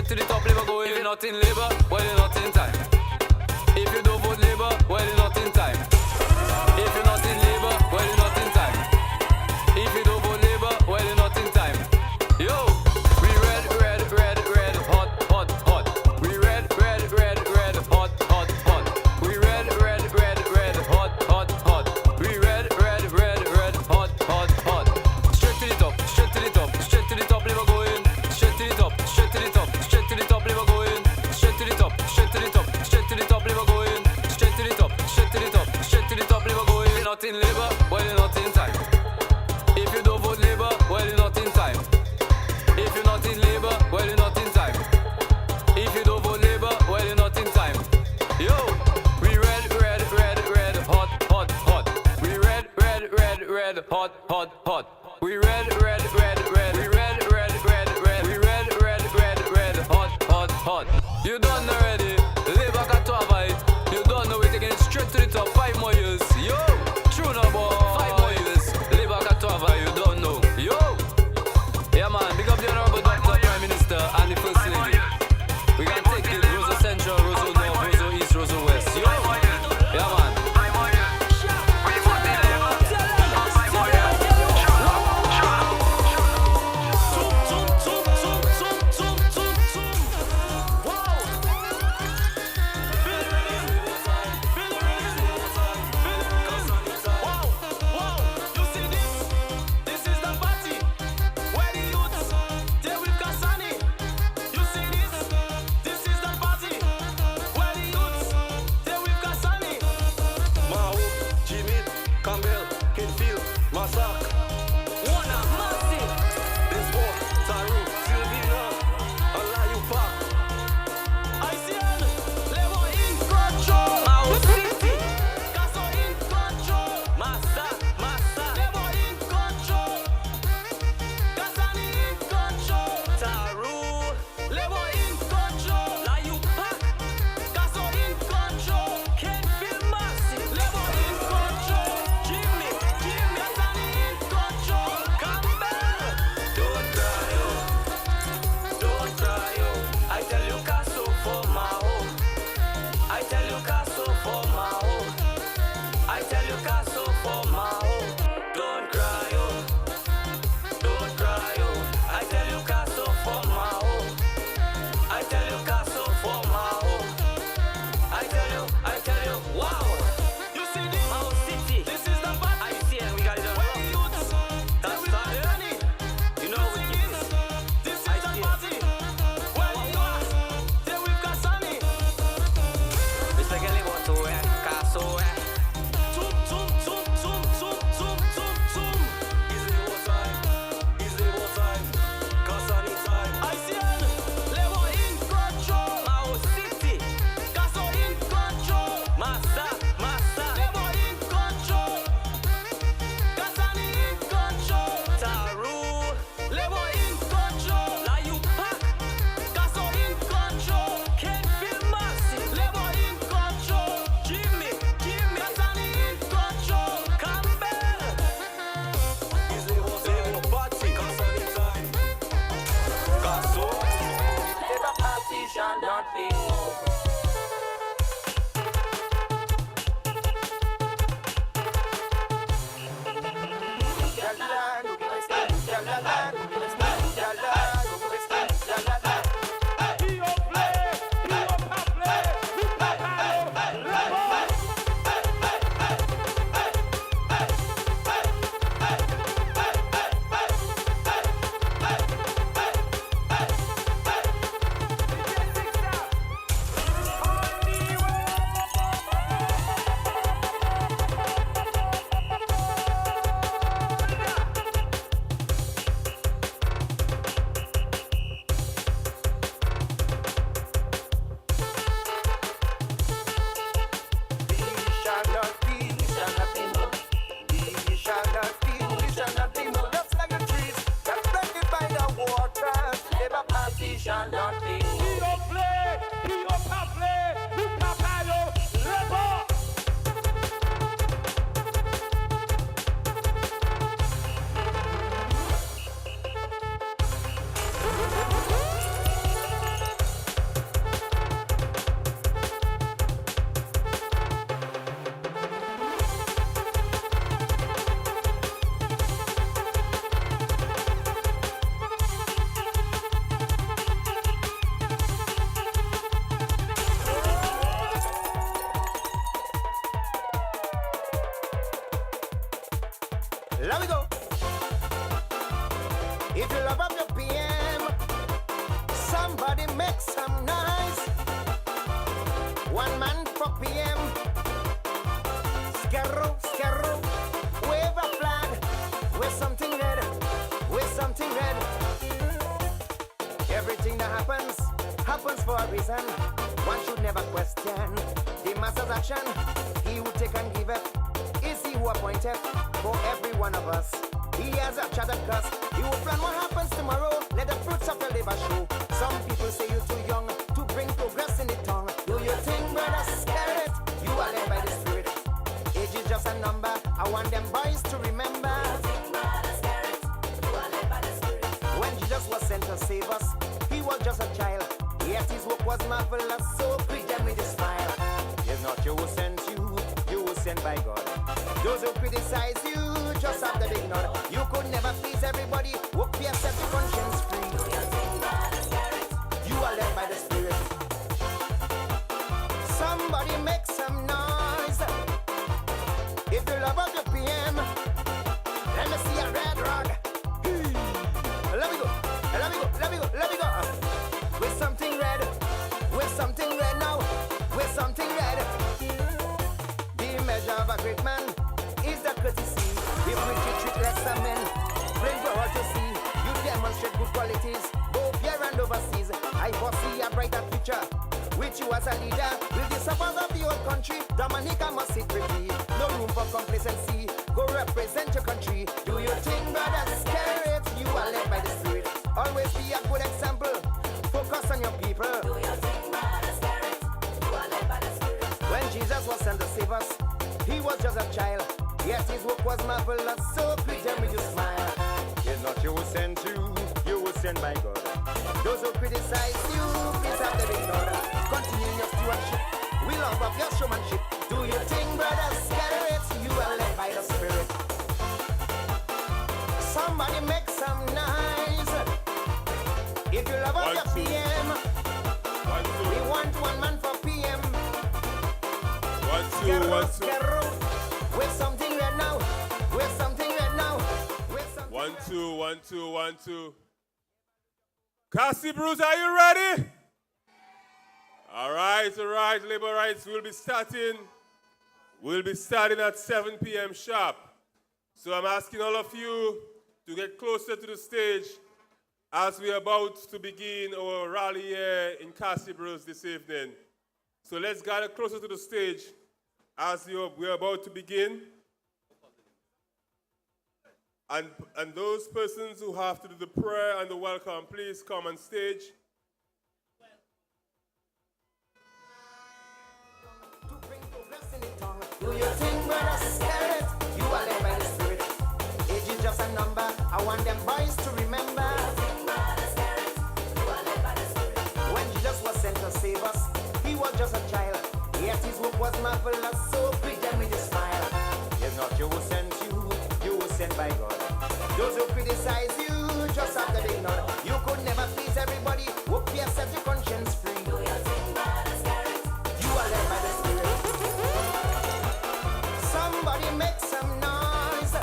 straight to the top, Labour going. If you're not in Labour, well, you're not in time. If you don't vote Labour, well, you're not in time. If you're not in Labour, well, you're not in time. If you don't vote Labour, well, you're not in time. Yo, we red, red, red, red, hot, hot, hot. We red, red, red, red, hot, hot, hot. We red, red, red, red, hot, hot, hot. We red, red, red, red, hot, hot, hot. Straight to the top, straight to the top, straight to the top, Labour going. Straight to the top, straight to the top, straight to the top, Labour going. Straight to the top, straight to the top, straight to the top, Labour going. Straight to the top, straight to the top, straight to the top, Labour going. If you're not in Labour, well, you're not in time. If you don't vote Labour, well, you're not in time. If you're not in Labour, well, you're not in time. If you don't vote Labour, well, you're not in time. Yo, we red, red, red, red, hot, hot, hot. We red, red, red, red, hot, hot, hot. We red, red, red, red. We red, red, red, red. We red, red, red, red, hot, hot, hot. You done already. Labour got to have it. You don't know we're taking it straight to the top. 5 more years. Yo, true no boy. 5 more years. Labour got to have it. You don't know. Yo, yeah man. Big up the honorable Dr. Prime Minister and the First Lady. We can take it. Rosa Central, Rosa North, Rosa East, Rosa West. Yo, yeah man. Somebody make some noise. One man for PM. Skerrit, Skerrit, wave a flag. With something red, with something red. Everything that happens, happens for a reason. One should never question the master's action. He who take and give it, is he who appointed for every one of us. He has a chartered curse. He will plan what happens tomorrow. Let the fruits of your labor show. Some people say you're too young to bring progress in the tongue. Do you think, brother Skerrit, you are led by the Spirit? Age is just a number. I want them boys to remember. When Jesus was sent to save us, he was just a child. Yet his work was marvelous, so greet them with a smile. It's not you who sent you were sent by God. Those who criticize you just have to ignore. You could never please everybody. Work yourself to conscience free. You are led by the Spirit. Somebody make some noise. If you love up your PM, let me see a red rag. Let me go, let me go, let me go, let me go. With something red now, with something red. The measure of a great man is the courtesy. If we treat lesser men, bring for all to see. You demonstrate good qualities, both here and overseas. I foresee a brighter future with you as a leader. With the support of the old country, Dominica must sit pretty. No room for complacency, go represent your country. Do you think, brother Skerrit, you are led by the Spirit? Always be a good example, focus on your people. Do you think, brother Skerrit, you are led by the Spirit? When Jesus was sent to save us, he was just a child. Yes, his work was marvelous, so please tell me you smile. It's not you who sent you were sent by God. Those who criticize you, please have them ignored. Continue in your stewardship, we love up your showmanship. Do you think, brother Skerrit, you are led by the Spirit? Somebody make some noise. If you love up your PM, we want one man for PM. Skerrit, with something red now, with something red now, with something. 1 2 1 2 1 2. Cassie Bruce, are you ready? All right, labor rights. We'll be starting at 7 p.m. sharp. So I'm asking all of you to get closer to the stage as we're about to begin our rally here in Cassie Bruce this evening. So let's gather closer to the stage as we're about to begin. And those persons who have to do the prayer and the welcome, please come on stage. Do you think, brother Skerrit, you are led by the Spirit? Age is just a number. I want them boys to remember. Do you think, brother Skerrit, you are led by the Spirit? When Jesus was sent to save us, he was just a child. Yet his work was marvelous, so greet them with a smile. It's not you who sent you were sent by God. Those who criticize you just have to ignore. You could never please everybody. Work yourself to conscience free. Do you think, brother Skerrit, you are led by the Spirit? Somebody make some noise.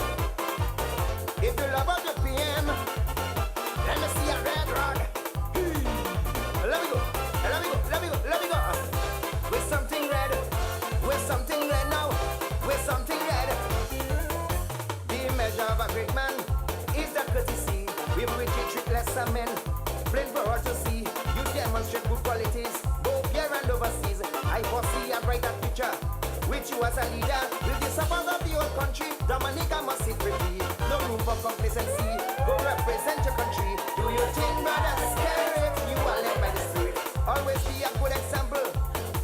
If you love up your PM, let me see a red rag. Let me go, let me go, let me go, let me go. With something red now, with something red. The measure of a great man is the courtesy. We treat lesser men, plain for all to see. You demonstrate good qualities, both here and overseas. I foresee a brighter future with you as a leader. With the support of the old country, Dominica must sit pretty. No room for complacency, go represent your country. Do you think, brother Skerrit, you are led by the Spirit? Always be a good example,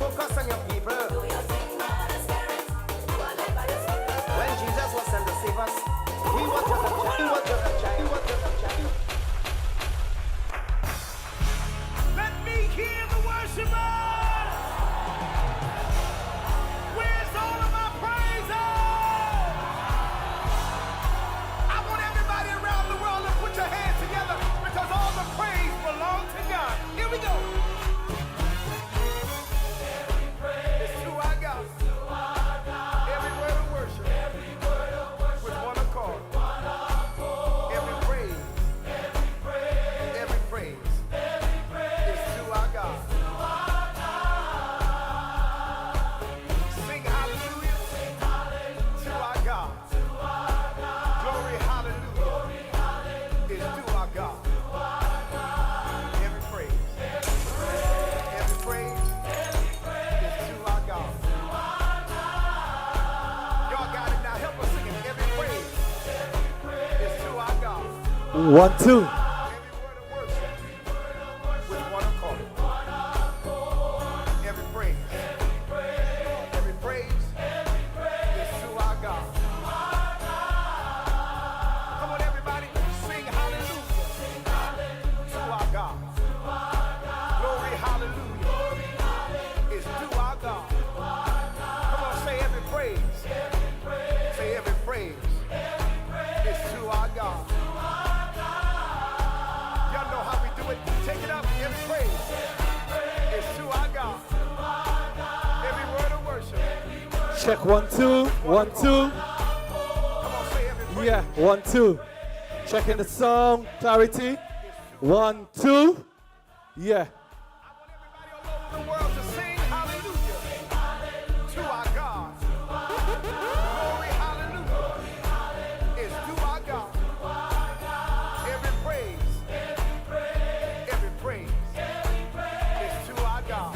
focus on your people. Do you think, brother Skerrit, you are led by the Spirit? When Jesus was sent to save us, he was just a child. He was just a child. He was just a child. Let me hear the worshipers. Where's all of my praises? I want everybody around the world to put your hands together because all the praise belongs 1, 2. With one accord. Every praise is to our God. Come on, everybody, sing hallelujah to our God. Glory, hallelujah is to our God. Come on, say every praise. Say every praise is to our God. Y'all know how we do it. Take it up. Every praise is to our God. Every word of worship. Check 1, 2. 1, 2. Come on, say every praise. Yeah, 1, 2. Checking the song clarity. 1, 2. Yeah. I want everybody all over the world to sing hallelujah to our God. Glory, hallelujah is to our God. Every praise is to our God.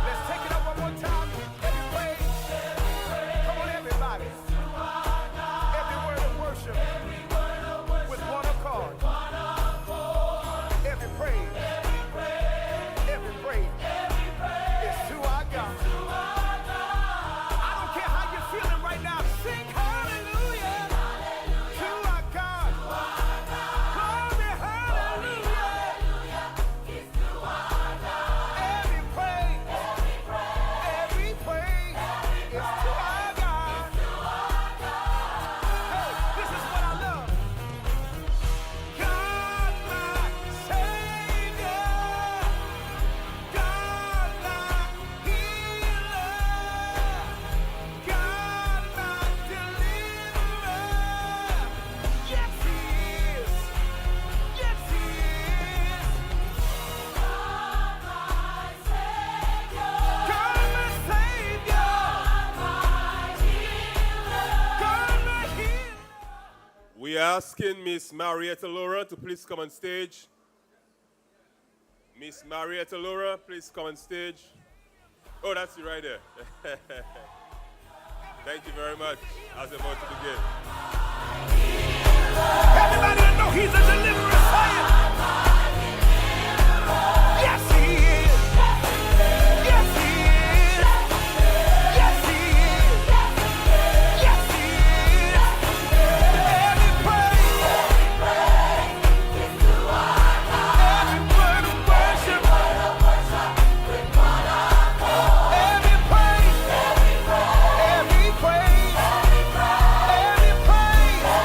Let's take it up one more time. Every praise. Come on, everybody. Every word of worship with one accord. Every praise is to our God. I don't care how you're feeling right now. Sing hallelujah to our God. Glory, hallelujah is to our God. Every praise is to our God. Hey, this is what I love. God, my Savior. God, my healer. God, my deliverer. Yes, He is. Yes, He is. God, my Savior. God, my Savior. God, my healer. We are asking Miss Marietta Laura to please come on stage. Miss Marietta Laura, please come on stage. Oh, that's you right there. Thank you very much. I was about to begin. Everybody that know He's a deliverer, say it. Yes, He is. Yes, He is. Yes, He is. Yes, He is. Every praise is to our God. Every word of worship. Every praise. Every praise. Every praise. Every praise.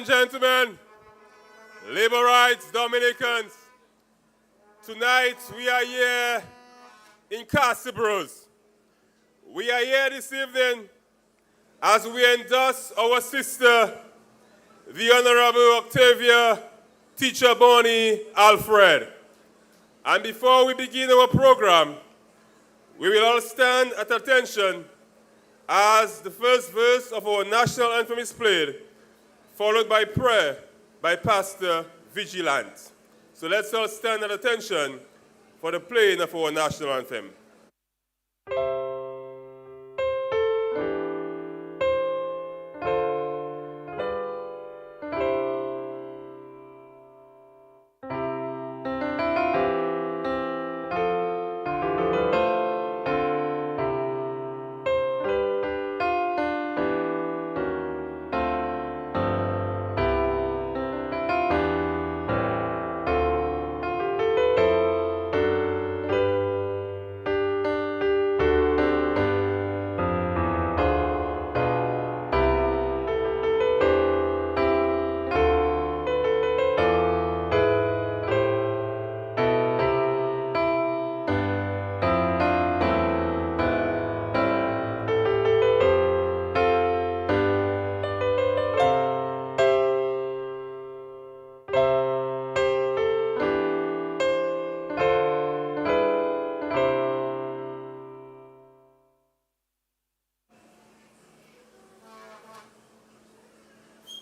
gentlemen, labor rights, Dominicans, tonight we are here in Cassius. We are here this evening as we endorse our sister, the Honorable Octavia Teacher Bonnie Alfred. And before we begin our program, we will all stand at attention as the first verse of our national anthem is played, followed by prayer by Pastor Vigilant. So let's all stand at attention for the playing of our national anthem.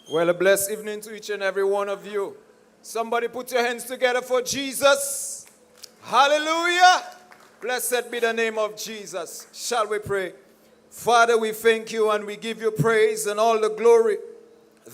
Well, a blessed evening to each and every one of you. Somebody put your hands together for Jesus. Hallelujah. Blessed be the name of Jesus. Shall we pray? Father, we thank you and we give you praise and all the glory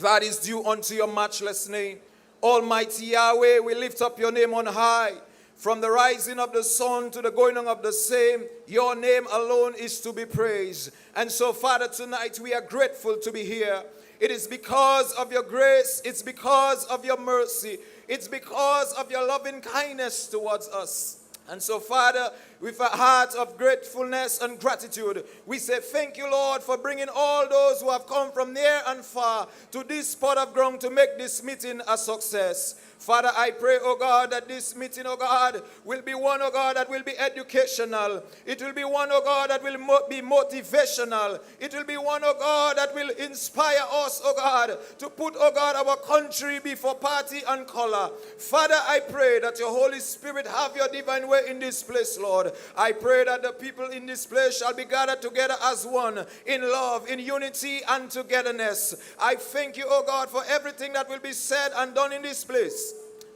that is due unto your matchless name. Almighty Yahweh, we lift up your name on high. From the rising of the sun to the going on of the same, your name alone is to be praised. And so, Father, tonight we are grateful to be here. It is because of your grace. It's because of your mercy. It's because of your loving kindness towards us. And so, Father, with a heart of gratefulness and gratitude, we say thank you, Lord, for bringing all those who have come from near and far to this spot of ground to make this meeting a success. Father, I pray, oh God, that this meeting, oh God, will be one, oh God, that will be educational. It will be one, oh God, that will be motivational. It will be one, oh God, that will inspire us, oh God, to put, oh God, our country before party and color. Father, I pray that your Holy Spirit have your divine way in this place, Lord. I pray that the people in this place shall be gathered together as one, in love, in unity and togetherness. I thank you, oh God, for everything that will be said and done in this place.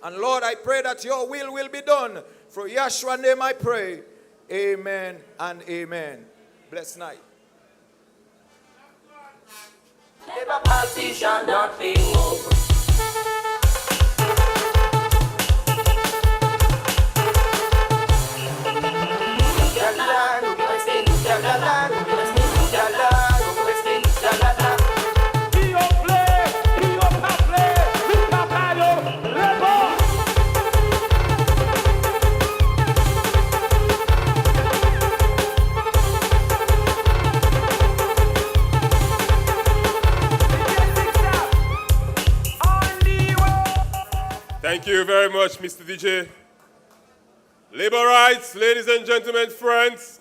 And Lord, I pray that your will be done. For Yahshua's name I pray. Amen and amen. Blessed night. Labour Party shall not be moved. Thank you very much, Mr. DJ. Labor rights, ladies and gentlemen, friends,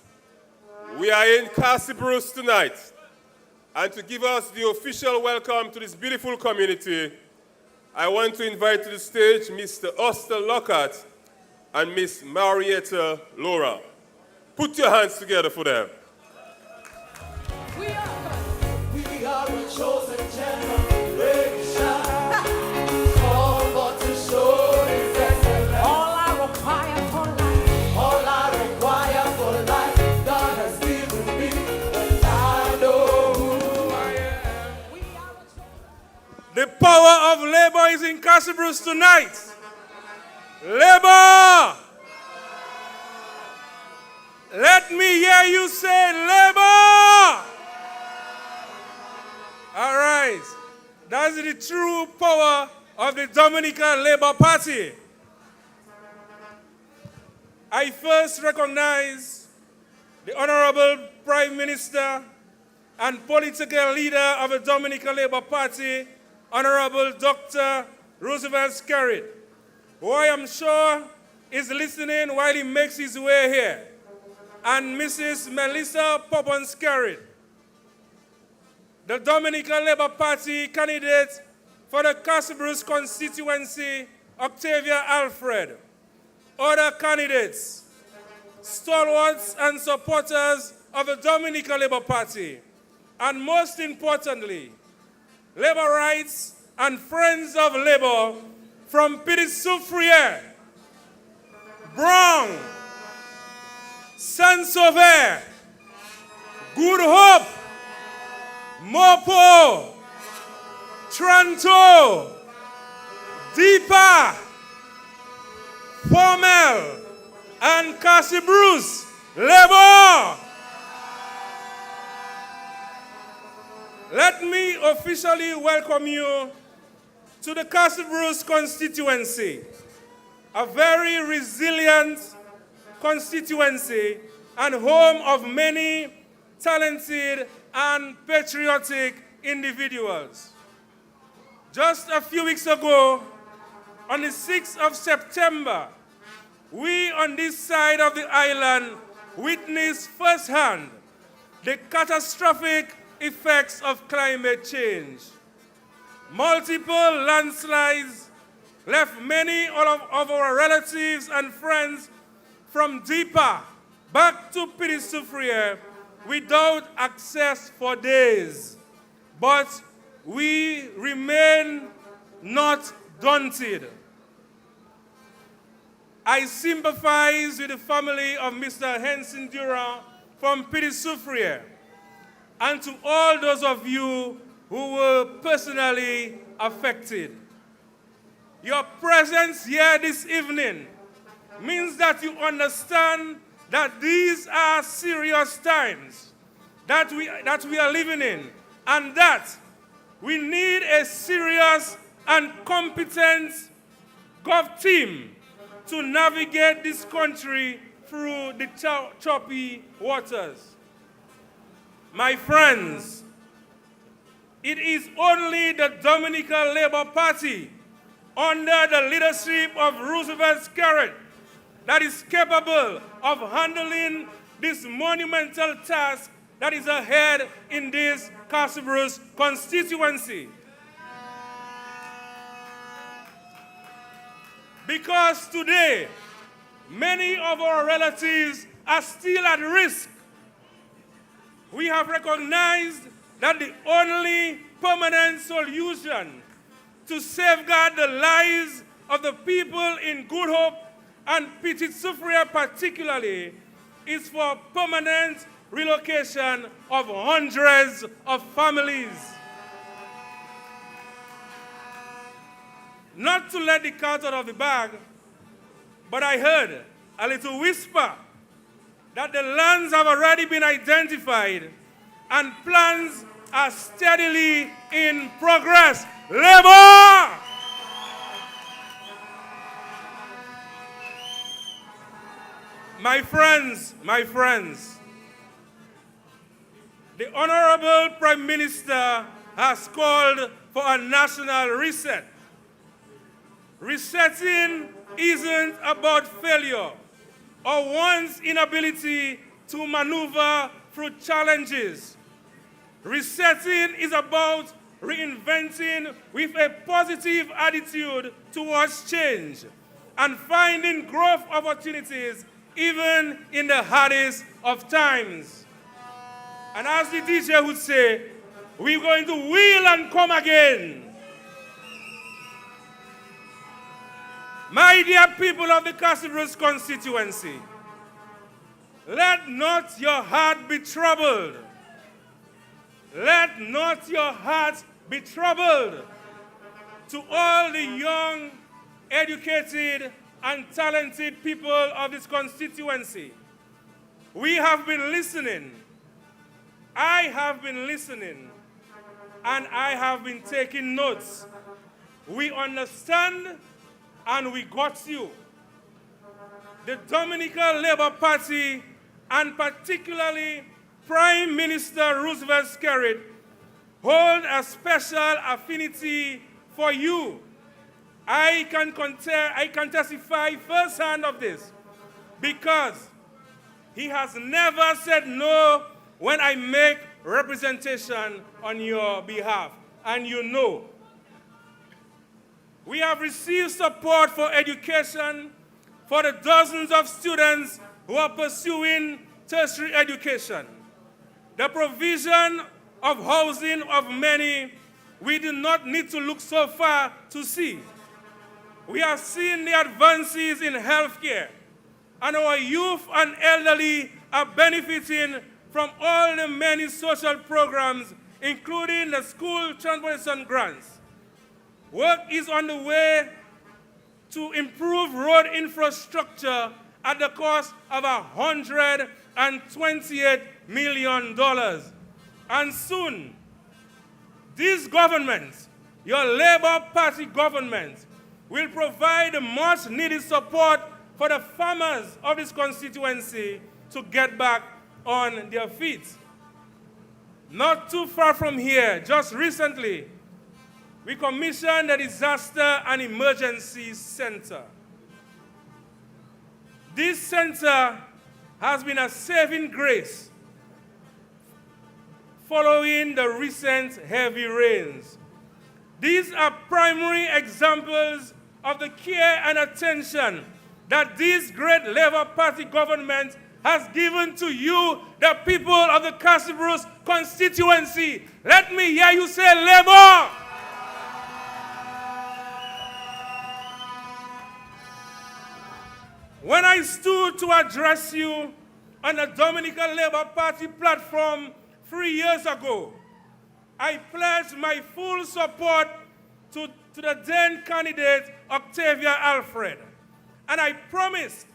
we are in Cassibruce tonight. And to give us the official welcome to this beautiful community, I want to invite to the stage Mr. Lockhart and Miss Marietta Laura. Put your hands together for them. We are a chosen generation. All but to show His excellence. All I require for life, God has given me, and I know who I am. The power of labor is in Cassibruce tonight. Labor! Let me hear you say labor! All right. That's the true power of the Dominica Labour Party. I first recognize the Honorable Prime Minister and political leader of the Dominica Labour Party, Honorable Dr. Roosevelt Skerrit, who I am sure is listening while he makes his way here, and Mrs. Melissa Skerrit, the Dominica Labour Party candidate for the Cassibruce constituency, Octavia Alfred, other candidates, stalwarts and supporters of the Dominica Labour Party, and most importantly, labor rights and friends of labor from Petit-Soufrière, Brown, Saint-Sauveur, Good Hope, Mopo, Tranto, Deepa, Formel, and Cassie Bruce, labor. Let me officially welcome you to the Cassie Bruce constituency, a very resilient constituency and home of many talented and patriotic individuals. Just a few weeks ago, on the 6th of September, we on this side of the island witnessed firsthand the catastrophic effects of climate change. Multiple landslides left many of our relatives and friends from Deepa back to Petit-Soufrière without access for days. But we remain not daunted. I sympathize with the family of Mr. Henson Durant from Petit-Soufrière, and to all those of you who were personally affected. Your presence here this evening means that you understand that these are serious times that we are living in, and that we need a serious and competent gov team to navigate this country through the choppy waters. My friends, it is only the Dominica Labour Party under the leadership of Roosevelt Skerrit that is capable of handling this monumental task that is ahead in this Cassie Bruce constituency. Because today, many of our relatives are still at risk. We have recognized that the only permanent solution to safeguard the lives of the people in Good Hope and Petit-Soufrière particularly is for permanent relocation of hundreds of families. Not to let the cat out of the bag, but I heard a little whisper that the lands have already been identified and plans are steadily in progress. Labor! My friends, the Honorable Prime Minister has called for a national reset. Resetting isn't about failure or one's inability to maneuver through challenges. Resetting is about reinventing with a positive attitude towards change and finding growth opportunities even in the hardest of times. And as the DJ would say, we're going to wheel and come again. My dear people of the Cassie Bruce constituency, let not your heart be troubled. Let not your heart be troubled. To all the young, educated, and talented people of this constituency, we have been listening. I have been listening, and I have been taking notes. We understand, and we got you. The Dominica Labour Party, and particularly Prime Minister Roosevelt Skerrit, hold a special affinity for you. I can testify firsthand of this because he has never said no when I make representation on your behalf, and you know. We have received support for education for the dozens of students who are pursuing tertiary education. The provision of housing of many we do not need to look so far to see. We have seen the advances in healthcare, and our youth and elderly are benefiting from all the many social programs, including the school transportation grants. Work is on the way to improve road infrastructure at the cost of $128 million. And soon, this government, your Labour Party government, will provide the much needed support for the farmers of this constituency to get back on their feet. Not too far from here, just recently, we commissioned the Disaster and Emergency Center. This center has been a saving grace following the recent heavy rains. These are primary examples of the care and attention that this great Labour Party government has given to you, the people of the Cassius constituency. Let me hear you say Labour. When I stood to address you on the Dominica Labour Party platform 3 years ago, I pledged my full support to the then candidate, Octavia Alfred. And I promised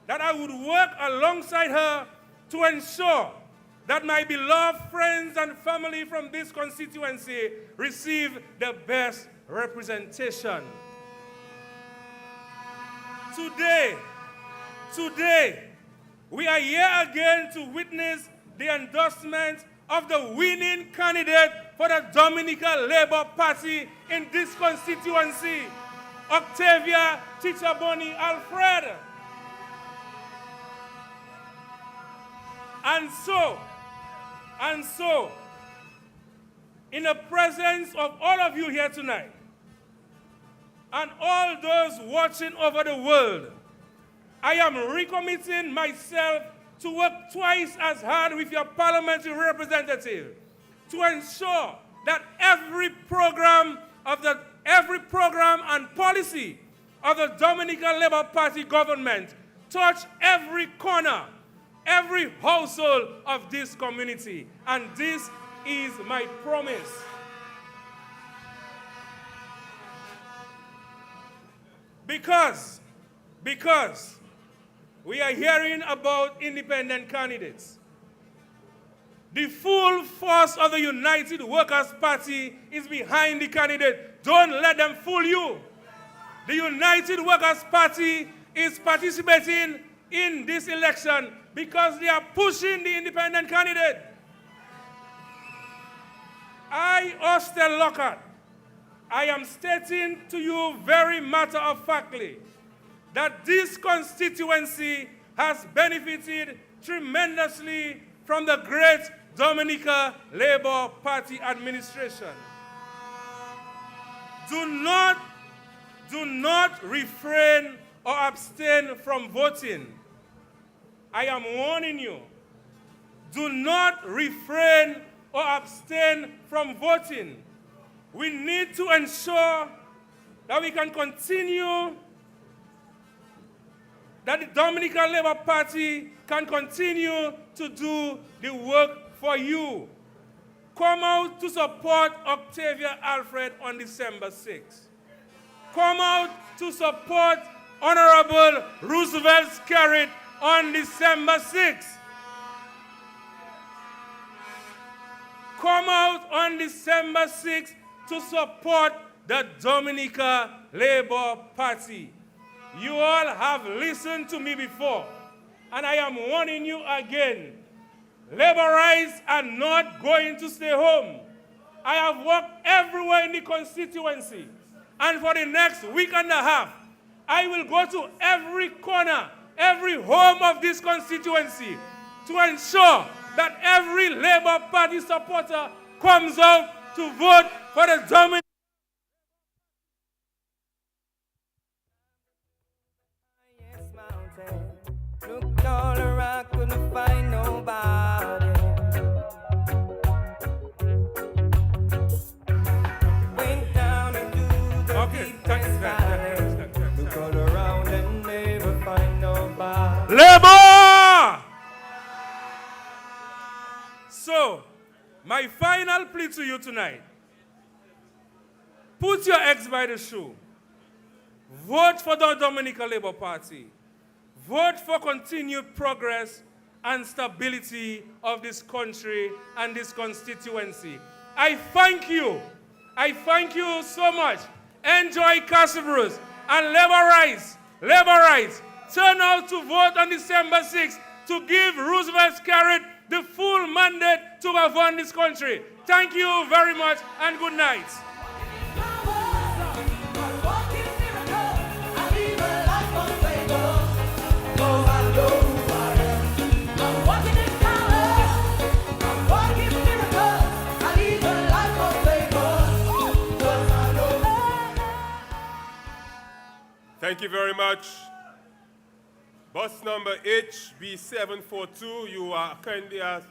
that I would work alongside her to ensure that my beloved friends and family from this constituency receive the best representation. Today, we are here again to witness the endorsement of the winning candidate for the Dominica Labour Party in this constituency, Octavia Alfred. And so, in the presence of all of you here tonight, and all those watching over the world, I am recommitting myself to work twice as hard with your parliamentary representative to ensure that every program and policy of the Dominica Labour Party government touch every corner, every household of this community. And this is my promise. Because we are hearing about independent candidates. The full force of the United Workers' Party is behind the candidate. Don't let them fool you. The United Workers' Party is participating in this election because they are pushing the independent candidate. I, Austin Lockhart, I am stating to you very matter-of-factly that this constituency has benefited tremendously from the great Dominica Labour Party administration. Do not refrain or abstain from voting. I am warning you. Do not refrain or abstain from voting. We need to ensure that we can continue, that the Dominica Labour Party can continue to do the work for you. Come out to support Octavia Alfred on December 6th. Come out to support Honorable Roosevelt Skerrit on December 6th. Come out on December 6th to support the Dominica Labour Party. You all have listened to me before, and I am warning you again. Laborites are not going to stay home. I have worked everywhere in the constituency, and for the next week and a half, I will go to every corner, every home of this constituency to ensure that every Labour Party supporter comes out to vote for the Dominica. Looked all around, couldn't find nobody. Labor! So, my final plea to you tonight, put your eggs by the shoe. Vote for the Dominica Labour Party. Vote for continued progress and stability of this country and this constituency. I thank you. I thank you so much. Enjoy Cassius and Labor rights. Turn out to vote on December 6th to give Roosevelt Skerrit the full mandate to govern this country. Thank you very much and good night. Thank you very much. Bus number HB742, you are kindly asked.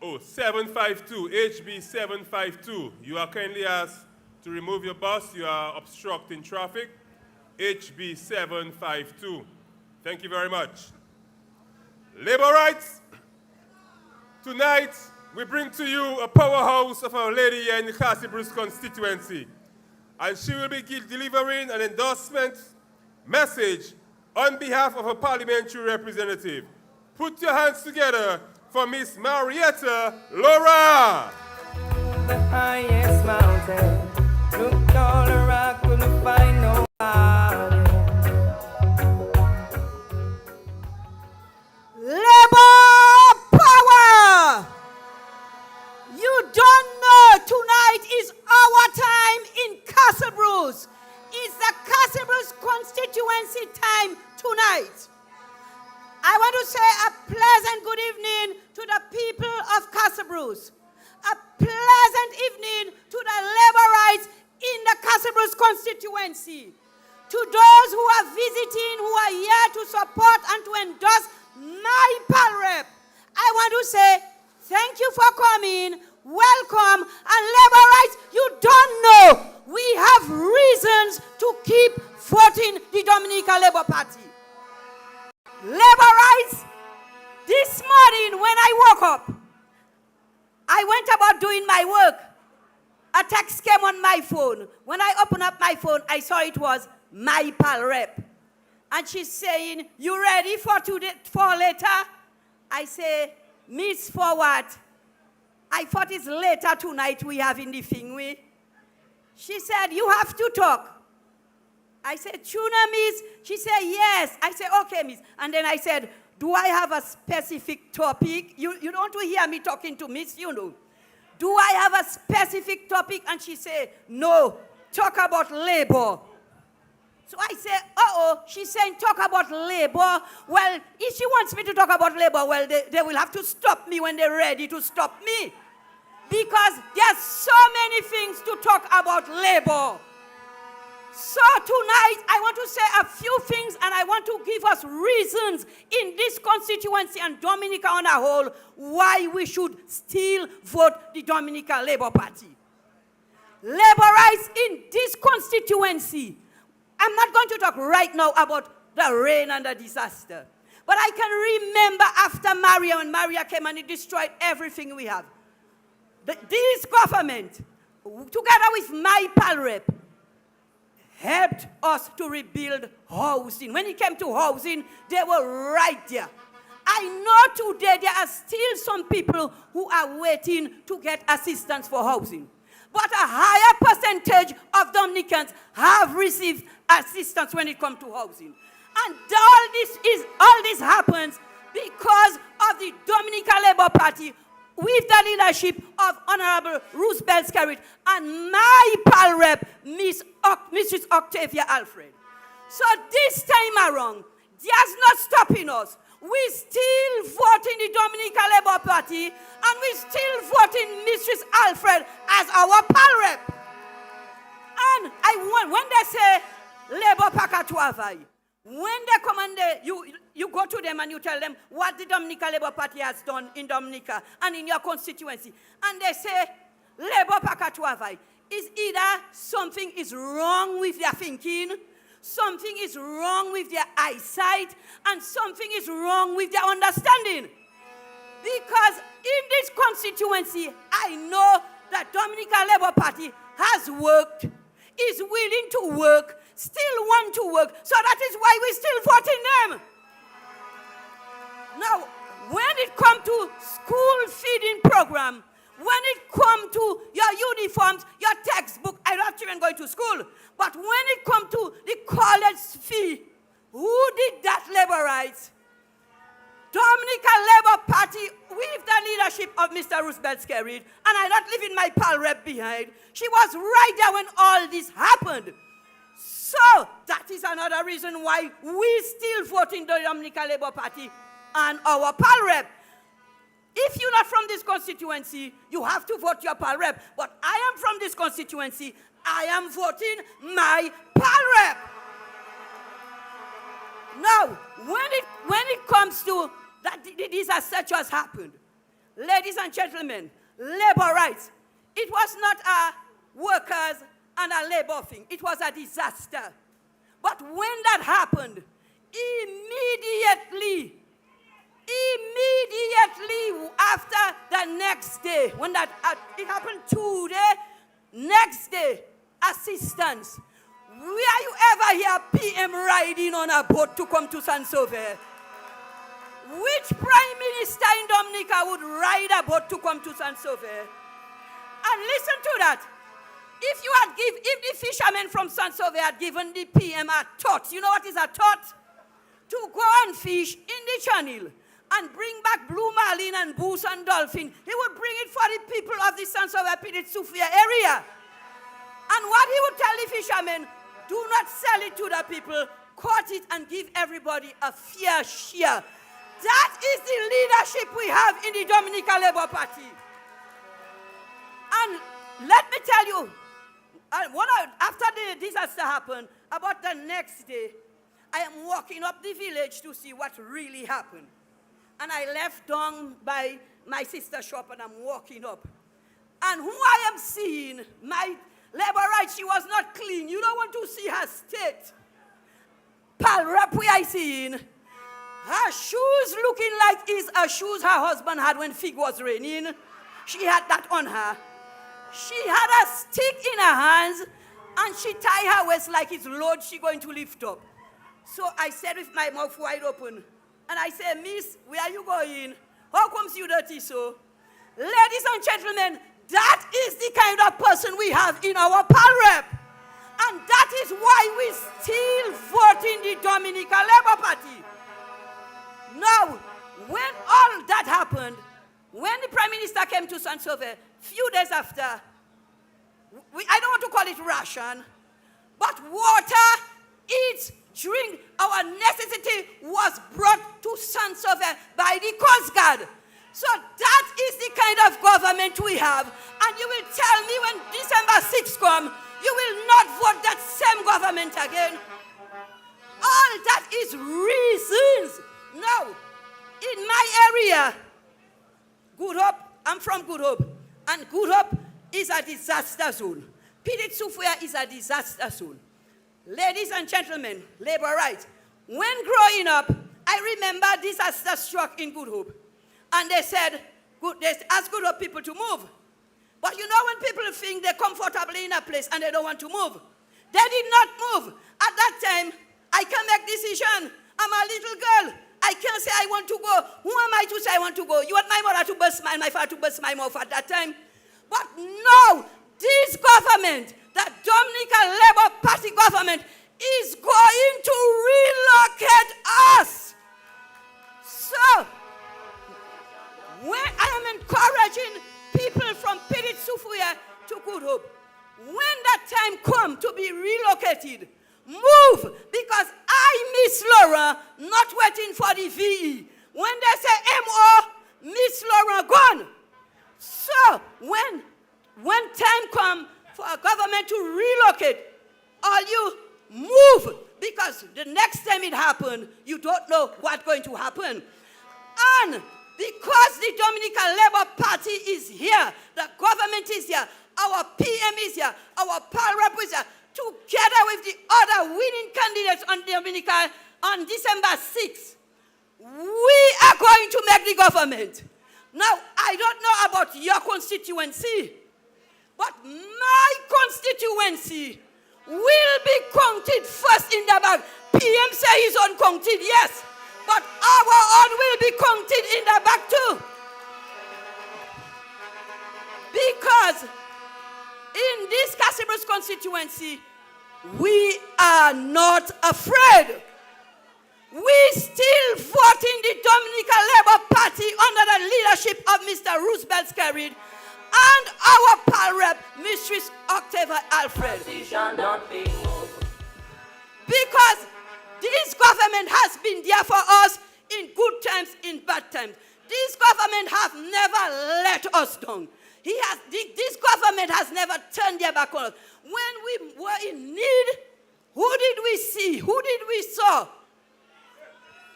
Oh, 752, HB752. You are kindly asked to remove your bus. You are obstructing traffic. HB752. Thank you very much. Labor rights. Tonight, we bring to you a powerhouse of Our Lady here in the Cassius constituency. And she will be delivering an endorsement message on behalf of a parliamentary representative. Put your hands together for Miss Marietta Laura. The highest mountain, looked all around, couldn't find nobody. Labor power! You don't know tonight is our time in Cassius. It's the Cassius constituency time tonight. I want to say a pleasant good evening to the people of Cassius. A pleasant evening to the laborites in the Cassius constituency. To those who are visiting, who are here to support and to endorse my pal rep, I want to say thank you for coming. Welcome. And laborites, you don't know, we have reasons to keep voting the Dominica Labour Party. Laborites, this morning when I woke up, I went about doing my work. A text came on my phone. When I opened up my phone, I saw it was my pal rep. And she's saying, you ready for later? I say, Miss, for what? I thought it's later tonight we have in the thing we. She said, you have to talk. I said, Tuna, miss? She said, yes. I said, okay, miss. And then I said, do I have a specific topic? You don't want to hear me talking to miss, you know. Do I have a specific topic? And she said, no, talk about labor. So I said, uh-oh, she's saying talk about labor. Well, if she wants me to talk about labor, well, they will have to stop me when they're ready to stop me. Because there's so many things to talk about labor. So tonight, I want to say a few things, and I want to give us reasons in this constituency and Dominica on a whole why we should still vote the Dominica Labour Party. Laborites in this constituency, I'm not going to talk right now about the rain and the disaster. But I can remember after Maria, when Maria came and it destroyed everything we have. This government, together with my pal rep, helped us to rebuild housing. When it came to housing, they were right there. I know today there are still some people who are waiting to get assistance for housing. But a higher percentage of Dominicans have received assistance when it comes to housing. And all this happens because of the Dominica Labour Party with the leadership of Honorable Roosevelt Skerrit and my pal rep, Mrs. Octavia Alfred. So this time around, there's not stopping us. We still voting the Dominica Labour Party, and we still voting Mrs. Alfred as our pal rep. And when they say Labour Pakatuavai, when they come and you go to them and you tell them what the Dominica Labour Party has done in Dominica and in your constituency, and they say Labour Pakatuavai, is either something is wrong with their thinking, something is wrong with their eyesight and something is wrong with their understanding. Because in this constituency, I know that Dominica Labour Party has worked, is willing to work, still want to work. So that is why we're still voting them. Now, when it comes to school feeding program, when it comes to your uniforms, your textbook, I don't even going to school. But when it comes to the college fee, who did that labor rights? Dominica Labour Party with the leadership of Mr. Roosevelt Skerrit, and I not leaving my pal rep behind. She was right there when all this happened. So that is another reason why we still vote in the Dominica Labour Party and our pal rep. If you're not from this constituency, you have to vote your pal rep. But I am from this constituency. I am voting my pal rep. Now, when it comes to that these are such as happened, ladies and gentlemen, labor rights, it was not a workers and a labor thing. It was a disaster. But when that happened, immediately after the next day, when that it happened 2 days, next day, assistance. Where you ever hear PM riding on a boat to come to Sansove? Which prime minister in Dominica would ride a boat to come to Sansove? And listen to that. If the fishermen from Sansove had given the PM a tot, you know what is a tot? To go and fish in the channel and bring back blue marlin and goose and dolphin, he would bring it for the people of the Sansove Pidit Sufia area. And what he would tell the fishermen, do not sell it to the people, cut it and give everybody a fair share. That is the leadership we have in the Dominica Labour Party. And let me tell you, after the disaster happened, about the next day, I am walking up the village to see what really happened. And I left down by my sister's shop and I'm walking up. And who I am seeing, my labor rights, she was not clean. You don't want to see her state. Pal rap we I seen. Her shoes looking like is her shoes her husband had when fig was raining. She had that on her. She had a stick in her hands and she tied her waist like it's load she going to lift up. So I said with my mouth wide open, and I said, Miss, where are you going? How comes you dirty so? Ladies and gentlemen, that is the kind of person we have in our pal rep. And that is why we still vote in the Dominica Labour Party. Now, when all that happened, when the Prime Minister came to Sansove, few days after, I don't want to call it ration, but water, eat, drink, our necessity was brought to Sansove by the Coast Guard. So that is the kind of government we have. And you will tell me when December 6th comes, you will not vote that same government again. All that is reasons. Now, in my area, Good Hope, I'm from Good Hope, and Good Hope is a disaster zone. Pidit Sufia is a disaster zone. Ladies and gentlemen, labor rights. When growing up, I remember disaster struck in Good Hope. And they said, they asked Good Hope people to move. But you know when people think they're comfortably in a place and they don't want to move, they did not move. At that time, I can make decision. I'm a little girl. I can't say I want to go. Who am I to say I want to go? You want my mother to burst my father to burst my mouth at that time? But no, this government, the Dominica Labour Party government, is going to relocate us. So, when I am encouraging people from Pidit Sufia to Good Hope, when that time comes to be relocated, move, because I, Miss Laura, not waiting for the VE. When they say MO, Miss Laura gone. So, when time comes for a government to relocate, all you move, because the next time it happens, you don't know what's going to happen. And because the Dominica Labour Party is here, the government is here, our PM is here, our pal rep is here, together with the other winning candidates on Dominica on December 6th, we are going to make the government. Now, I don't know about your constituency, but my constituency will be counted first in the bag. PM say he's uncounted, yes, but our own will be counted in the bag too. Because in this Cassius constituency, we are not afraid. We still vote in the Dominica Labour Party under the leadership of Mr. Roosevelt Skerrit and our pal rep, Mistress Octavia Alfred. Because this government has been there for us in good times, in bad times. This government have never let us down. This government has never turned their back on us. When we were in need, who did we see? Who did we saw?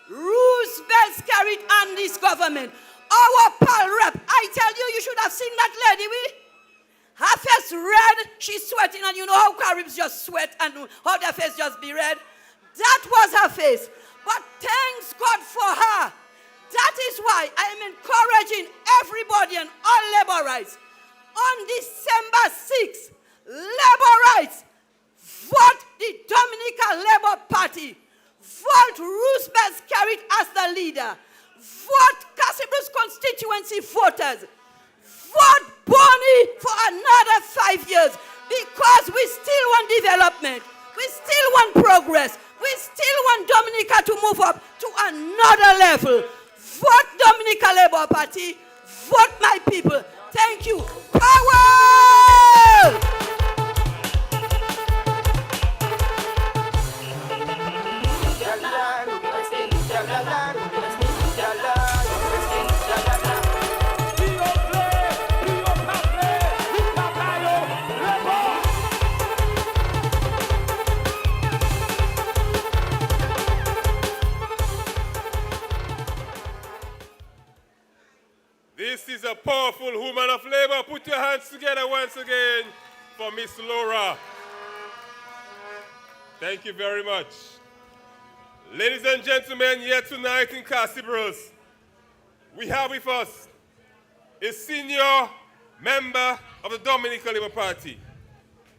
Roosevelt Skerrit and this government. Our pal rep. I tell you, you should have seen that lady. Her face red, she's sweating, and you know how Caribs just sweat and how their face just be red? That was her face. But thanks God for her. That is why I am encouraging everybody and all laborites on December 6th, laborites, vote the Dominica Labour Party. Vote Roosevelt Skerrit as the leader. Vote Cassius constituency voters. Vote Bonnie for another 5 years because we still want development. We still want progress. We still want Dominica to move up to another level. Vote Dominica Labour Party. Vote my people. Thank you. Power! This is a powerful woman of labor. Put your hands together once again for Miss Laura. Thank you very much. Ladies and gentlemen, here tonight in Cassius, we have with us a senior member of the Dominica Labour Party.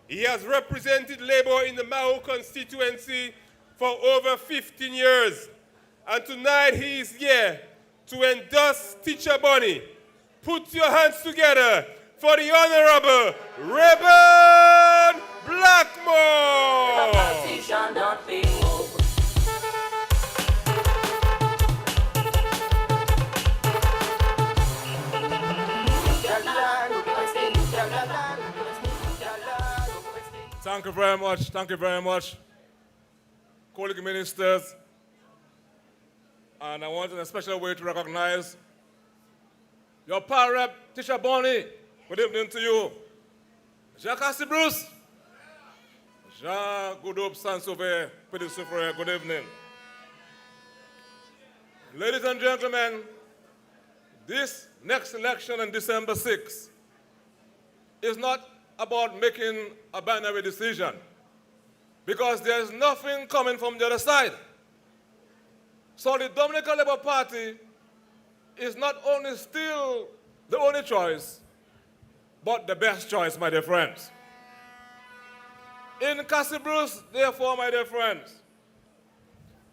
He has represented Labour in the Mau constituency for over 15 years. And tonight he is here to endorse Teacher Bonnie. Put your hands together for the Honorable Reverend Blackmore. Thank you very much. Thank you very much, colleague ministers. And I want in a special way to recognize your pal rep, Teacher Bonnie. Good evening to you. Jean Cassie Bruce. Jean Goudoup Sansouvé, Petit Soufré, good evening. Ladies and gentlemen, this next election on December 6th is not about making a binary decision because there's nothing coming from the other side. So the Dominica Labour Party is not only still the only choice, but the best choice, my dear friends. In Cassius, therefore, my dear friends,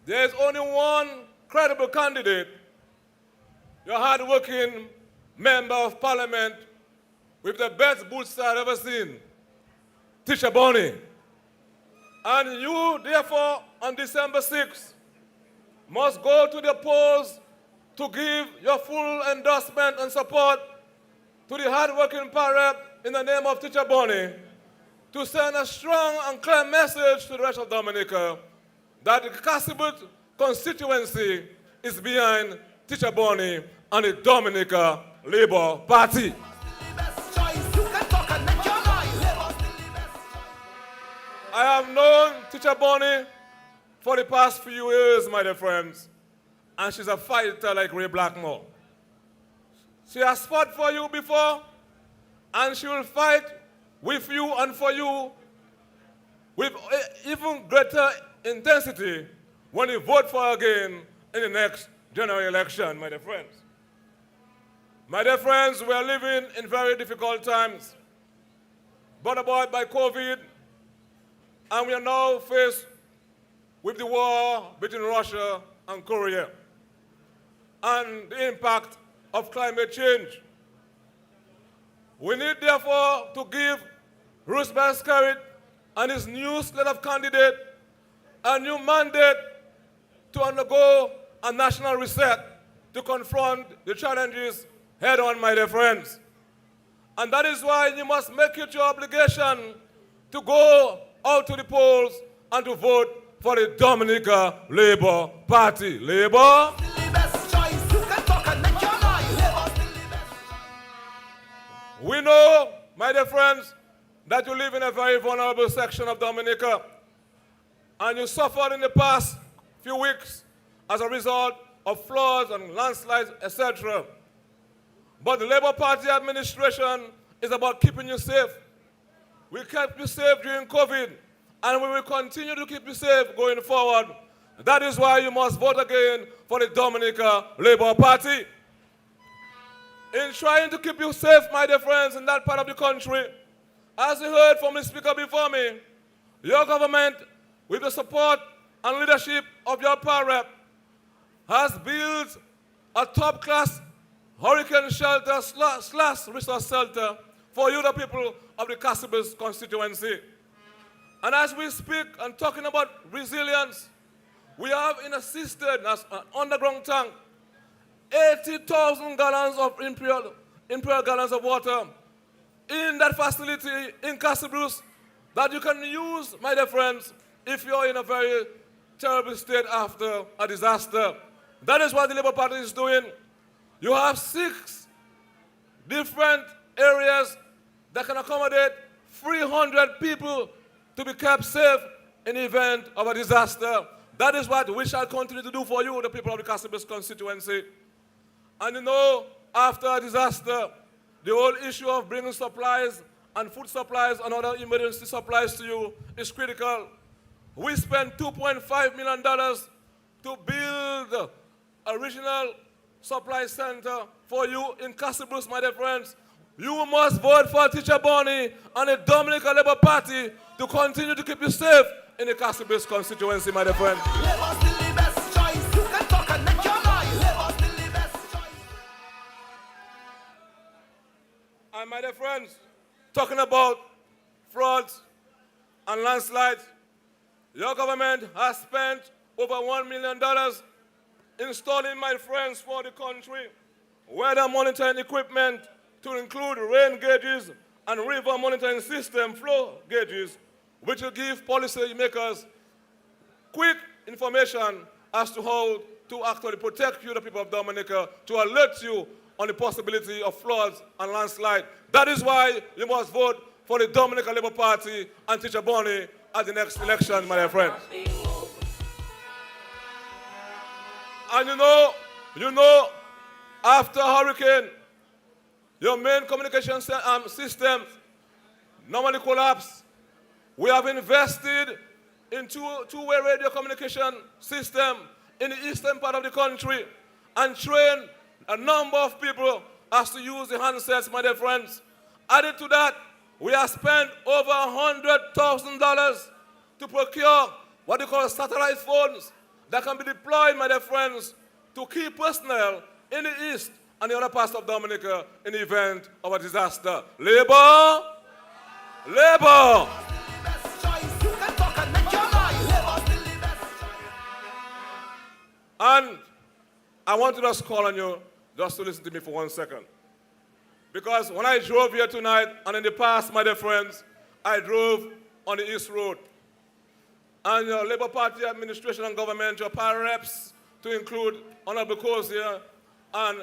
there is only one credible candidate, your hard-working member of parliament with the best boots I've ever seen, Teacher Bonnie. And you, therefore, on December 6th, must go to the polls to give your full endorsement and support to the hard-working rep in the name of Teacher Bonnie to send a strong and clear message to the rest of Dominica that the Cassius constituency is behind Teacher Bonnie and the Dominica Labour Party. I have known Teacher Bonnie for the past few years, my dear friends, and she's a fighter like Ray Blackmore. She has fought for you before, and she will fight with you and for you with even greater intensity when you vote for again in the next general election, my dear friends. My dear friends, we are living in very difficult times, brought about by COVID, and we are now faced with the war between Russia and Korea and the impact of climate change. We need, therefore, to give Roosevelt Skerrit and his new slate of candidates a new mandate to undergo a national reset to confront the challenges head on, my dear friends. And that is why you must make it your obligation to go out to the polls and to vote for the Dominica Labour Party. Labour? We know, my dear friends, that you live in a very vulnerable section of Dominica, and you suffered in the past few weeks as a result of floods and landslides, etc. But the Labour Party administration is about keeping you safe. We kept you safe during COVID, and we will continue to keep you safe going forward. That is why you must vote again for the Dominica Labour Party. In trying to keep you safe, my dear friends, in that part of the country, as you heard from the speaker before me, your government, with the support and leadership of your power rep, has built a top-class hurricane shelter slash resource shelter for you, the people of the Cassius constituency. And as we speak and talking about resilience, we have in a cistern, as an underground tank, 80,000 gallons of imperial gallons of water in that facility in Cassius that you can use, my dear friends, if you're in a very terrible state after a disaster. That is what the Labour Party is doing. You have 6 different areas that can accommodate 300 people to be kept safe in the event of a disaster. That is what we shall continue to do for you, the people of the Cassius constituency. And you know, after a disaster, the whole issue of bringing supplies and food supplies and other emergency supplies to you is critical. We spent $2.5 million to build a regional supply center for you in Cassius, my dear friends. You must vote for Teacher Bonnie and the Dominica Labour Party to continue to keep you safe in the Cassius constituency, my dear friends. And my dear friends, talking about floods and landslides, your government has spent over $1 million installing, my friends, for the country, weather monitoring equipment to include rain gauges and river monitoring system flow gauges, which will give policymakers quick information as to how to actually protect you, the people of Dominica, to alert you on the possibility of floods and landslide. That is why you must vote for the Dominica Labour Party and Teacher Bonnie at the next election, my dear friends. And you know, after a hurricane, your main communication system normally collapse. We have invested in two-way radio communication system in the eastern part of the country and trained a number of people as to use the handsets, my dear friends. Added to that, we have spent over $100,000 to procure what they call satellite phones that can be deployed, my dear friends, to key personnel in the east and the other parts of Dominica in the event of a disaster. Labour! Labour! And I want to just call on you just to listen to me for 1 second. Because when I drove here tonight, and in the past, my dear friends, I drove on the East Road. And your Labour Party administration and government, your power reps, to include Honorable Cozier and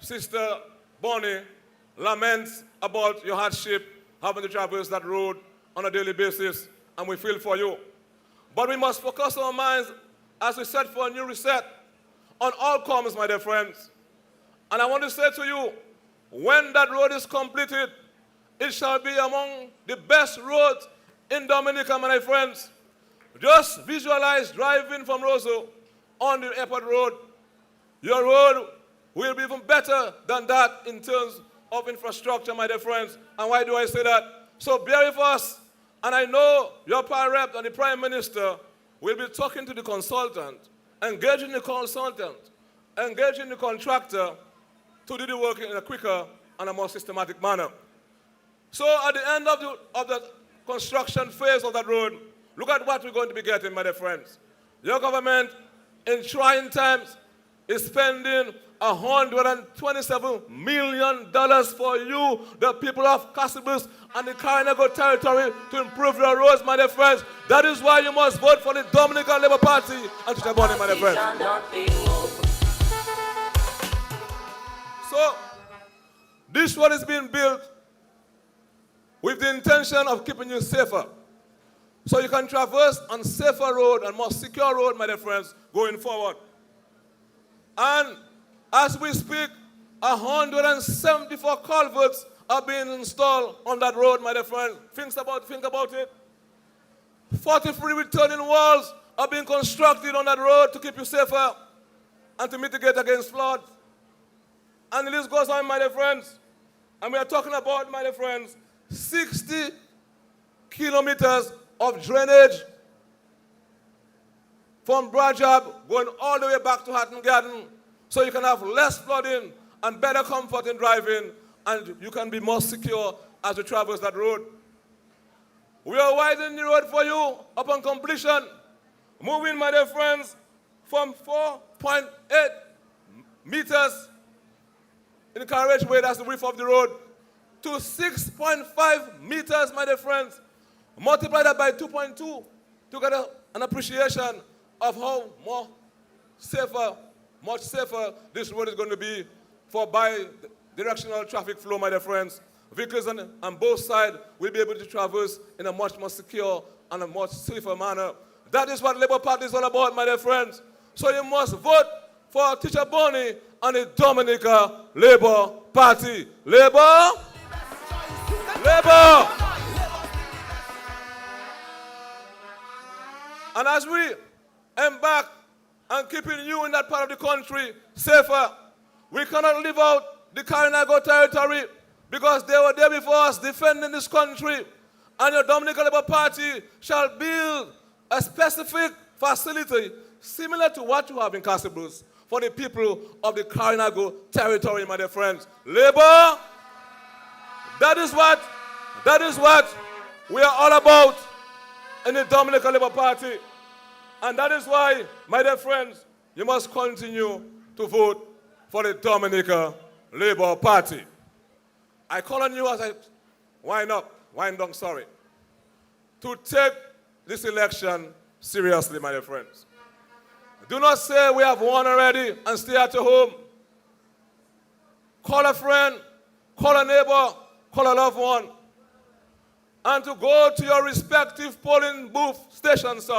Sister Bonnie, laments about your hardship having to traverse that road on a daily basis, and we feel for you. But we must focus our minds as we set for a new reset on outcomes, my dear friends. And I want to say to you, when that road is completed, it shall be among the best roads in Dominica, my friends. Just visualize driving from Roosevelt on the airport road. Your road will be even better than that in terms of infrastructure, my dear friends. And why do I say that? So bear with us. And I know your power rep and the Prime Minister will be talking to the consultant, engaging the consultant, engaging the contractor to do the work in a quicker and a more systematic manner. So at the end of the construction phase of that road, look at what we're going to be getting, my dear friends. Your government, in trying times, is spending $127 million for you, the people of Cassibus and the Carinago territory, to improve your roads, my dear friends. That is why you must vote for the Dominica Labour Party and to Chaboni, my dear friends. So, this road is being built with the intention of keeping you safer. So you can traverse on safer road and more secure road, my dear friends, going forward. And as we speak, 174 culverts are being installed on that road, my dear friends. Think about it. 43 returning walls are being constructed on that road to keep you safer and to mitigate against floods. And the list goes on, my dear friends. And we are talking about, my dear friends, 60 kilometers of drainage from Brajab going all the way back to Hatton Garden, so you can have less flooding and better comfort in driving, and you can be more secure as you traverse that road. We are widening the road for you upon completion, moving, my dear friends, from 4.8 meters in the carriageway, that's the width of the road, to 6.5 meters, my dear friends. Multiply that by 2.2 to get an appreciation of how much safer this road is going to be for bi-directional traffic flow, my dear friends. Vehicles on both sides will be able to traverse in a much more secure and a much safer manner. That is what Labour Party is all about, my dear friends. So you must vote for Teacher Bonnie and the Dominica Labour Party. Labour! Labour! And as we embark on keeping you in that part of the country safer, we cannot leave out the Carinago territory because they were there before us defending this country. And your Dominica Labour Party shall build a specific facility similar to what you have in Cassibus for the people of the Carinago territory, my dear friends. Labour, that is what we are all about in the Dominica Labour Party. And that is why, my dear friends, you must continue to vote for the Dominica Labour Party. I call on you as I wind down, to take this election seriously, my dear friends. Do not say we have won already and stay at your home. Call a friend, call a neighbor, call a loved one, and to go to your respective polling booth stations,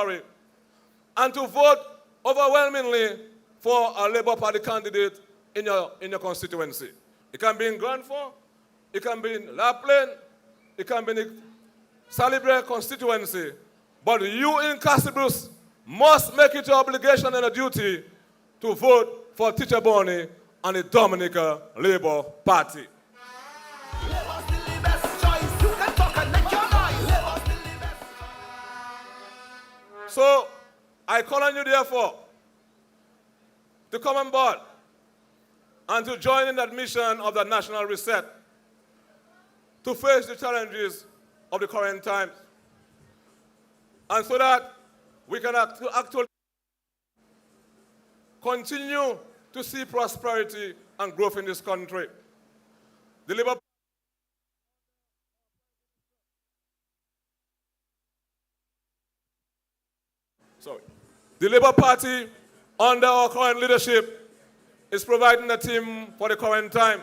and to vote overwhelmingly for a Labour Party candidate in your constituency. It can be in Granford, it can be in La Plaine, it can be in the Salisbury constituency, but you in Cassibus must make it your obligation and a duty to vote for Teacher Bonnie and the Dominica Labour Party. So, I call on you, therefore, to come on board and to join in that mission of the national reset, to face the challenges of the current times, and so that we can actually continue to see prosperity and growth in this country. The Labour Party, under our current leadership, is providing a team for the current time.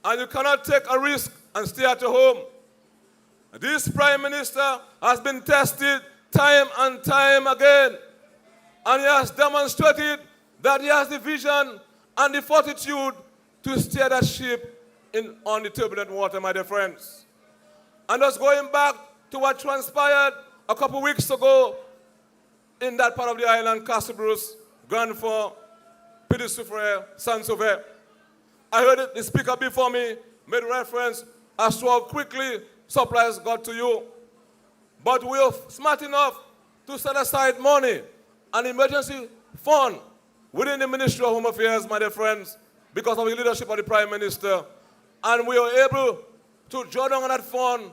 And you cannot take a risk and stay at your home. This Prime Minister has been tested time and time again. And he has demonstrated that he has the vision and the fortitude to steer that ship on the turbulent water, my dear friends. And just going back to what transpired a couple weeks ago in that part of the island, Castle Bruce, Grand Fort, Petit Soufrière, Saint-Sauveur. I heard the speaker before me made reference as to how quickly supplies got to you. But we are smart enough to set aside money, an emergency fund within the Ministry of Home Affairs, my dear friends, because of the leadership of the Prime Minister. And we are able to draw down on that fund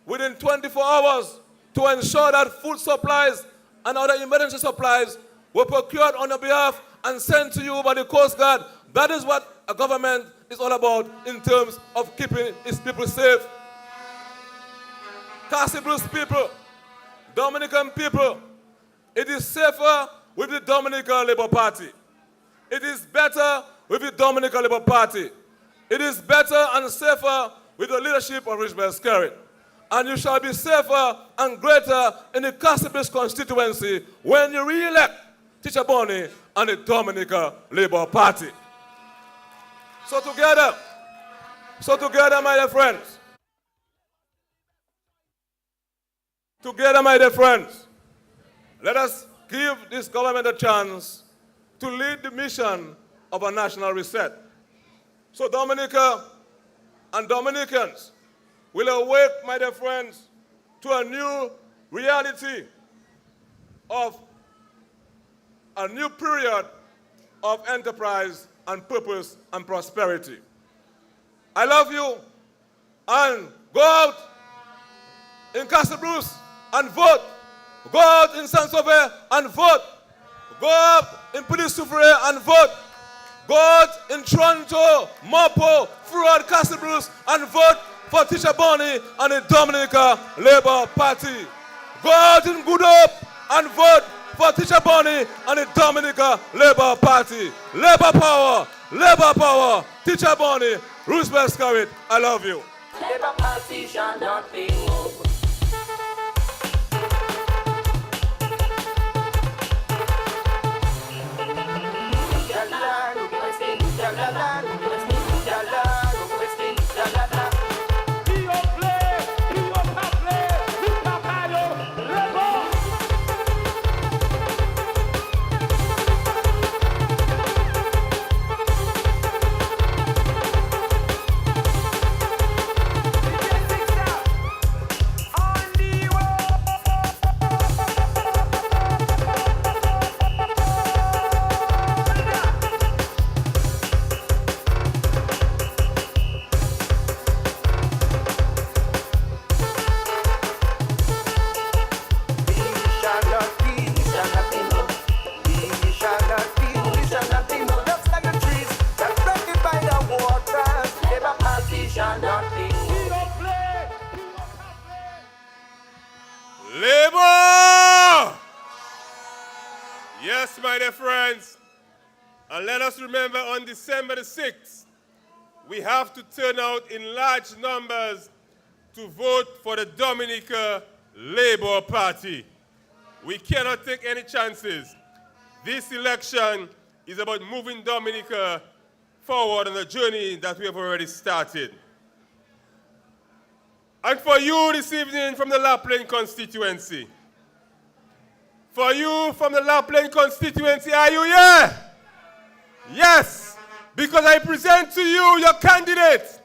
within 24 hours to ensure that food supplies and other emergency supplies were procured on your behalf and sent to you by the Coast Guard. That is what a government is all about in terms of keeping its people safe. Castle Bruce people, Dominican people, it is safer with the Dominican Labour Party. It is better with the Dominican Labour Party. It is better and safer with the leadership of Roosevelt Skerrit. And you shall be safer and greater in the Castle Bruce constituency when you re-elect Teacher Bonnie and the Dominican Labour Party. So together, my dear friends, let us give this government a chance to lead the mission of a national reset. So Dominica and Dominicans will awake, my dear friends, to a new reality of a new period of enterprise and purpose and prosperity. I love you, and go out in Castle Bruce and vote. Go out in Saint-Sauveur and vote. Go up in Petit Soufrière and vote. Go out in Toronto, Mopo, throughout Castle Bruce and vote for Teacher Bonnie and the Dominica Labour Party. Go out in Good Hope and vote for Teacher Bonnie and the Dominica Labour Party. Labour power, Teacher Bonnie, Roosevelt Skerrit, I love you. Labour Party shall not be moved. Yes, my dear friends, and let us remember on December the 6th, we have to turn out in large numbers to vote for the Dominica Labour Party. We cannot take any chances. This election is about moving Dominica forward on a journey that we have already started. And for you this evening from the La Plaine constituency, for you from the La Plaine constituency, are you here? Yes, because I present to you your candidate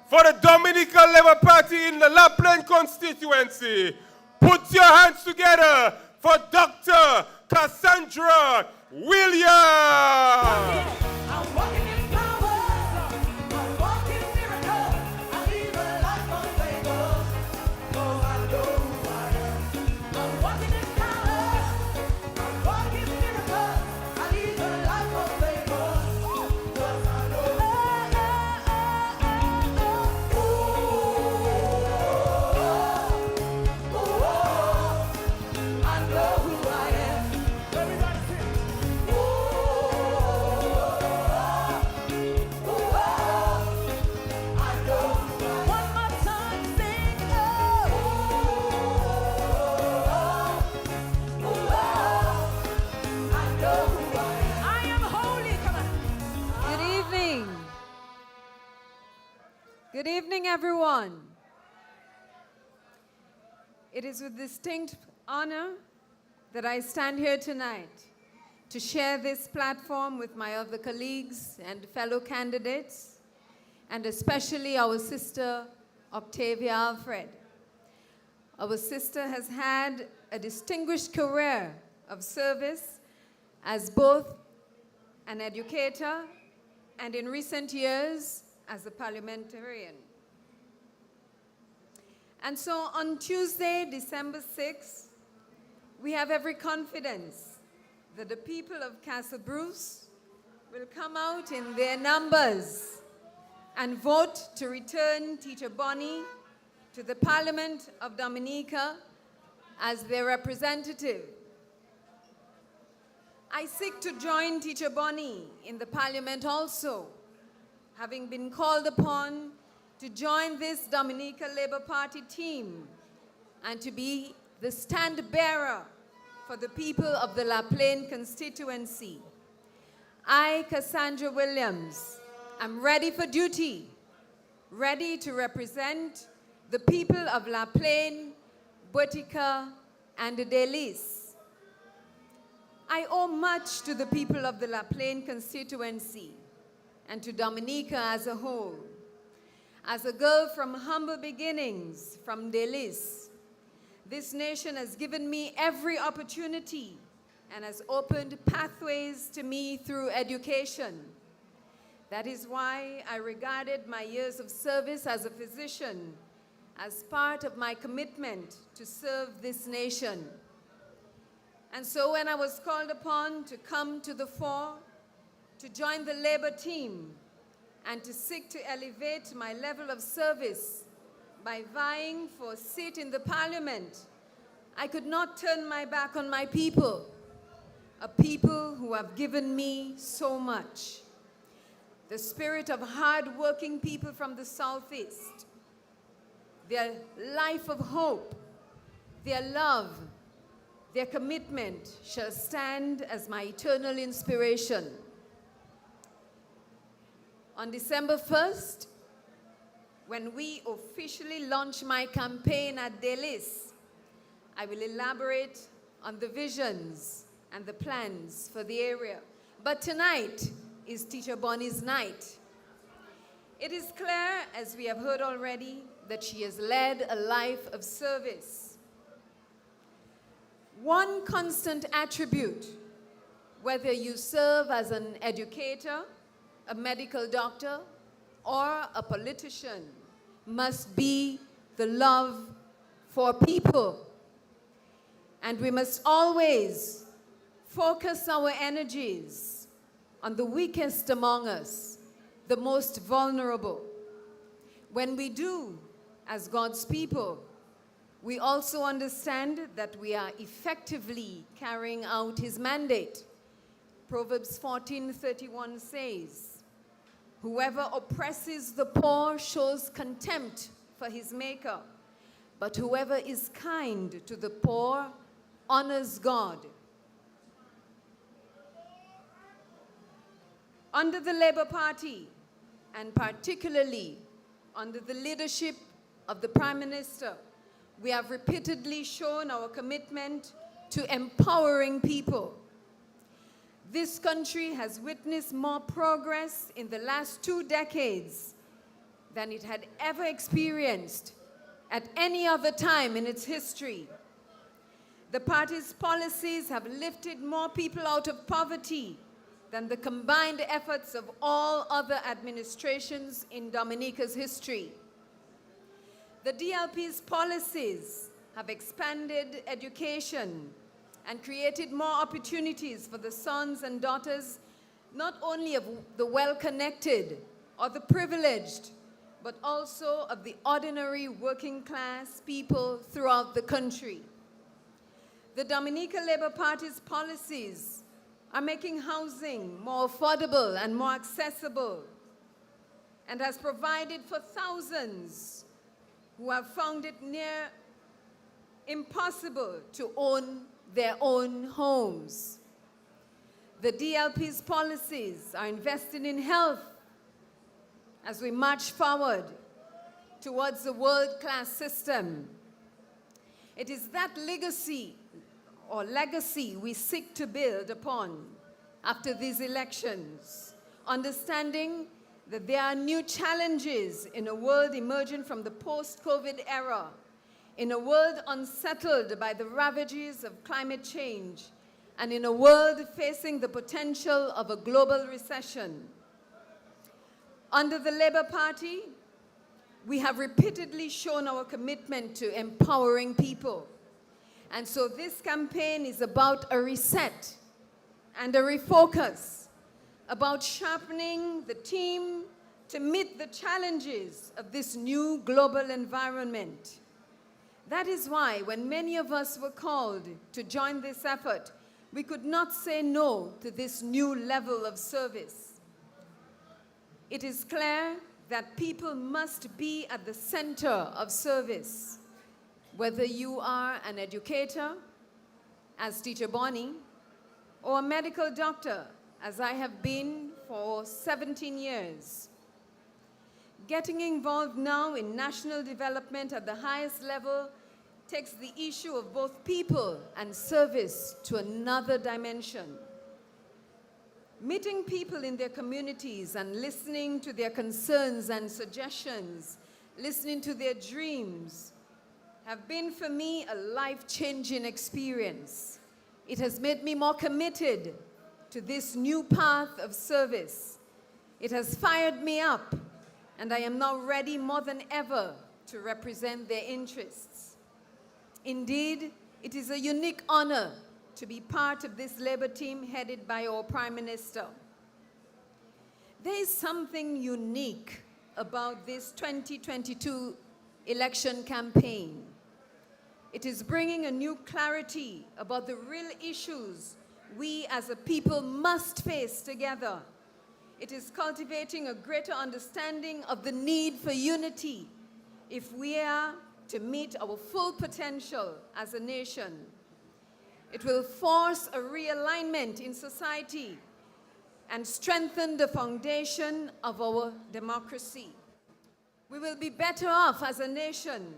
for the Dominica Labour Party in the La Plaine constituency. Put your hands together for Dr. Cassandra Williams. Good evening, everyone. It is with distinct honor that I stand here tonight to share this platform with my other colleagues and fellow candidates, and especially our sister, Octavia Alfred. Our sister has had a distinguished career of service as both an educator and in recent years as a parliamentarian. And so on Tuesday, December 6th, we have every confidence that the people of Castle Bruce will come out in their numbers and vote to return Teacher Bonnie to the Parliament of Dominica as their representative. I seek to join Teacher Bonnie in the Parliament also, having been called upon to join this Dominica Labour Party team and to be the stand-bearer for the people of the La Plaine constituency. I, Cassandra Williams, am ready for duty, ready to represent the people of La Plaine, Botica, and Delis. I owe much to the people of the La Plaine constituency and to Dominica as a whole. As a girl from humble beginnings, from Delis, this nation has given me every opportunity and has opened pathways to me through education. That is why I regarded my years of service as a physician as part of my commitment to serve this nation. And so when I was called upon to come to the fore, to join the Labour team, and to seek to elevate my level of service by vying for a seat in the Parliament, I could not turn my back on my people, a people who have given me so much. The spirit of hard-working people from the Southeast, their life of hope, their love, their commitment shall stand as my eternal inspiration. On December 1st, when we officially launch my campaign at Delis, I will elaborate on the visions and the plans for the area. But tonight is Teacher Bonnie's night. It is clear, as we have heard already, that she has led a life of service. One constant attribute, whether you serve as an educator, a medical doctor, or a politician, must be the love for people. And we must always focus our energies on the weakest among us, the most vulnerable. When we do, as God's people, we also understand that we are effectively carrying out his mandate. Proverbs 14:31 says, "Whoever oppresses the poor shows contempt for his maker, but whoever is kind to the poor honors God." Under the Labour Party, and particularly under the leadership of the Prime Minister, we have repeatedly shown our commitment to empowering people. This country has witnessed more progress in the last 2 decades than it had ever experienced at any other time in its history. The party's policies have lifted more people out of poverty than the combined efforts of all other administrations in Dominica's history. The DLP's policies have expanded education and created more opportunities for the sons and daughters, not only of the well-connected or the privileged, but also of the ordinary working class people throughout the country. The Dominica Labour Party's policies are making housing more affordable and more accessible, and has provided for thousands who have found it near impossible to own their own homes. The DLP's policies are investing in health as we march forward towards a world-class system. It is that legacy we seek to build upon after these elections, understanding that there are new challenges in a world emerging from the post-COVID era, in a world unsettled by the ravages of climate change, and in a world facing the potential of a global recession. Under the Labour Party, we have repeatedly shown our commitment to empowering people. And so this campaign is about a reset and a refocus, about sharpening the team to meet the challenges of this new global environment. That is why when many of us were called to join this effort, we could not say no to this new level of service. It is clear that people must be at the center of service, whether you are an educator, as Teacher Bonnie, or a medical doctor, as I have been for 17 years. Getting involved now in national development at the highest level takes the issue of both people and service to another dimension. Meeting people in their communities and listening to their concerns and suggestions, listening to their dreams, have been for me a life-changing experience. It has made me more committed to this new path of service. It has fired me up, and I am now ready more than ever to represent their interests. Indeed, it is a unique honor to be part of this Labour team headed by our Prime Minister. There is something unique about this 2022 election campaign. It is bringing a new clarity about the real issues we as a people must face together. It is cultivating a greater understanding of the need for unity if we are to meet our full potential as a nation. It will force a realignment in society and strengthen the foundation of our democracy. We will be better off as a nation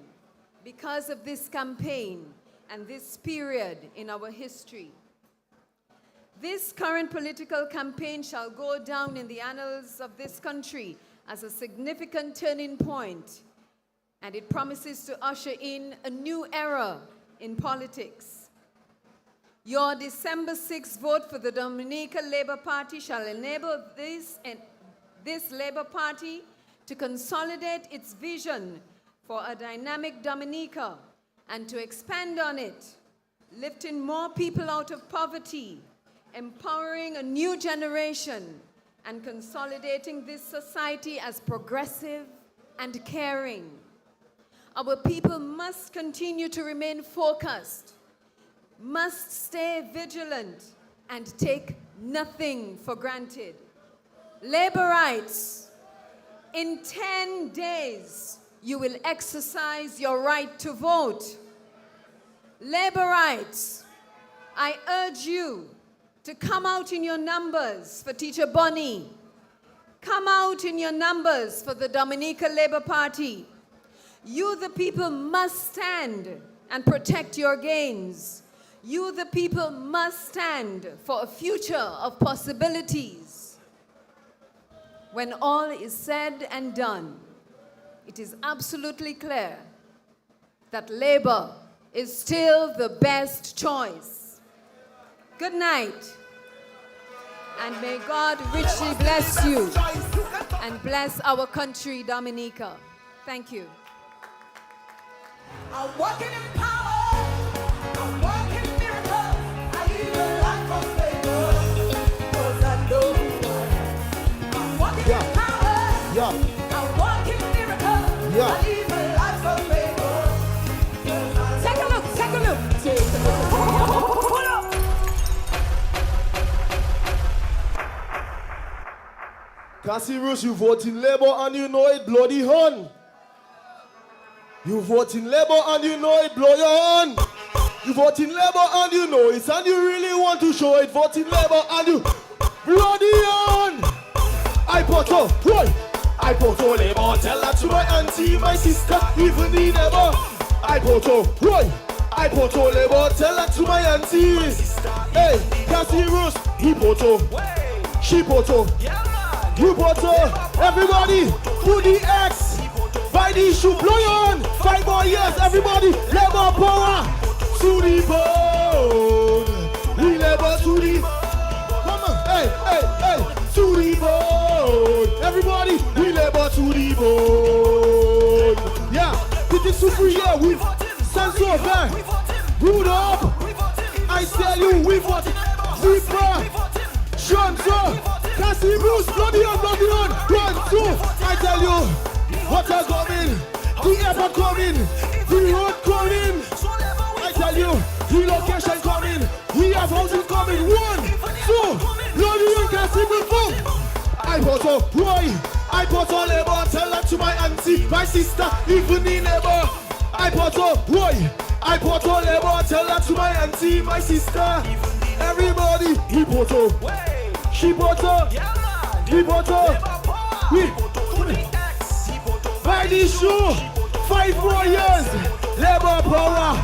because of this campaign and this period in our history. This current political campaign shall go down in the annals of this country as a significant turning point, and it promises to usher in a new era in politics. Your December 6th vote for the Dominica Labour Party shall enable this Labour Party to consolidate its vision for a dynamic Dominica and to expand on it, lifting more people out of poverty, empowering a new generation, and consolidating this society as progressive and caring. Our people must continue to remain focused, must stay vigilant, and take nothing for granted. Labor rights, in 10 days, you will exercise your right to vote. Labor rights, I urge you to come out in your numbers for Teacher Bonnie. Come out in your numbers for the Dominica Labour Party. You, the people, must stand and protect your gains. You, the people, must stand for a future of possibilities. When all is said and done, it is absolutely clear that Labour is still the best choice. Good night, and may God richly bless you and bless our country, Dominica. Thank you. I'm walking in power. I'm walking in miracles. I live a life of favor. 'Cause I know who I am. I'm walking in power. I'm walking in miracles. I live a life of favor. Take a look. Take a look. Take a look. Pull up. Cassius, you vote in Labour and you know it, bloody horn. You vote in Labour and you know it, blow your horn. You vote in Labour and you know it, and you really want to show it. Vote in Labour and you bloody horn. I put up, right? I put on Labour, tell that to my auntie, my sister, even the neighbor. I put up, right? I poto labor, tell that to my auntie. Hey, Cassie Rose, he poto. She poto. You poto. Everybody, who the X? By the shoe, blow your on. 5 more years, everybody, labor power. To the bone. We labor to the. Come on, hey, hey, hey. To the bone. Everybody, we labor to the bone. Yeah, it is super here with Sanso Van. Root up. I tell you, we fought Zipper. Shanzo. Cassie Bruce, bloody on, run through. I tell you, water coming, the airport coming, the road coming. I tell you, relocation coming, we have housing coming. 1, 2, bloody on Cassie Bruce, boom. I bought a Roy, I bought a labor, tell that to my auntie, my sister, even in labor. I bought a Roy, I bought a labor, tell that to my auntie, my sister. Everybody, he bought a. She bought her, he bought her, we by the shoe, 5 more years, labor power,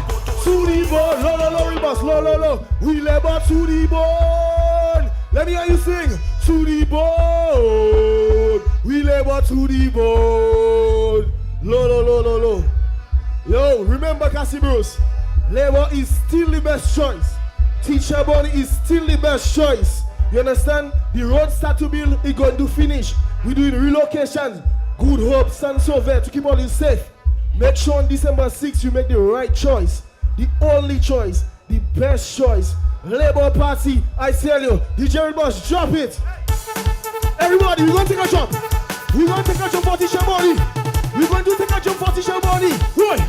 to the bone, lo, we must, lo, we labor to the bone, let me hear you sing, to the bone, we labor to the bone, lo, yo, remember Cassie Bruce, labor is still the best choice, Teacher Bonnie is still the best choice. You understand? The road start to build, it's going to finish. We're doing relocations, Good Hope, Sansover to keep all you safe. Make sure on December 6th you make the right choice. The only choice, the best choice. Labour Party, I tell you, the Jerry Boss, drop it. Everybody, we're going to take a jump. We're going to take a jump for Teacher Bonnie. We're going to take a jump for Teacher Bonnie. Right.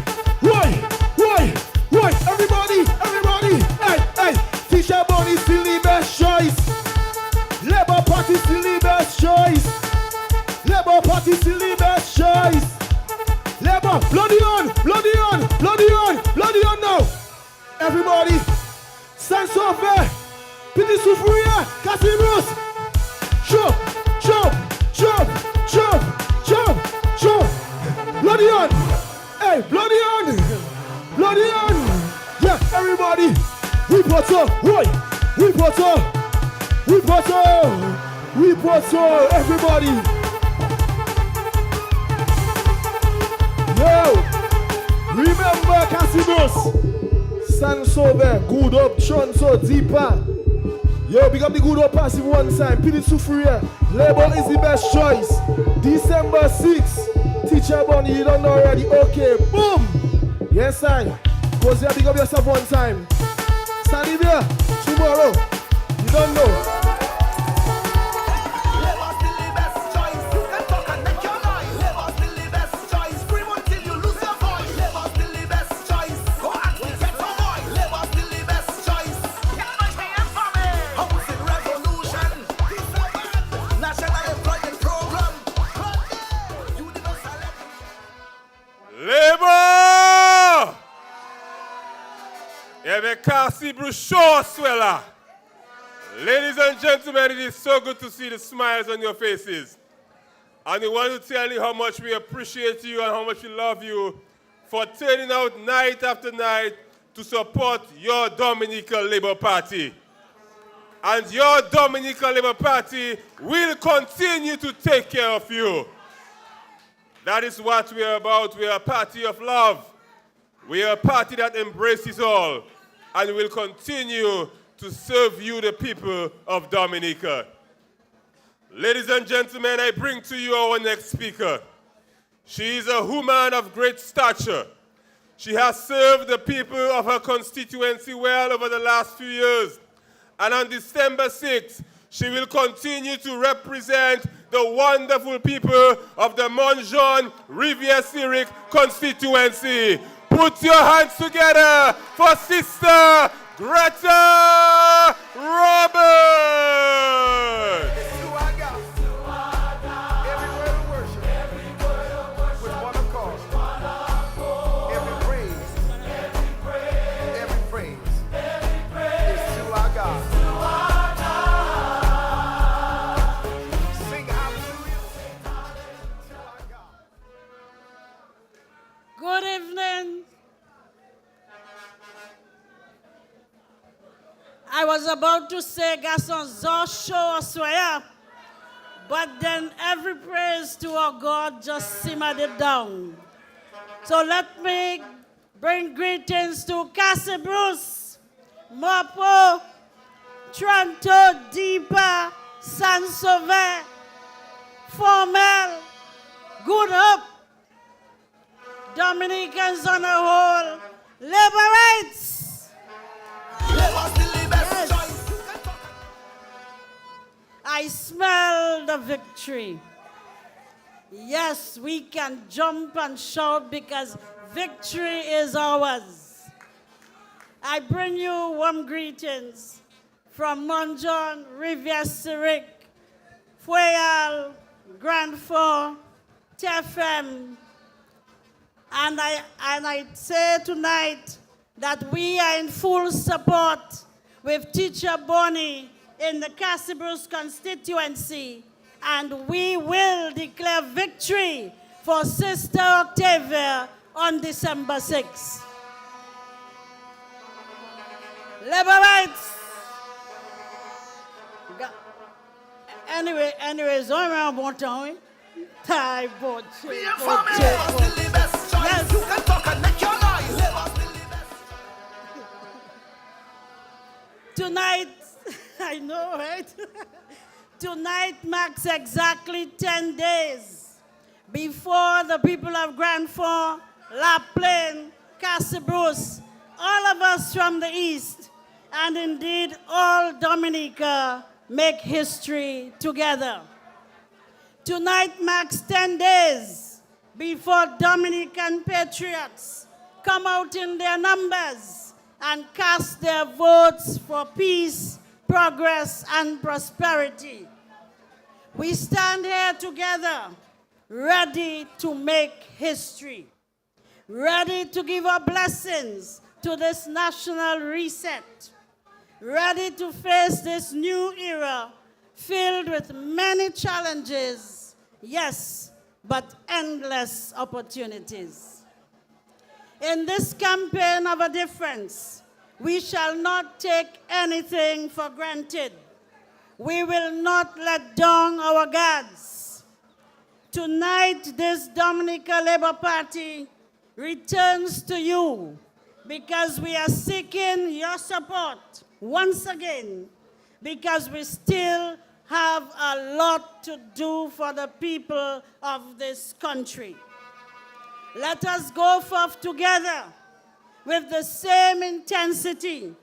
Everybody. Hey. Teacher Bonnie still the best choice. Labour Party still the best choice. Labour Party still the best choice. Labour, bloody on now. Everybody, stand so fair. Pity Sufuria, Cassie Bruce. Jump. Bloody on. Hey, bloody on. Yeah, everybody. We put everybody. Yo, remember Cassie Bruce. Stand so there, good up, Sean so deeper. Yo, big up the good up passive one time. Pity Sufuria. Labour is the best choice. December 6th. Teacher Bonnie, you don't know already. Okay, boom. Yes, I. Go there, big up yourself one time. Stand there tomorrow. You don't know. Cassie Bruce Shaw Sweller. Ladies and gentlemen, it is so good to see the smiles on your faces. And we want to tell you how much we appreciate you and how much we love you for turning out night after night to support your Dominica Labour Party. And your Dominica Labour Party will continue to take care of you. That is what we are about. We are a party of love. We are a party that embraces all. And will continue to serve you, the people of Dominica. Ladies and gentlemen, I bring to you our next speaker. She is a woman of great stature. She has served the people of her constituency well over the last few years. And on December 6th, she will continue to represent the wonderful people of the Montjean Rivière-Syriac constituency. Put your hands together for Sister Gretchen Robin. Good evening. was about to say, Gaston, show us where, but then every praise to our God just simmered it down. So let me bring greetings to Cassie Bruce, Mopo, Toronto, Deepa, San Sauvé, Formel, Good Hope, Dominicans on the whole, labor rights. Yes. I smell the victory. Yes, we can jump and shout because victory is ours. I bring you warm greetings from Mont John, Rivière Syric, Foyal, Grand Fort, TFM. And I say tonight that we are in full support with Teacher Bonnie in the Cassie Bruce constituency, and we will declare victory for Sister Octavia on December 6th. Labor rights. Anyways, on around bon temps, Thai boat. Yes. You can talk and make your noise. Tonight, I know, right? Tonight marks exactly 10 days before the people of Grand Fort, La Plaine, Cassie Bruce, all of us from the East, and indeed all Dominica make history together. Tonight marks 10 days before Dominican patriots come out in their numbers and cast their votes for peace, progress, and prosperity. We stand here together, ready to make history, ready to give our blessings to this national reset, ready to face this new era filled with many challenges, yes, but endless opportunities. In this campaign of a difference, we shall not take anything for granted. We will not let down our guards. Tonight, this Dominica Labour Party returns to you because we are seeking your support once again, because we still have a lot to do for the people of this country. Let us go forth together with the same intensity,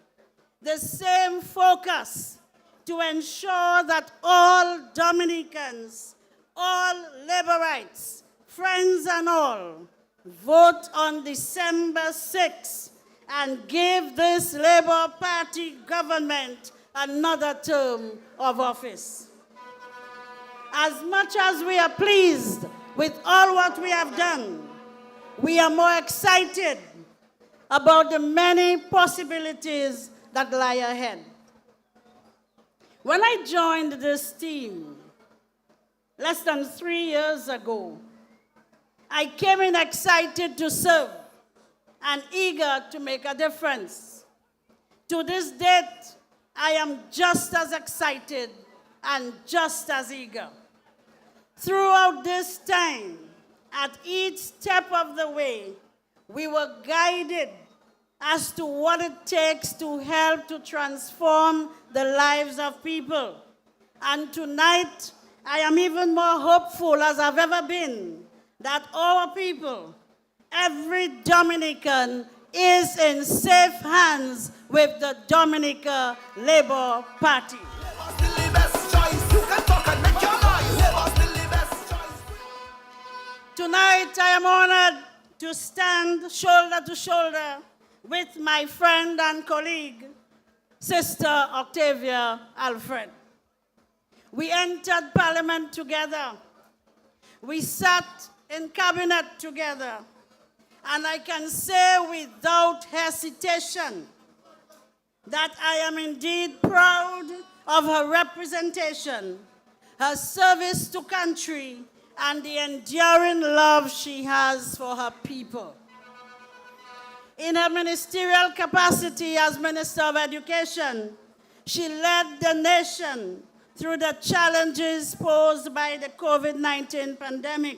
the same focus to ensure that all Dominicans, all Laborites, friends and all, vote on December 6th and give this Labour Party government another term of office. As much as we are pleased with all what we have done, we are more excited about the many possibilities that lie ahead. When I joined this team less than 3 years ago, I came in excited to serve and eager to make a difference. To this date, I am just as excited and just as eager. Throughout this time, at each step of the way, we were guided as to what it takes to help to transform the lives of people. And tonight, I am even more hopeful as I've ever been that our people, every Dominican, is in safe hands with the Dominica Labour Party. Tonight, I am honored to stand shoulder to shoulder with my friend and colleague, Sister Octavia Alfred. We entered Parliament together. We sat in cabinet together. And I can say without hesitation that I am indeed proud of her representation, her service to country, and the enduring love she has for her people. In her ministerial capacity as Minister of Education, she led the nation through the challenges posed by the COVID-19 pandemic,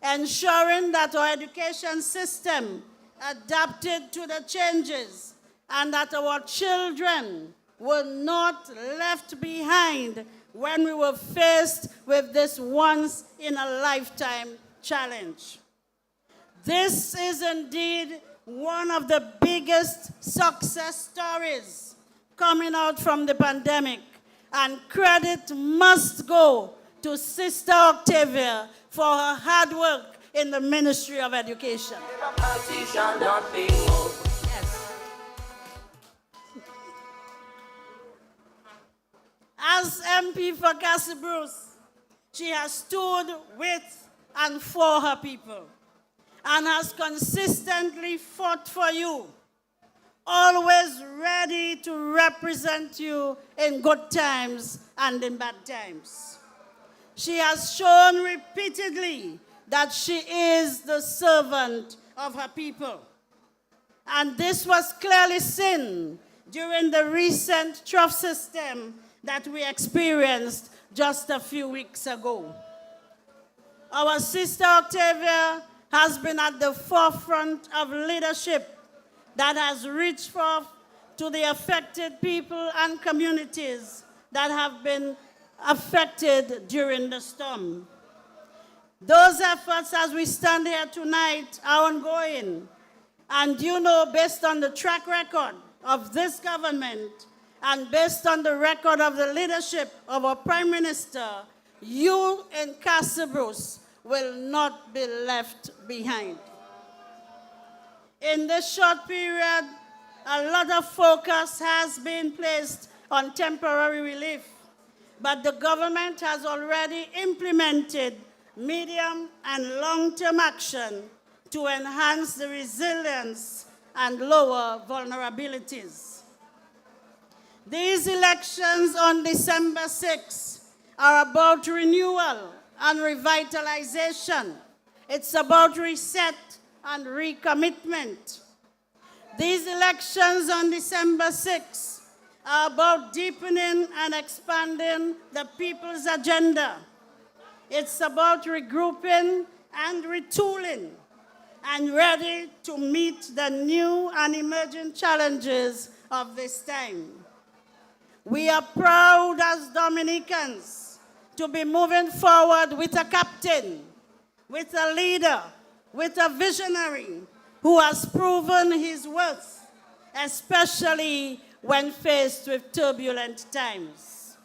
ensuring that our education system adapted to the changes and that our children were not left behind when we were faced with this once-in-a-lifetime challenge. This is indeed one of the biggest success stories coming out from the pandemic, and credit must go to Sister Octavia for her hard work in the Ministry of Education. Yes. As MP for Cassie Bruce, she has stood with and for her people and has consistently fought for you, always ready to represent you in good times and in bad times. She has shown repeatedly that she is the servant of her people. And this was clearly seen during the recent trough system that we experienced just a few weeks ago. Our sister Octavia has been at the forefront of leadership that has reached forth to the affected people and communities that have been affected during the storm. Those efforts, as we stand here tonight, are ongoing. And you know, based on the track record of this government and based on the record of the leadership of our Prime Minister, you in Cassie Bruce will not be left behind. In this short period, a lot of focus has been placed on temporary relief, but the government has already implemented medium and long-term action to enhance the resilience and lower vulnerabilities. These elections on December 6 are about renewal and revitalization. It's about reset and recommitment. These elections on December 6 are about deepening and expanding the people's agenda. It's about regrouping and retooling and ready to meet the new and emerging challenges of this time. We are proud as Dominicans to be moving forward with a captain, with a leader, with a visionary who has proven his worth, especially when faced with turbulent times.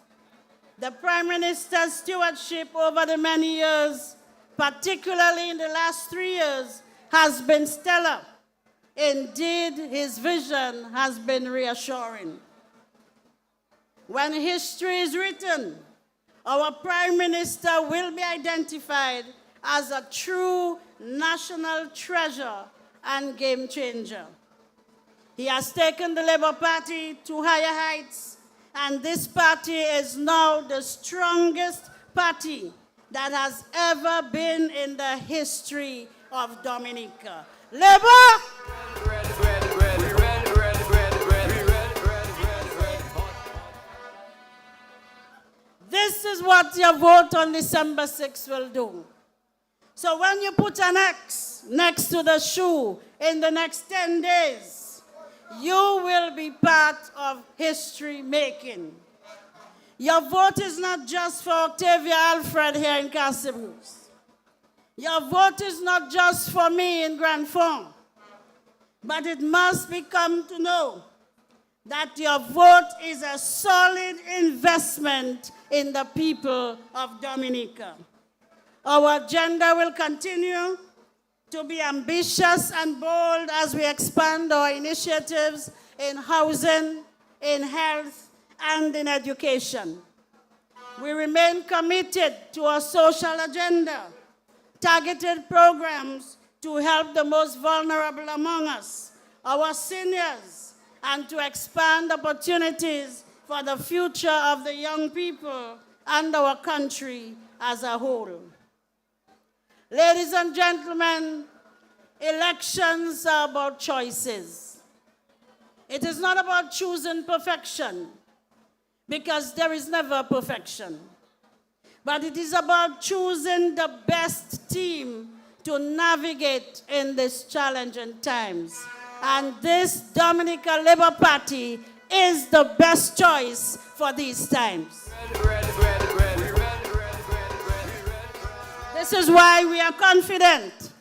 The Prime Minister's stewardship over the many years, particularly in the last 3 years, has been stellar. Indeed, his vision has been reassuring. When history is written, our Prime Minister will be identified as a true national treasure and game changer. He has taken the Labour Party to higher heights, and this party is now the strongest party that has ever been in the history of Dominica. Labour! This is what your vote on December 6 will do. So when you put an X next to the shoe in the next 10 days, you will be part of history making. Your vote is not just for Octavia Alfred here in Cassie Bruce. Your vote is not just for me in Grand Fond. But it must become to know that your vote is a solid investment in the people of Dominica. Our agenda will continue to be ambitious and bold as we expand our initiatives in housing, in health, and in education. We remain committed to our social agenda, targeted programs to help the most vulnerable among us, our seniors, and to expand opportunities for the future of the young people and our country as a whole. Ladies and gentlemen, elections are about choices. It is not about choosing perfection. because there is never perfection. But it is about choosing the best team to navigate in these challenging times. And this Dominica Labour Party is the best choice for these times. This is why we are confident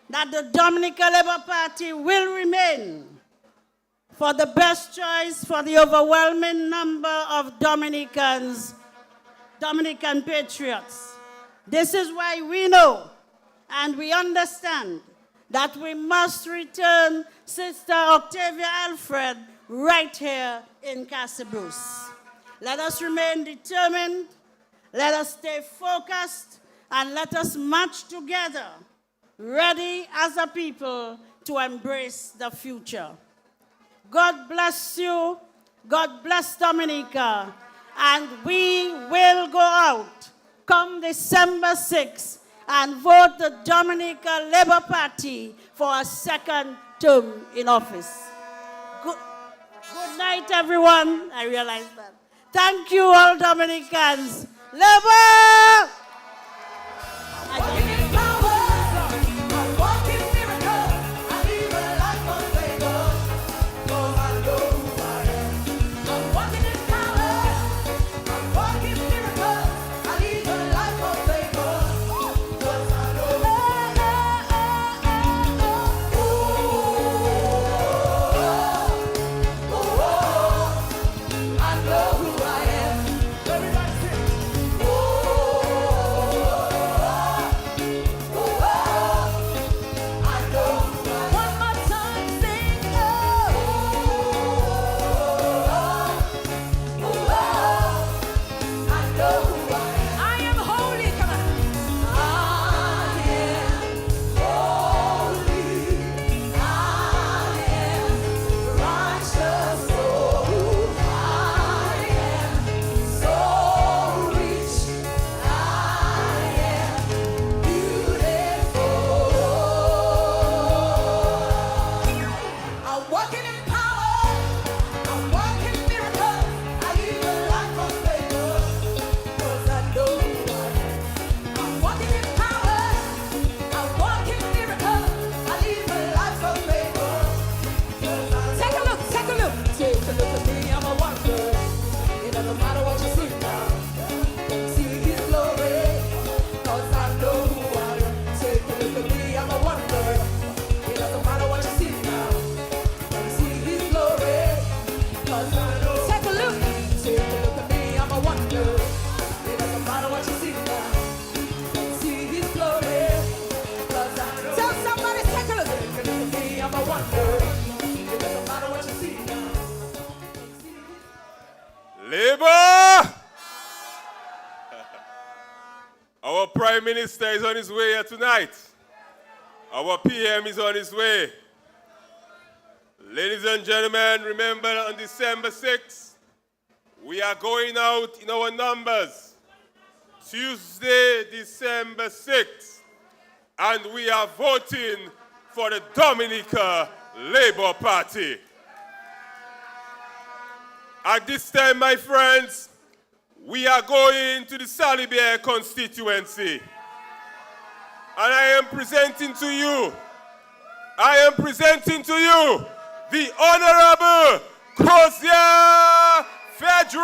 that the Dominica Labour Party will remain for the best choice for the overwhelming number of Dominican patriots. This is why we know and we understand that we must return Sister Octavia Alfred right here in Cassibruce. Let us remain determined, let us stay focused, and let us march together, ready as a people to embrace the future. God bless you, God bless Dominica, and we will go out come December 6th and vote the Dominica Labour Party for a second term in office. Good night, everyone. I realize that. Thank you, all Dominicans. Labour! Labour! Our Prime Minister is on his way here tonight. Our PM is on his way. Ladies and gentlemen, remember on December 6th, we are going out in our numbers. Tuesday, December 6th, and we are voting for the Dominica Labour Party. At this time, my friends, we are going to the Salibier constituency. And I am presenting to you the Honorable Cassius Frederick.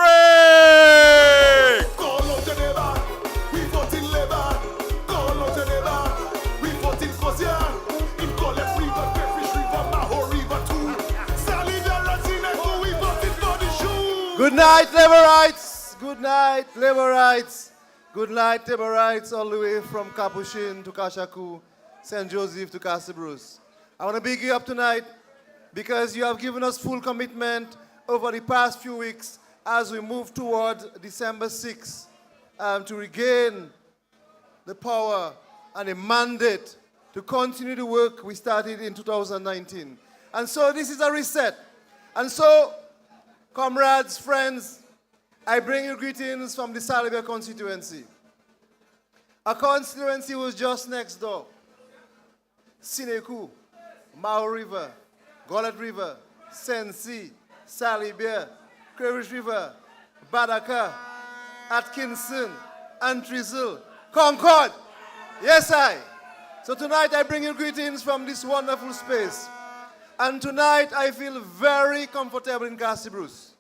We voting Labour. Call out to Labour. We voting Cassius. In Colette River, Crayfish River, Maho River too. Salibier and Sineco, we voting for the shoe. Good night, Labourites. Good night, Labourites. Good night, Labourites, all the way from Capuchin to Kashaku, St. Joseph to Cassibruce. I want to big you up tonight because you have given us full commitment over the past few weeks as we move toward December 6th to regain the power and a mandate to continue the work we started in 2019. And so this is a reset. And so, comrades, friends, I bring you greetings from the Salibier constituency. A constituency was just next door. Sineku, Mao River, Golet River, Sensi, Salibier, Crayfish River, Badaka, Atkinson, Antrizal, Concord. Yes, I. So tonight I bring you greetings from this wonderful space. And tonight I feel very comfortable in Cassie Bruce.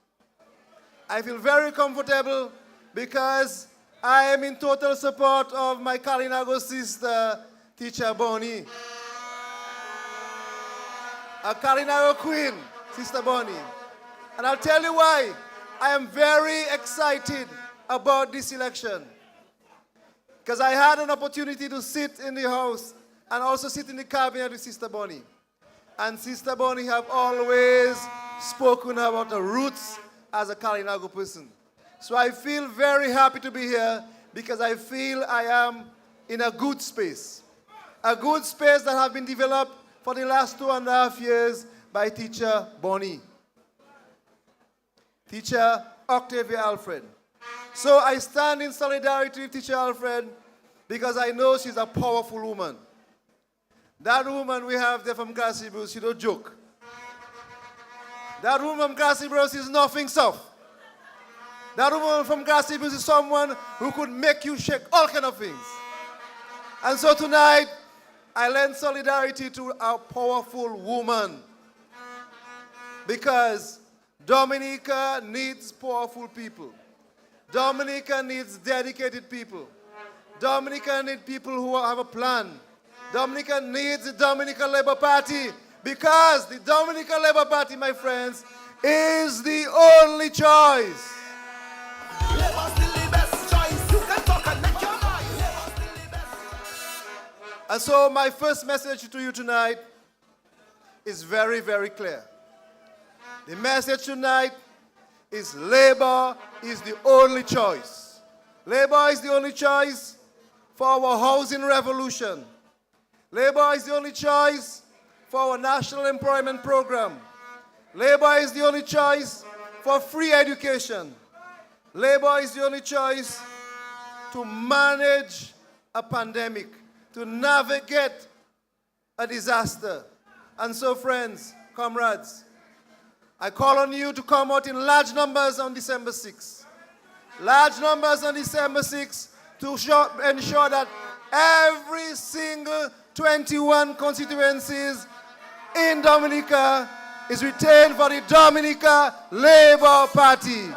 I feel very comfortable because I am in total support of my Kalinago sister, Teacher Bonnie. A Kalinago queen, Sister Bonnie. And I'll tell you why I am very excited about this election. Because I had an opportunity to sit in the house and also sit in the cabinet with Sister Bonnie. And Sister Bonnie have always spoken about the roots as a Kalinago person. So I feel very happy to be here because I feel I am in a good space. A good space that has been developed for the last 2.5 years by Teacher Bonnie. Teacher Octavia Alfred. So I stand in solidarity with Teacher Alfred because I know she's a powerful woman. That woman we have there from Cassie Bruce, she don't joke. That woman from Cassie Bruce is nothing soft. That woman from Cassie Bruce is someone who could make you shake all kind of things. And so tonight, I lend solidarity to a powerful woman. Because Dominica needs powerful people. Dominica needs dedicated people. Dominica needs people who have a plan. Dominica needs the Dominica Labour Party because the Dominica Labour Party, my friends, is the only choice. Labour's the best choice. You can talk and make your noise. Labour's the best. And so my first message to you tonight is very, very clear. The message tonight is Labour is the only choice. Labour is the only choice for our housing revolution. Labour is the only choice for our national employment program. Labour is the only choice for free education. Labour is the only choice to manage a pandemic, to navigate a disaster. And so, friends, comrades, I call on you to come out in large numbers on December 6th. Large numbers on December 6th to ensure that every single 21 constituencies in Dominica is retained for the Dominica Labour Party.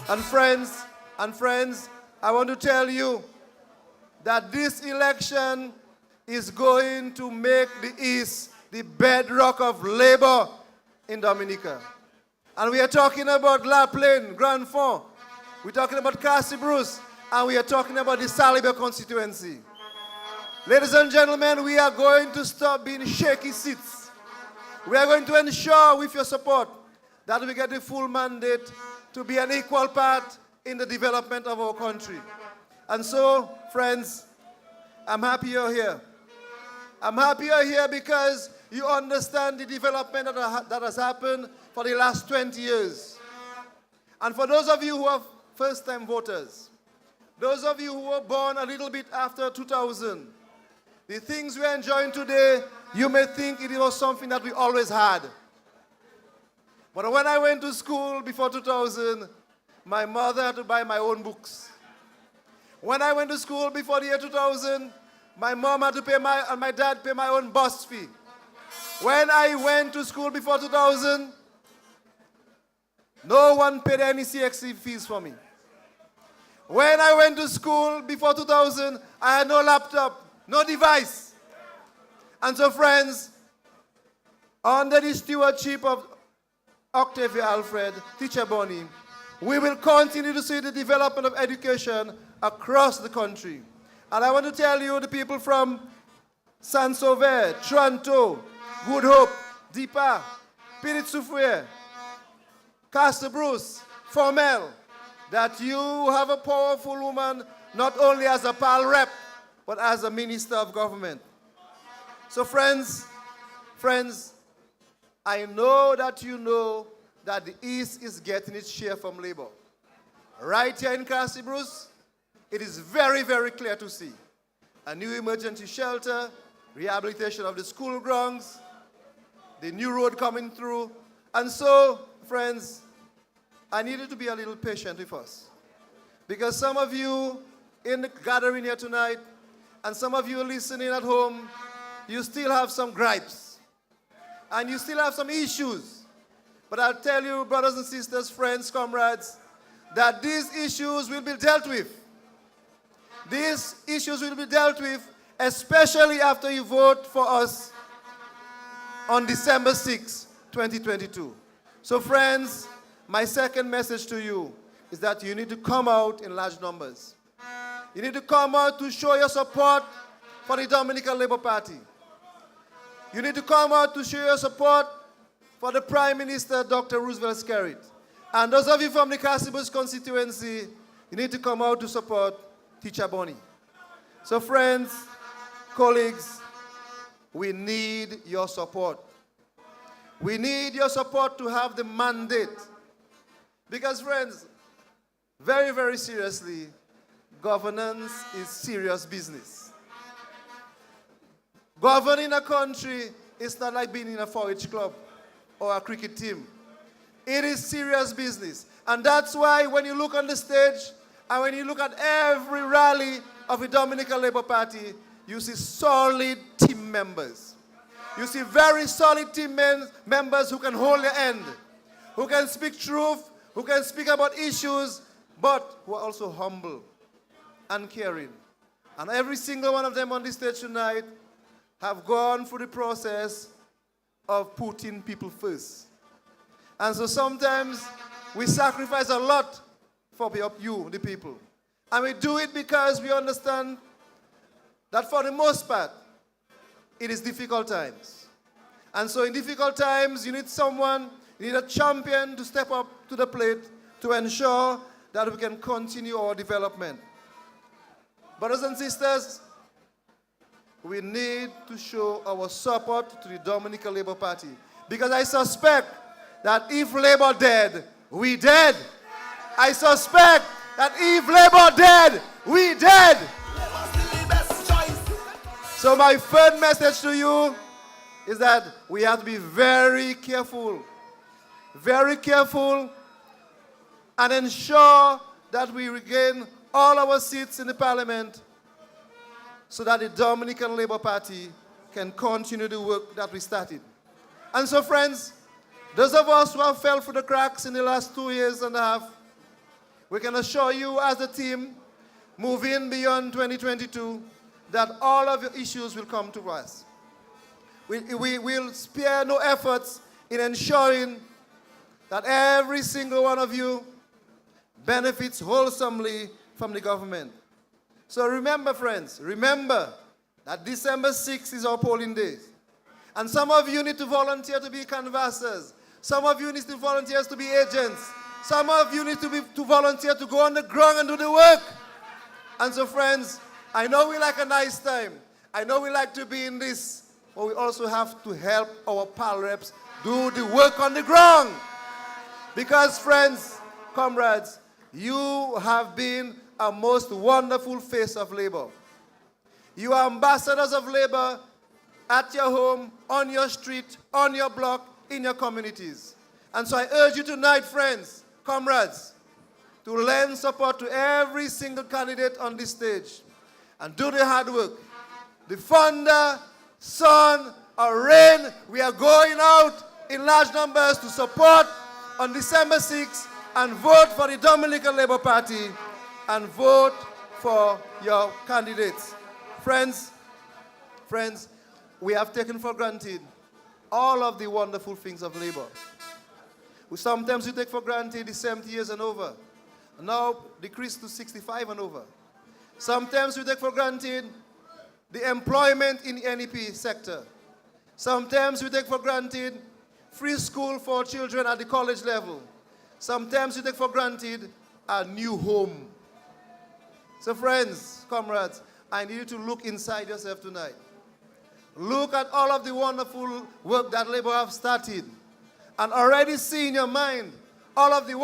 And friends, I want to tell you that this election is going to make the East the bedrock of labor in Dominica. And we are talking about La Plaine, Grand Fond. We're talking about Cassie Bruce. And we are talking about the Saliba constituency. Ladies and gentlemen, we are going to stop being shaky seats. We are going to ensure, with your support, that we get the full mandate to be an equal part in the development of our country. And so, friends, I'm happy you're here. I'm happy you're here because you understand the development that has happened for the last 20 years. And for those of you who are first-time voters, those of you who were born a little bit after 2000, the things we're enjoying today, you may think it was something that we always had. But when I went to school before 2000, my mother had to buy my own books. When I went to school before the year 2000, my mom had to pay and my dad pay my own bus fee. When I went to school before 2000, no one paid any CXC fees for me. When I went to school before 2000, I had no laptop, no device. And so, friends, under the stewardship of Octavia Alfred, Teacher Bonnie, we will continue to see the development of education across the country. And I want to tell you, the people from Saint-Sauveur, Toronto, Good Hope, Deepa, Pirit-Soufriere, Castle Bruce, Formel, that you have a powerful woman, not only as a PAL rep, but as a minister of government. So friends, I know that you know that the East is getting its share from labor. Right here in Castle Bruce, it is very, very clear to see. A new emergency shelter, rehabilitation of the school grounds, the new road coming through. And so, friends, I need you to be a little patient with us. Because some of you in the gathering here tonight, and some of you listening at home, you still have some gripes. And you still have some issues. But I'll tell you, brothers and sisters, friends, comrades, that these issues will be dealt with. These issues will be dealt with, especially after you vote for us on December 6, 2022. So friends, my second message to you is that you need to come out in large numbers. You need to come out to show your support for the Dominican Labour Party. You need to come out to show your support for the Prime Minister, Dr. Roosevelt Skerrit. And those of you from the Cassius constituency, you need to come out to support Teacher Bonnie. So friends, colleagues, we need your support. We need your support to have the mandate. Because friends, very, very seriously, governance is serious business. Governing a country is not like being in a 4-H club or a cricket team. It is serious business. And that's why when you look on the stage and when you look at every rally of the Dominican Labour Party, you see solid team members. You see very solid team members who can hold their end, who can speak truth, who can speak about issues, but who are also humble and caring. And every single one of them on this stage tonight have gone through the process of putting people first. And so sometimes we sacrifice a lot for you, the people. And we do it because we understand that for the most part, it is difficult times. And so in difficult times, you need someone, you need a champion to step up to the plate to ensure that we can continue our development. Brothers and sisters, we need to show our support to the Dominican Labour Party. Because I suspect that if Labour dead, we dead. I suspect that if Labour dead, we dead. So my third message to you is that we have to be very careful and ensure that we regain all our seats in the parliament so that the Dominican Labour Party can continue the work that we started. And so friends, those of us who have fell through the cracks in the last 2 years and a half, we can assure you as a team, moving beyond 2022, that all of your issues will come to us. We will spare no efforts in ensuring that every single one of you benefits wholesomely from the government. So remember, friends, remember that December 6th is our polling day. And some of you need to volunteer to be canvassers. Some of you need to volunteer to be agents. Some of you need to volunteer to go on the ground and do the work. And so, friends, I know we like a nice time. I know we like to be in this, but we also have to help our pal reps do the work on the ground. Because, friends, comrades, you have been a most wonderful face of labor. You are ambassadors of labor at your home, on your street, on your block, in your communities. And so I urge you tonight, friends, comrades, to lend support to every single candidate on this stage and do the hard work. The thunder, sun, or rain, we are going out in large numbers to support on December 6th and vote for the Dominican Labour Party and vote for your candidates. Friends, we have taken for granted all of the wonderful things of labor. Sometimes we take for granted the 70 years and over, and now decreased to 65 and over. Sometimes we take for granted the employment in the NEP sector. Sometimes we take for granted free school for children at the college level. Sometimes we take for granted a new home. So friends, comrades, I need you to look inside yourself tonight. Look at all of the wonderful work that Labour have started and already see in your mind all of the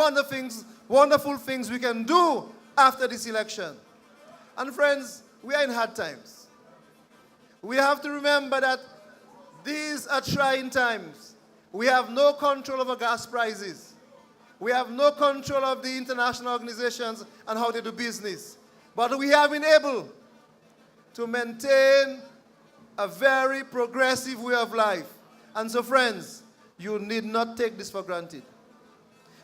wonderful things we can do after this election. And friends, we are in hard times. We have to remember that these are trying times. We have no control over gas prices. We have no control of the international organizations and how they do business. But we have been able to maintain a very progressive way of life. And so, friends, you need not take this for granted.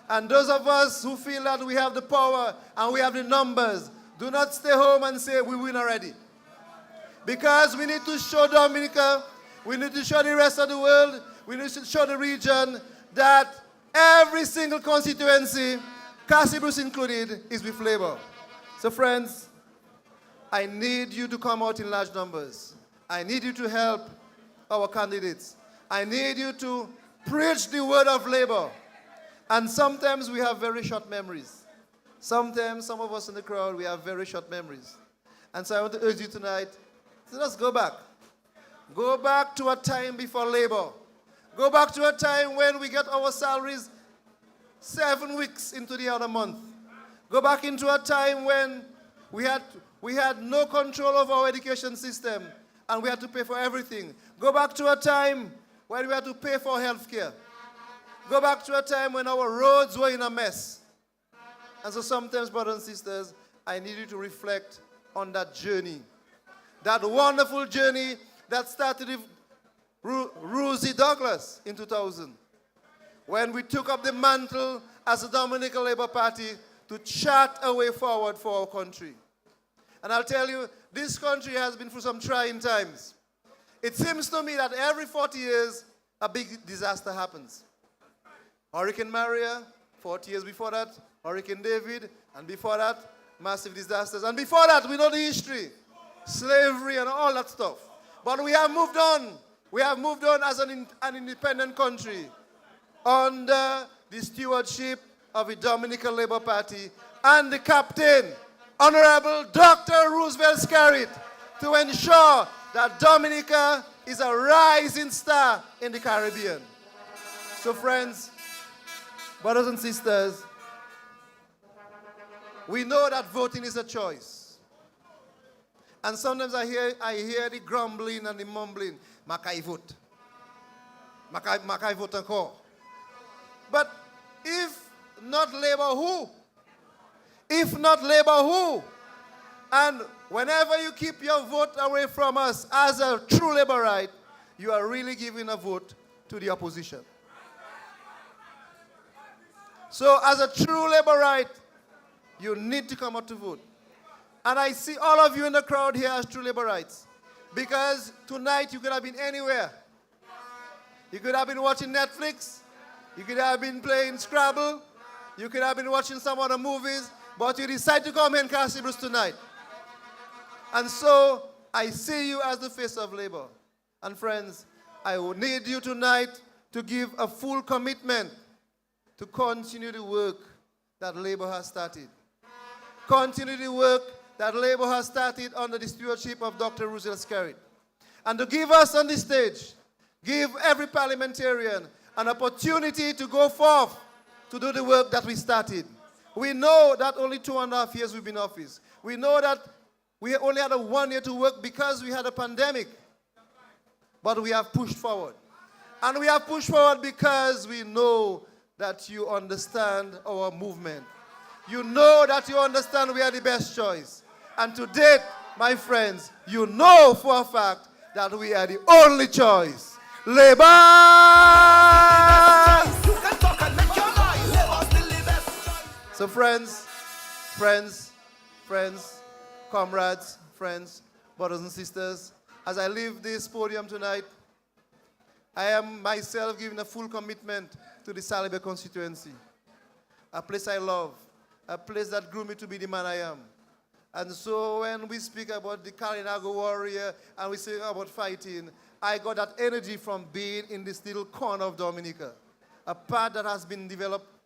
And those of us who feel that we have the power and we have the numbers, do not stay home and say we win already. Because we need to show Dominica, we need to show the rest of the world, we need to show the region that every single constituency, Cassius included, is with Labour. So friends, I need you to come out in large numbers. I need you to help our candidates. I need you to preach the word of Labour. And sometimes we have very short memories. Sometimes some of us in the crowd, we have very short memories. And so I want to urge you tonight, so let's go back. Go back to a time before Labour. Go back to a time when we get our salaries 7 weeks into the other month. Go back into a time when we had no control of our education system and we had to pay for everything. Go back to a time when we had to pay for health care. Go back to a time when our roads were in a mess. And so sometimes, brothers and sisters, I need you to reflect on that journey. That wonderful journey that started with Rosie Douglas in 2000, when we took up the mantle as a Dominica Labour Party to chart a way forward for our country. And I'll tell you, this country has been through some trying times. It seems to me that every 40 years, a big disaster happens. Hurricane Maria, 40 years before that, Hurricane David, and before that, massive disasters. And before that, we know the history, slavery and all that stuff. But we have moved on. We have moved on as an independent country under the stewardship of the Dominica Labour Party and the captain, Honorable Dr. Roosevelt Skerrit, to ensure that Dominica is a rising star in the Caribbean. So friends, brothers and sisters, we know that voting is a choice. And sometimes I hear the grumbling and the mumbling. Makai vote. Makai vote encore. But if not Labour, who? If not Labour, who? And whenever you keep your vote away from us as a true Labourite, you are really giving a vote to the opposition. So as a true Labourite, you need to come out to vote. And I see all of you in the crowd here as true Labourites. Because tonight you could have been anywhere. You could have been watching Netflix. You could have been playing Scrabble. You could have been watching some other movies. But you decide to come here in Cassius tonight. And so I see you as the face of Labour. And friends, I will need you tonight to give a full commitment to continue the work that Labour has started. Continue the work that Labour has started under the stewardship of Dr. Roosevelt Skerrit. And to give us on this stage, give every parliamentarian an opportunity to go forth to do the work that we started. We know that only 2.5 years we've been in office. We know that we only had 1 year to work because we had a pandemic. But we have pushed forward. And we have pushed forward because we know that you understand our movement. You know that you understand we are the best choice. And to date, my friends, you know for a fact that we are the only choice. Labour! So friends, comrades, friends, brothers and sisters, as I leave this podium tonight, I am myself giving a full commitment to the Saliba constituency, a place I love, a place that grew me to be the man I am. And so when we speak about the Kalinago warrior and we speak about fighting, I got that energy from being in this little corner of Dominica, a part that has been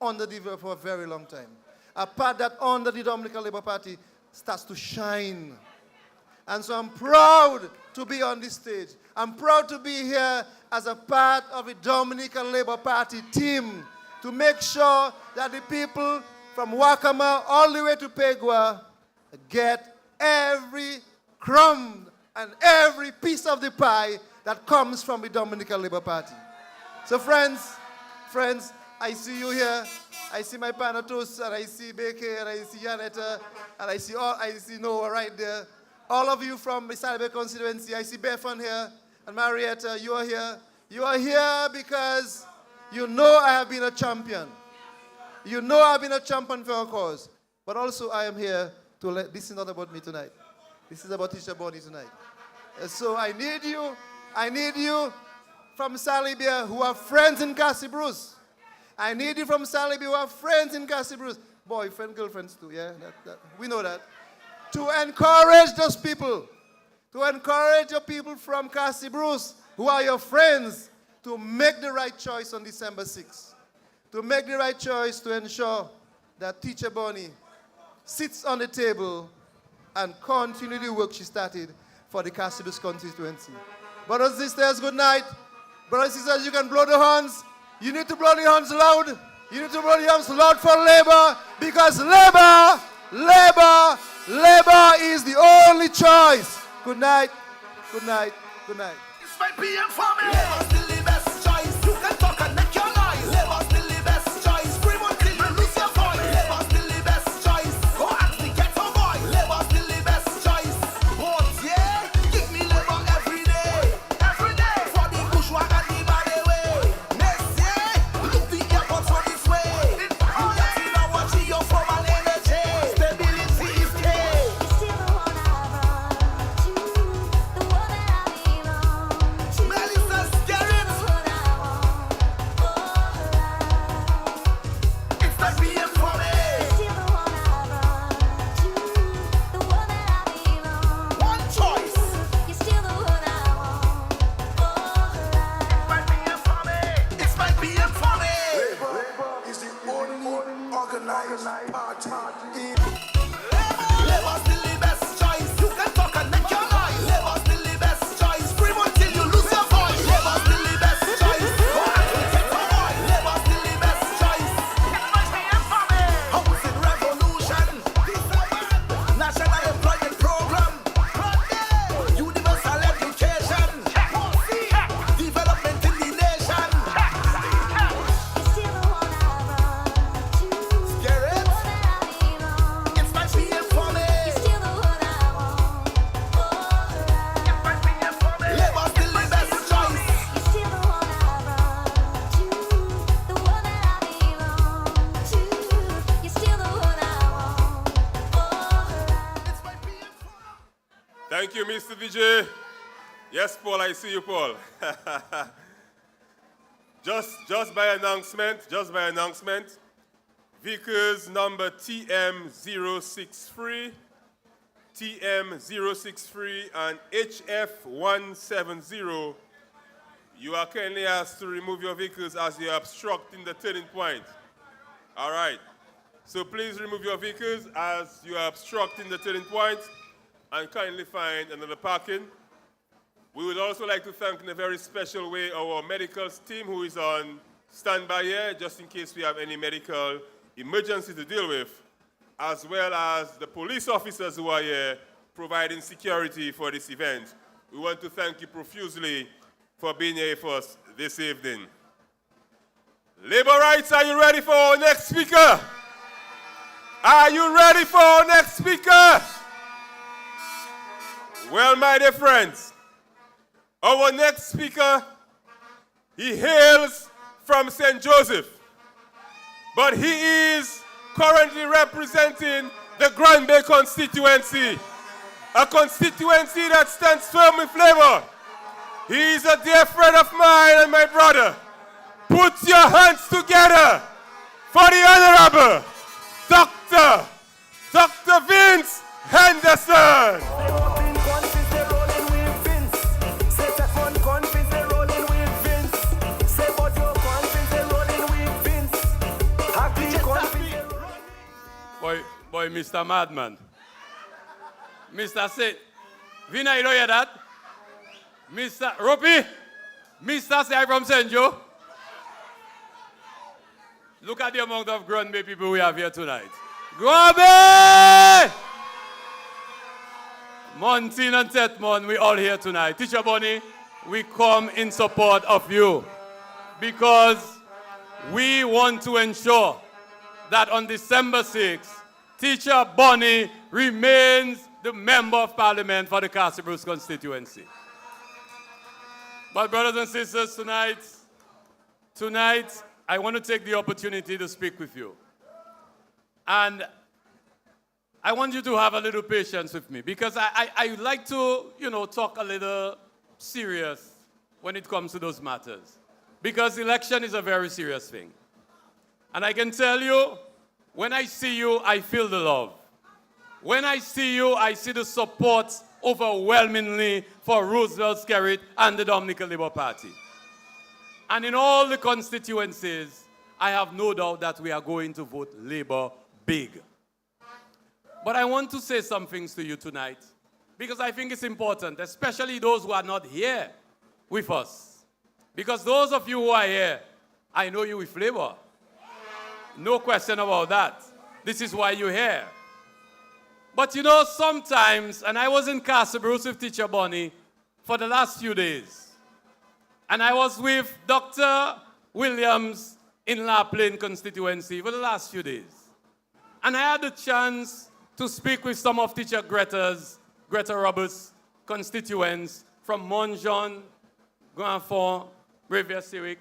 underdeveloped for a very long time, a part that under the Dominica Labour Party starts to shine. And so I'm proud to be on this stage. I'm proud to be here as a part of the Dominica Labour Party team to make sure that the people from Wakama all the way to Pegua get every crumb and every piece of the pie that comes from the Dominica Labour Party. So friends, I see you here. I see my Panatos, and I see Baker, and I see Janetta, and I see Noah right there. All of you from the Salbe constituency. I see Bethon here, and Marietta, you are here. You are here because you know I have been a champion. You know I've been a champion for our cause. But also I am here to let, this is not about me tonight. This is about Teacher Bonnie tonight. So I need you from Salibia who are friends in Cassie Bruce. I need you from Salibia who are friends in Cassie Bruce. Boyfriend, girlfriends too, yeah? We know that. To encourage those people. To encourage your people from Cassie Bruce who are your friends to make the right choice on December 6th. To make the right choice to ensure that Teacher Bonnie sits on the table and continue the work she started for the Cassie Bruce constituency. Brothers and sisters, good night. Brothers and sisters, you can blow the horns. You need to blow the horns loud. You need to blow the horns loud for labor, because labor is the only choice. Good night, good night, good night. It's my PM for me. Labour's still the best choice. You can talk and make your noise. Labour's still the best choice. Scream until you lose your voice. Labour's still the best choice. Go ask the ghetto boy. Labour's still the best choice. But yeah, give me labour every day. Every day. For the bourgeois and the body way. Next year, look the airport for this way. You get in a watch your formal energy. Stability is key. Marietta Skerrit. It's the PM for me. One choice. It's my PM for me. It's my PM for me. Labor is the only organized party in Labour's still the best choice. You can talk and make your noise. Labour's still the best choice. Scream until you lose your voice. Labour's still the best choice. Go ask the ghetto boy. Labour's still the best choice. It's my PM for me. Housing revolution. National Employment Program. Universal education. Development in the nation. Skerrit. It's my PM for me. It's my PM for me. Labour's still the best choice. It's my PM for me. Thank you, Mr. DJ. Yes, Paul, I see you, Paul. just by announcement, vehicles number TM063, TM063, and HF170, you are kindly asked to remove your vehicles as you are obstructing the turning point. All right. So please remove your vehicles as you are obstructing the turning point and kindly find another parking. We would also like to thank in a very special way our medical team who is on standby here, just in case we have any medical emergency to deal with, as well as the police officers who are here providing security for this event. We want to thank you profusely for being here for us this evening. Labor Rights, are you ready for our next speaker? Are you ready for our next speaker? Well, my dear friends, our next speaker, he hails from St. Joseph, but he is currently representing the Grand Bay constituency, a constituency that stands firm with labor. He is a dear friend of mine and my brother. Put your hands together for the Honorable Dr. Vince Henderson. Boy, Mr. Madman. Mr. Say, Vina, you know hear that? Mr. Ropi, Mr. Say from St. Joe. Look at the amount of Grand Bay people we have here tonight. Grand Bay! Mountain and Tetmon, we all here tonight. Teacher Bonnie, we come in support of you because we want to ensure that on December 6th, Teacher Bonnie remains the Member of Parliament for the Cassius Frederick constituency. But brothers and sisters, tonight, I want to take the opportunity to speak with you. And I want you to have a little patience with me because I like to, talk a little serious when it comes to those matters. Because election is a very serious thing. And I can tell you, when I see you, I feel the love. When I see you, I see the support overwhelmingly for Roosevelt Skerrit and the Dominica Labour Party. And in all the constituencies, I have no doubt that we are going to vote Labour big. But I want to say some things to you tonight because I think it's important, especially those who are not here with us. Because those of you who are here, I know you with Labour. No question about that. This is why you're here. But sometimes, and I was in Cassius Frederick with Teacher Bonnie for the last few days. And I was with Dr. Williams in La Plaine constituency for the last few days. And I had the chance to speak with some of Teacher Greta Robin's constituents from Montjean, Grandfont, Rivière-Civic,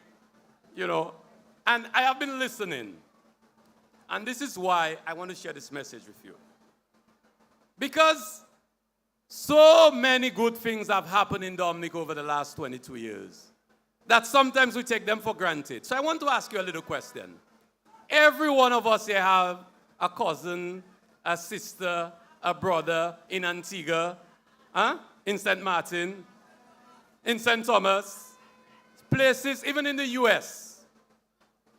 and I have been listening. And this is why I want to share this message with you. Because so many good things have happened in Dominica over the last 22 years that sometimes we take them for granted. So I want to ask you a little question. Every one of us here have a cousin, a sister, a brother in Antigua, in St. Martin, in St. Thomas, places, even in the US.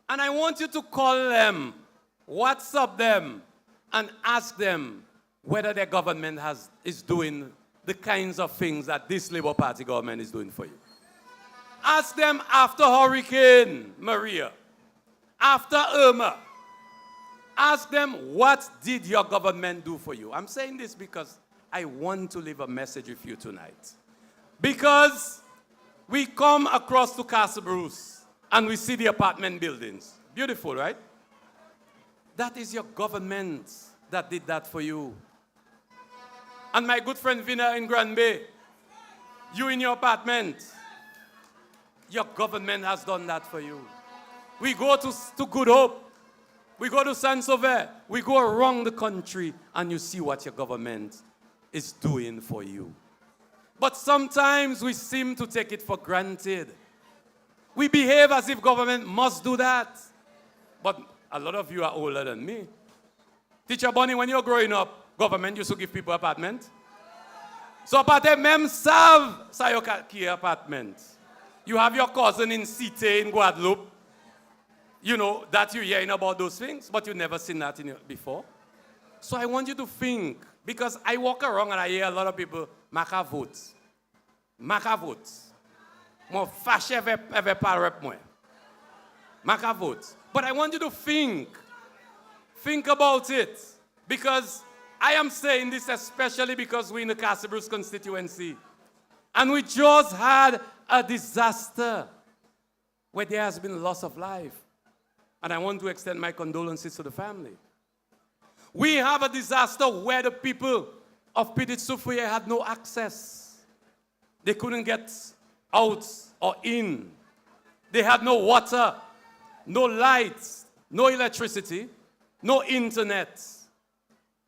And I want you to call them, WhatsApp them, and ask them whether their government is doing the kinds of things that this Labour Party government is doing for you. Ask them after Hurricane Maria, after Irma. Ask them, what did your government do for you? I'm saying this because I want to leave a message with you tonight. Because we come across to Cassius Frederick and we see the apartment buildings. Beautiful, right? That is your government that did that for you. And my good friend Vina in Grand Bay, you in your apartment, your government has done that for you. We go to Good Hope, we go to Saint-Sauveur, we go around the country and you see what your government is doing for you. But sometimes we seem to take it for granted. We behave as if government must do that. But a lot of you are older than me. Teacher Bonnie, when you're growing up, government used to give people apartment. So aparte même savent ça yo ki apartment. You have your cousin in Cité in Guadeloupe. That you're hearing about those things, but you've never seen that before. So I want you to think, because I walk around and I hear a lot of people, Maka vote. Maka vote. Mo fâché avec parep moi. Maka vote. But I want you to think. Think about it. Because I am saying this especially because we're in the Cassius Frederick constituency. And we just had a disaster where there has been loss of life. And I want to extend my condolences to the family. We have a disaster where the people of Petit Soufriere had no access. They couldn't get out or in. They had no water, no lights, no electricity, no internet.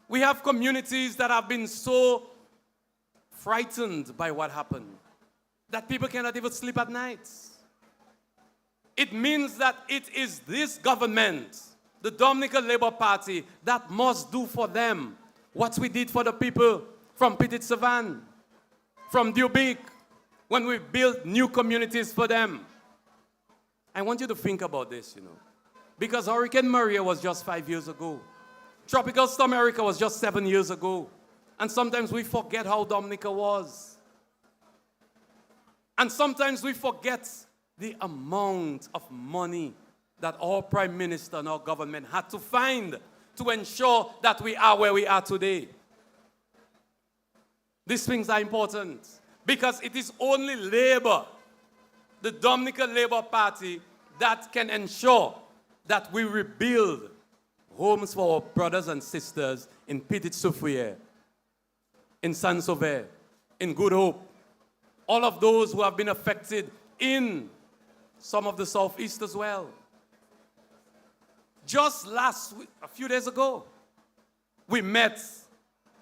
We have communities that have been so frightened by what happened that people cannot even sleep at night. It means that it is this government, the Dominica Labour Party, that must do for them what we did for the people from Petit Savan, from Dubic, when we built new communities for them. I want you to think about this, because Hurricane Maria was just 5 years ago. Tropical Storm Erika was just 7 years ago. And sometimes we forget how Dominica was. And sometimes we forget the amount of money that our Prime Minister and our government had to find to ensure that we are where we are today. These things are important because it is only Labour, the Dominica Labour Party, that can ensure that we rebuild homes for our brothers and sisters in Petit Soufrière, in Saint-Sauveur, in Good Hope, all of those who have been affected in some of the Southeast as well. Just last week, a few days ago, we met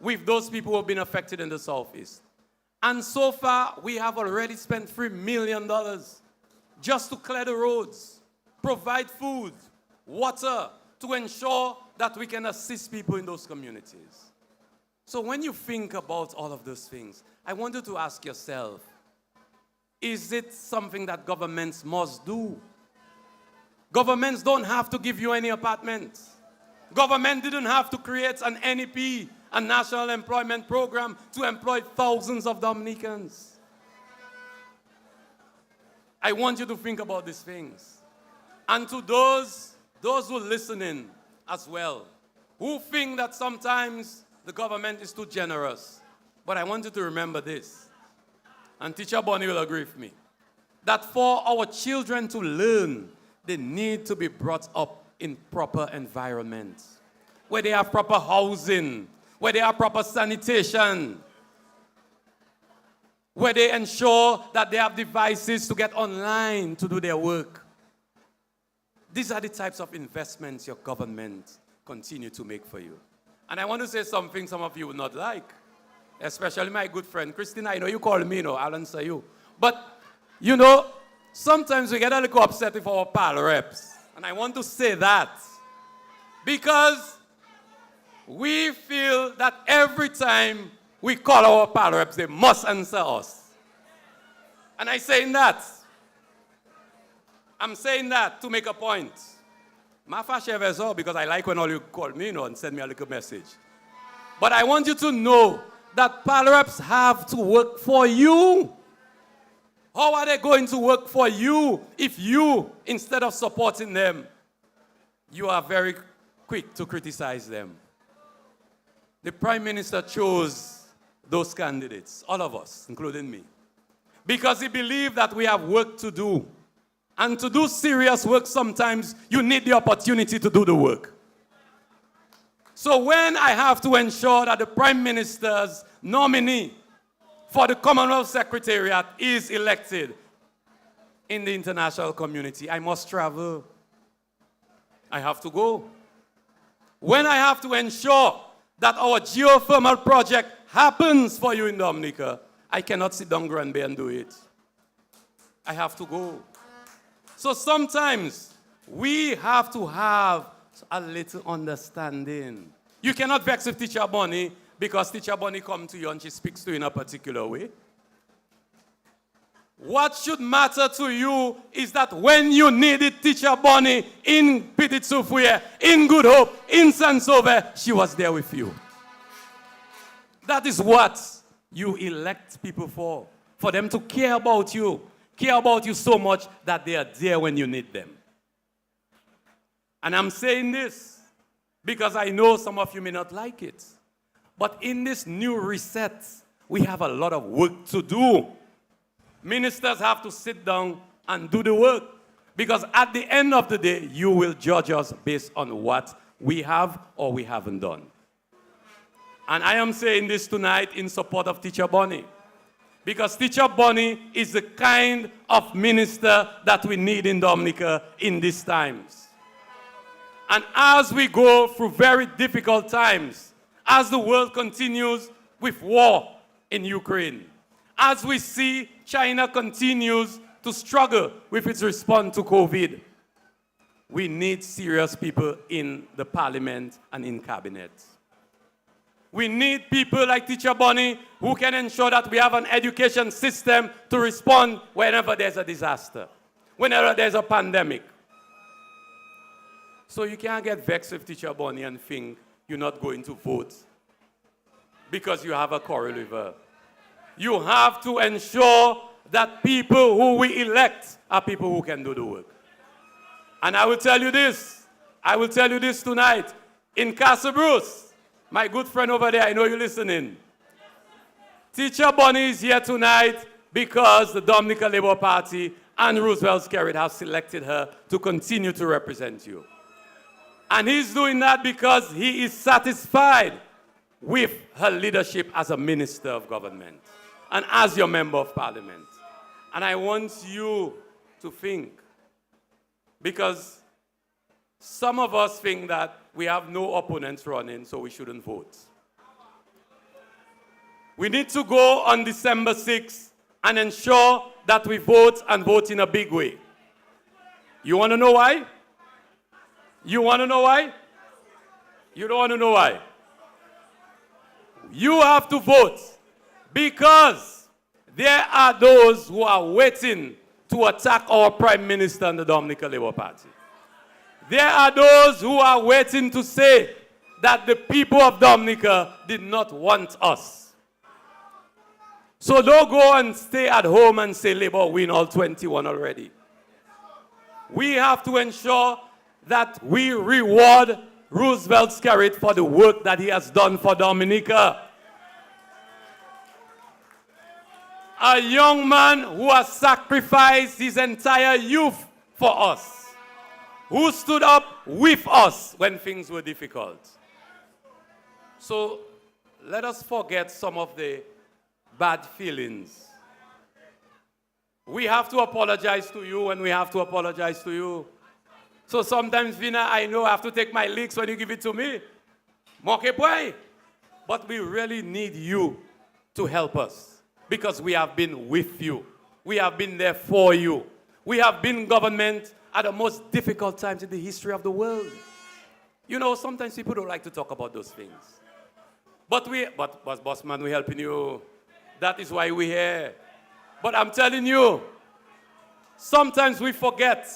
with those people who have been affected in the Southeast. And so far, we have already spent $3 million just to clear the roads, provide food, water, to ensure that we can assist people in those communities. So when you think about all of those things, I want you to ask yourself, is it something that governments must do? Governments don't have to give you any apartments. Government didn't have to create an NEP, a National Employment Program, to employ thousands of Dominicans. I want you to think about these things. And to those who are listening as well, who think that sometimes the government is too generous. But I want you to remember this, and Teacher Bonnie will agree with me, that for our children to learn, they need to be brought up in proper environments, where they have proper housing, where they have proper sanitation, where they ensure that they have devices to get online to do their work. These are the types of investments your government continue to make for you. And I want to say something some of you would not like, especially my good friend Christina. I know you call me, I'll answer you. But, sometimes we get a little upset with our pal reps. And I want to say that because we feel that every time we call our pal reps, they must answer us. And I'm saying that to make a point. Because I like when all you call me, and send me a little message. But I want you to know that pal reps have to work for you. How are they going to work for you if you, instead of supporting them, you are very quick to criticize them? The Prime Minister chose those candidates, all of us, including me, because he believed that we have work to do. And to do serious work, sometimes you need the opportunity to do the work. So when I have to ensure that the Prime Minister's nominee for the Commonwealth Secretariat is elected in the international community, I must travel. I have to go. When I have to ensure that our geothermal project happens for you in Dominica, I cannot sit down Granby and do it. I have to go. So sometimes we have to have a little understanding. You cannot vex with Teacher Bonnie because Teacher Bonnie comes to you and she speaks to you in a particular way. What should matter to you is that when you needed Teacher Bonnie in Petit Soufrière, in Good Hope, in Saint-Sauveur, she was there with you. That is what you elect people for them to care about you so much that they are there when you need them. And I'm saying this because I know some of you may not like it. But in this new reset, we have a lot of work to do. Ministers have to sit down and do the work. Because at the end of the day, you will judge us based on what we have or we haven't done. And I am saying this tonight in support of Teacher Bonnie. Because Teacher Bonnie is the kind of minister that we need in Dominica in these times. And as we go through very difficult times, as the world continues with war in Ukraine, as we see China continues to struggle with its response to COVID, we need serious people in the parliament and in cabinet. We need people like Teacher Bonnie who can ensure that we have an education system to respond whenever there's a disaster, whenever there's a pandemic. So you can't get vexed with Teacher Bonnie and think you're not going to vote because you have a quarrel with her. You have to ensure that people who we elect are people who can do the work. And I will tell you this tonight, in Castle Bruce, my good friend over there, I know you're listening. Teacher Bonnie is here tonight because the Dominica Labour Party and Roosevelt Skerrit have selected her to continue to represent you. And he's doing that because he is satisfied with her leadership as a minister of government and as your member of parliament. And I want you to think, because some of us think that we have no opponents running, so we shouldn't vote. We need to go on December 6th and ensure that we vote and vote in a big way. You want to know why? You want to know why? You don't want to know why? You have to vote because there are those who are waiting to attack our Prime Minister and the Dominica Labour Party. There are those who are waiting to say that the people of Dominica did not want us. So don't go and stay at home and say Labour win all 21 already. We have to ensure that we reward Roosevelt Skerrit for the work that he has done for Dominica. A young man who has sacrificed his entire youth for us, who stood up with us when things were difficult. So let us forget some of the bad feelings. We have to apologize to you and we have to apologize to you. So sometimes, Vina, I know I have to take my licks when you give it to me. But we really need you to help us because we have been with you. We have been there for you. We have been government at the most difficult times in the history of the world. You know, sometimes people don't like to talk about those things. But boss man, we're helping you. That is why we're here. But I'm telling you, sometimes we forget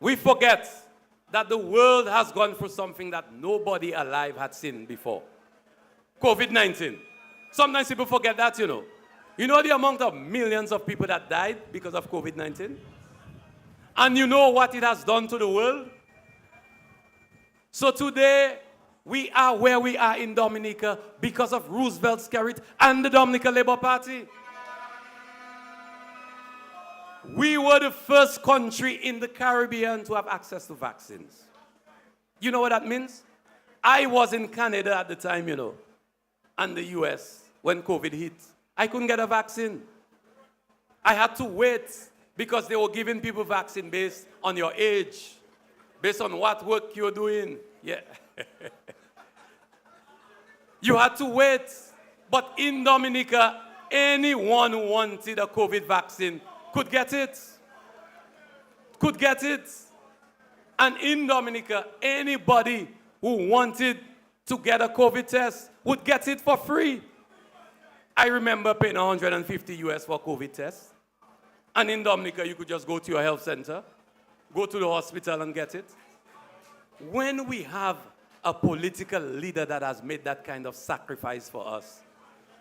that the world has gone through something that nobody alive had seen before. COVID-19. Sometimes people forget that, you know. You know the amount of millions of people that died because of COVID-19? And you know what it has done to the world? So today, we are where we are in Dominica because of Roosevelt Skerrit and the Dominica Labour Party. We were the first country in the Caribbean to have access to vaccines. You know what that means? I was in Canada at the time, you know, and the US when COVID hit. I couldn't get a vaccine. I had to wait because they were giving people vaccine based on your age, based on what work you're doing. Yeah. You had to wait. But in Dominica, anyone who wanted a COVID vaccine could get it. Could get it. And in Dominica, anybody who wanted to get a COVID test would get it for free. I remember paying $150 US for a COVID test. And in Dominica, you could just go to your health center, go to the hospital and get it. When we have a political leader that has made that kind of sacrifice for us,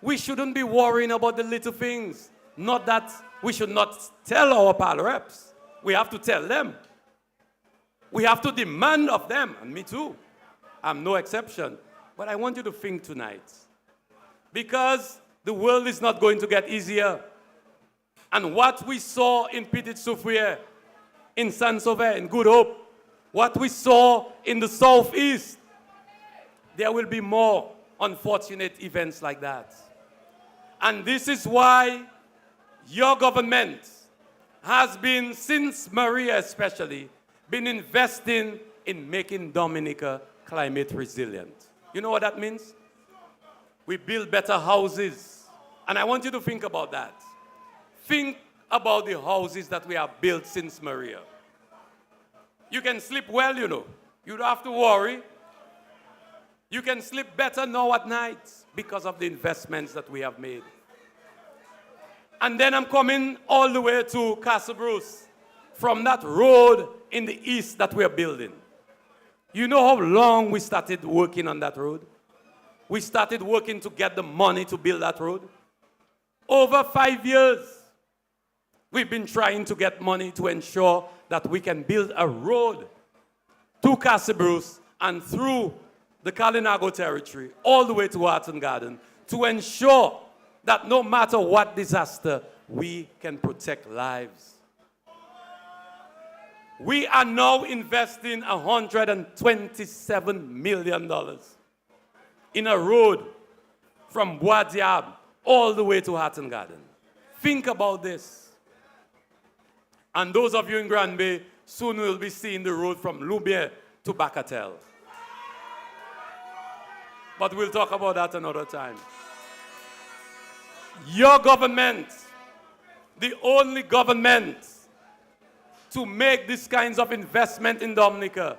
we shouldn't be worrying about the little things. Not that we should not tell our pal reps. We have to tell them. We have to demand of them, and me too. I'm no exception. But I want you to think tonight. Because the world is not going to get easier. And what we saw in Petit Soufriere, in Saint-Sauveur, in Good Hope, what we saw in the Southeast, there will be more unfortunate events like that. And this is why your government has been, since Maria especially, been investing in making Dominica climate resilient. You know what that means? We build better houses. And I want you to think about that. Think about the houses that we have built since Maria. You can sleep well, you know. You don't have to worry. You can sleep better now at night because of the investments that we have made. And then I'm coming all the way to Castle Bruce from that road in the east that we're building. You know how long we started working on that road? We started working to get the money to build that road. Over 5 years, we've been trying to get money to ensure that we can build a road to Castle Bruce and through the Kalinago territory, all the way to Harton Garden, to ensure that no matter what disaster, we can protect lives. We are now investing $127 million in a road from Bois Diable all the way to Hatton Garden. Think about this. And those of you in Grand Bay soon will be seeing the road from Lumiere to Bacatel. But we'll talk about that another time. Your government, the only government to make these kinds of investment in Dominica.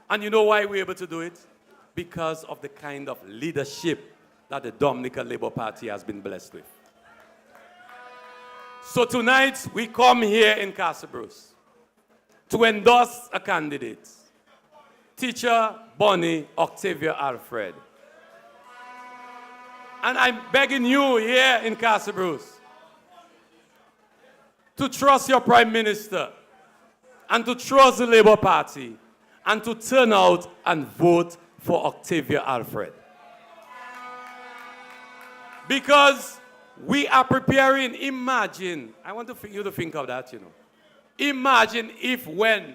And you know why we're able to do it? Because of the kind of leadership that the Dominica Labour Party has been blessed with. So tonight, we come here in Cassibros to endorse a candidate, Teacher Bonnie Octavia Alfred. And I'm begging you here in Cassibros to trust your Prime Minister and to trust the Labour Party and to turn out and vote for Octavia Alfred. Because we are preparing, imagine, I want you to think of that, you know. Imagine if when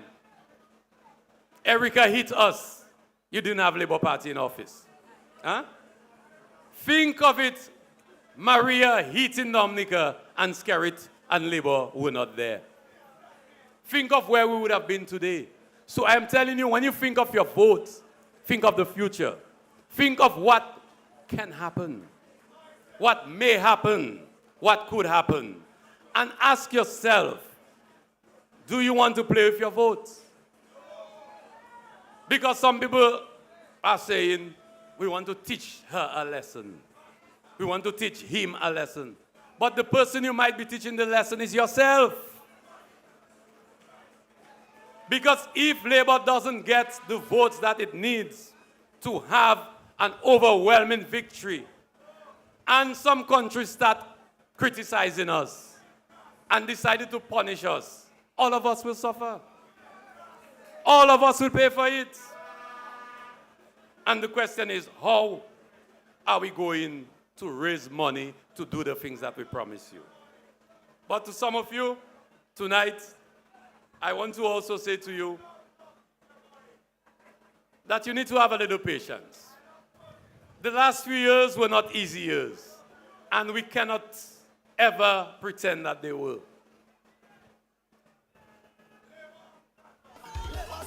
Erica hit us, you didn't have Labour Party in office. Huh? Think of it, Maria hitting Dominica and Skerrit and Labour were not there. Think of where we would have been today. So I am telling you, when you think of your vote, think of the future. Think of what can happen, what may happen, what could happen. And ask yourself, do you want to play with your vote? Because some people are saying, we want to teach her a lesson. We want to teach him a lesson. But the person you might be teaching the lesson is yourself. Because if Labour doesn't get the votes that it needs to have an overwhelming victory, and some countries start criticizing us and decided to punish us, all of us will suffer. All of us will pay for it. And the question is, how are we going to raise money to do the things that we promise you? But to some of you, tonight, I want to also say to you that you need to have a little patience. The last few years were not easy years, and we cannot ever pretend that they were.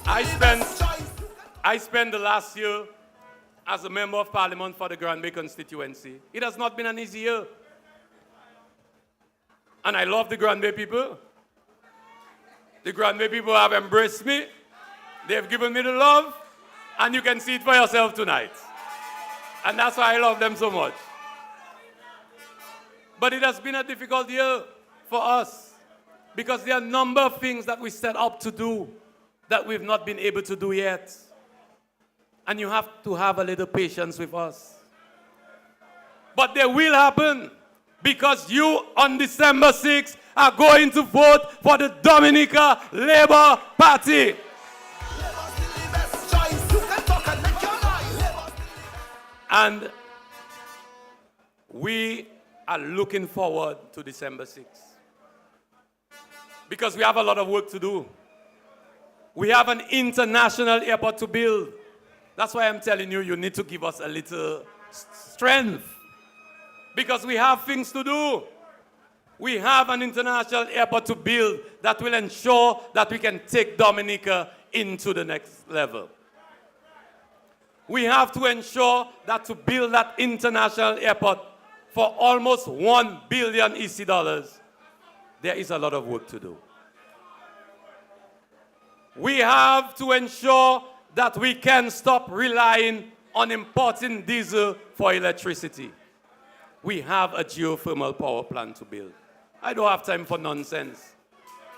I spent the last year as a member of parliament for the Grand Bay constituency. It has not been an easy year. And I love the Grand Bay people. The Grand Bay people have embraced me. They have given me the love. And you can see it for yourself tonight. And that's why I love them so much. But it has been a difficult year for us. Because there are a number of things that we set up to do that we've not been able to do yet. And you have to have a little patience with us. But they will happen because you on December 6th are going to vote for the Dominica Labour Party. And we are looking forward to December 6th. Because we have a lot of work to do. We have an international airport to build. That's why I'm telling you, you need to give us a little strength. Because we have things to do. We have an international airport to build that will ensure that we can take Dominica into the next level. We have to ensure that to build that international airport for almost $1 billion EC dollars, there is a lot of work to do. We have to ensure that we can stop relying on importing diesel for electricity. We have a geothermal power plant to build. I don't have time for nonsense.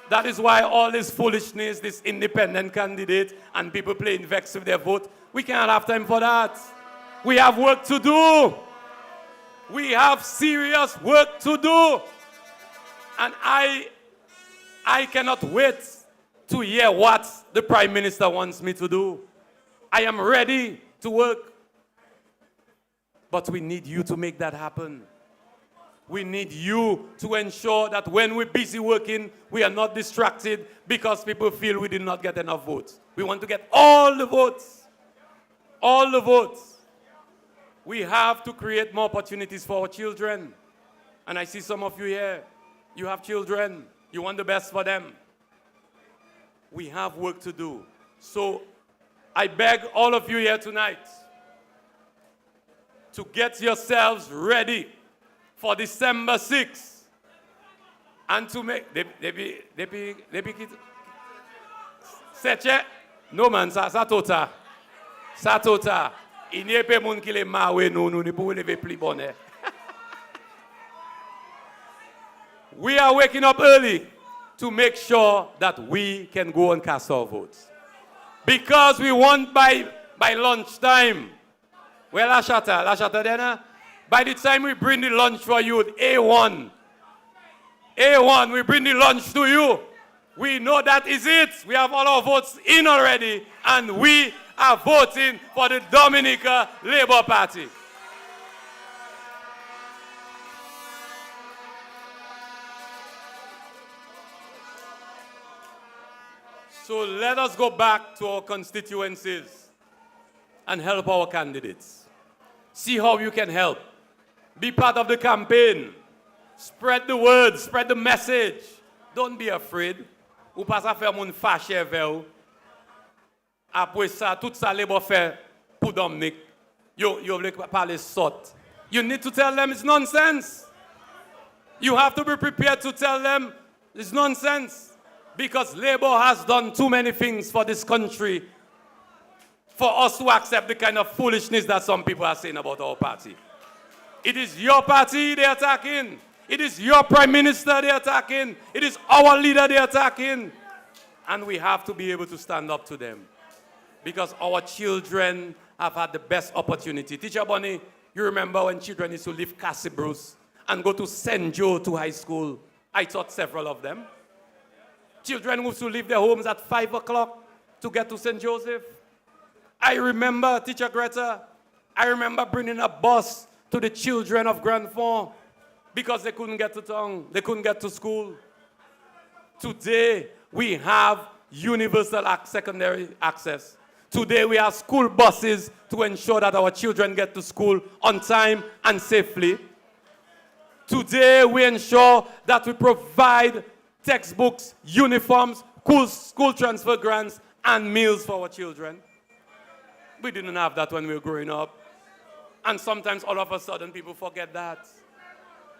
That is why all this foolishness, this independent candidate, and people playing vex with their vote, we can't have time for that. We have work to do. We have serious work to do. And I cannot wait to hear what the Prime Minister wants me to do. I am ready to work. But we need you to make that happen. We need you to ensure that when we're busy working, we are not distracted because people feel we did not get enough votes. We want to get all the votes. All the votes. We have to create more opportunities for our children. And I see some of you here. You have children. You want the best for them. We have work to do. So I beg all of you here tonight to get yourselves ready for December 6th. And to make... Seche? No man, sa tota. Sa tota. Inye pe moun ki le mawe nou ni pou leve pli bonne. We are waking up early to make sure that we can go and cast our votes. Because we want by lunchtime. Well, la chata then. By the time we bring the lunch for you, A1, we bring the lunch to you. We know that is it. We have all our votes in already, and we are voting for the Dominica Labour Party. So let us go back to our constituencies and help our candidates. See how you can help. Be part of the campaign. Spread the word, spread the message. Don't be afraid. Ou pas à faire moun fâché vers ou. Après ça, tout ça les fait pour Dominique. Yo voulez parler sort. You need to tell them it's nonsense. You have to be prepared to tell them it's nonsense. Because Labour has done too many things for this country for us to accept the kind of foolishness that some people are saying about our party. It is your party they're attacking. It is your prime minister they're attacking. It is our leader they're attacking. And we have to be able to stand up to them. Because our children have had the best opportunity. Teacher Bonnie, you remember when children used to leave Cassibruce and go to St. Joe to high school? I taught several of them. Children used to leave their homes at 5 o'clock to get to St. Joseph. I remember, Teacher Greta, I remember bringing a bus to the children of Grand Fond because they couldn't get to town, they couldn't get to school. Today, we have universal secondary access. Today, we have school buses to ensure that our children get to school on time and safely. Today, we ensure that we provide textbooks, uniforms, school transfer grants, and meals for our children. We didn't have that when we were growing up. And sometimes all of a sudden people forget that.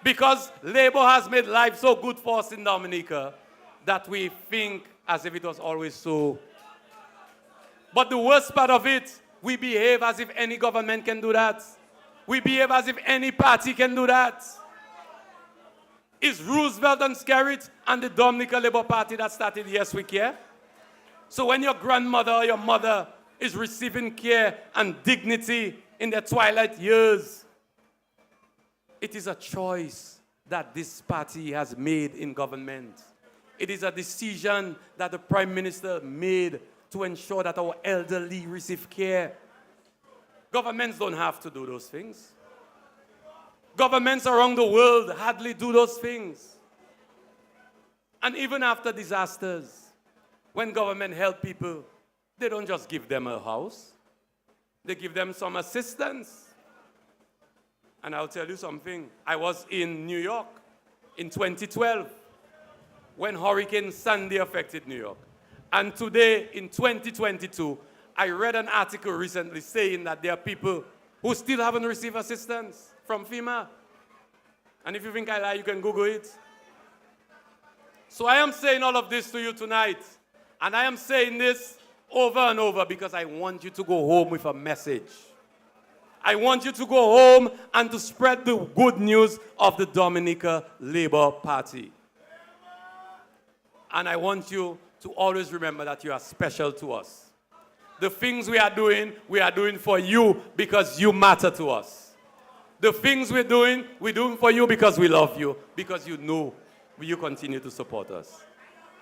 Because Labour has made life so good for us in Dominica that we think as if it was always so. But the worst part of it, we behave as if any government can do that. We behave as if any party can do that. It's Roosevelt and Skerrit and the Dominica Labour Party that started Yes We Care. So when your grandmother or your mother is receiving care and dignity in their twilight years, it is a choice that this party has made in government. It is a decision that the Prime Minister made to ensure that our elderly receive care. Governments don't have to do those things. Governments around the world hardly do those things. And even after disasters, when government help people, they don't just give them a house. They give them some assistance. And I'll tell you something. I was in New York in 2012 when Hurricane Sandy affected New York. And today, in 2022, I read an article recently saying that there are people who still haven't received assistance from FEMA. And if you think I lie, you can Google it. So I am saying all of this to you tonight. And I am saying this over and over because I want you to go home with a message. I want you to go home and to spread the good news of the Dominica Labour Party. And I want you to always remember that you are special to us. The things we are doing for you because you matter to us. The things we're doing for you because we love you, because you know you continue to support us.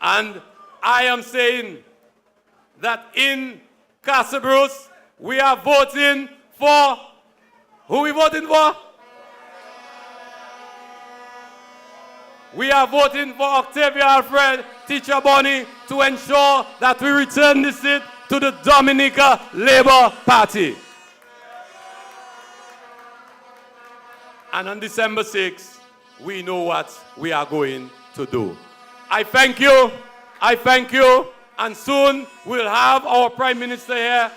And I am saying that in Cassibruce, we are voting for, who we voting for? We are voting for Octavia Alfred, Teacher Bonnie, to ensure that we return the seat to the Dominica Labour Party. And on December 6th, we know what we are going to do. I thank you, and soon we'll have our Prime Minister here.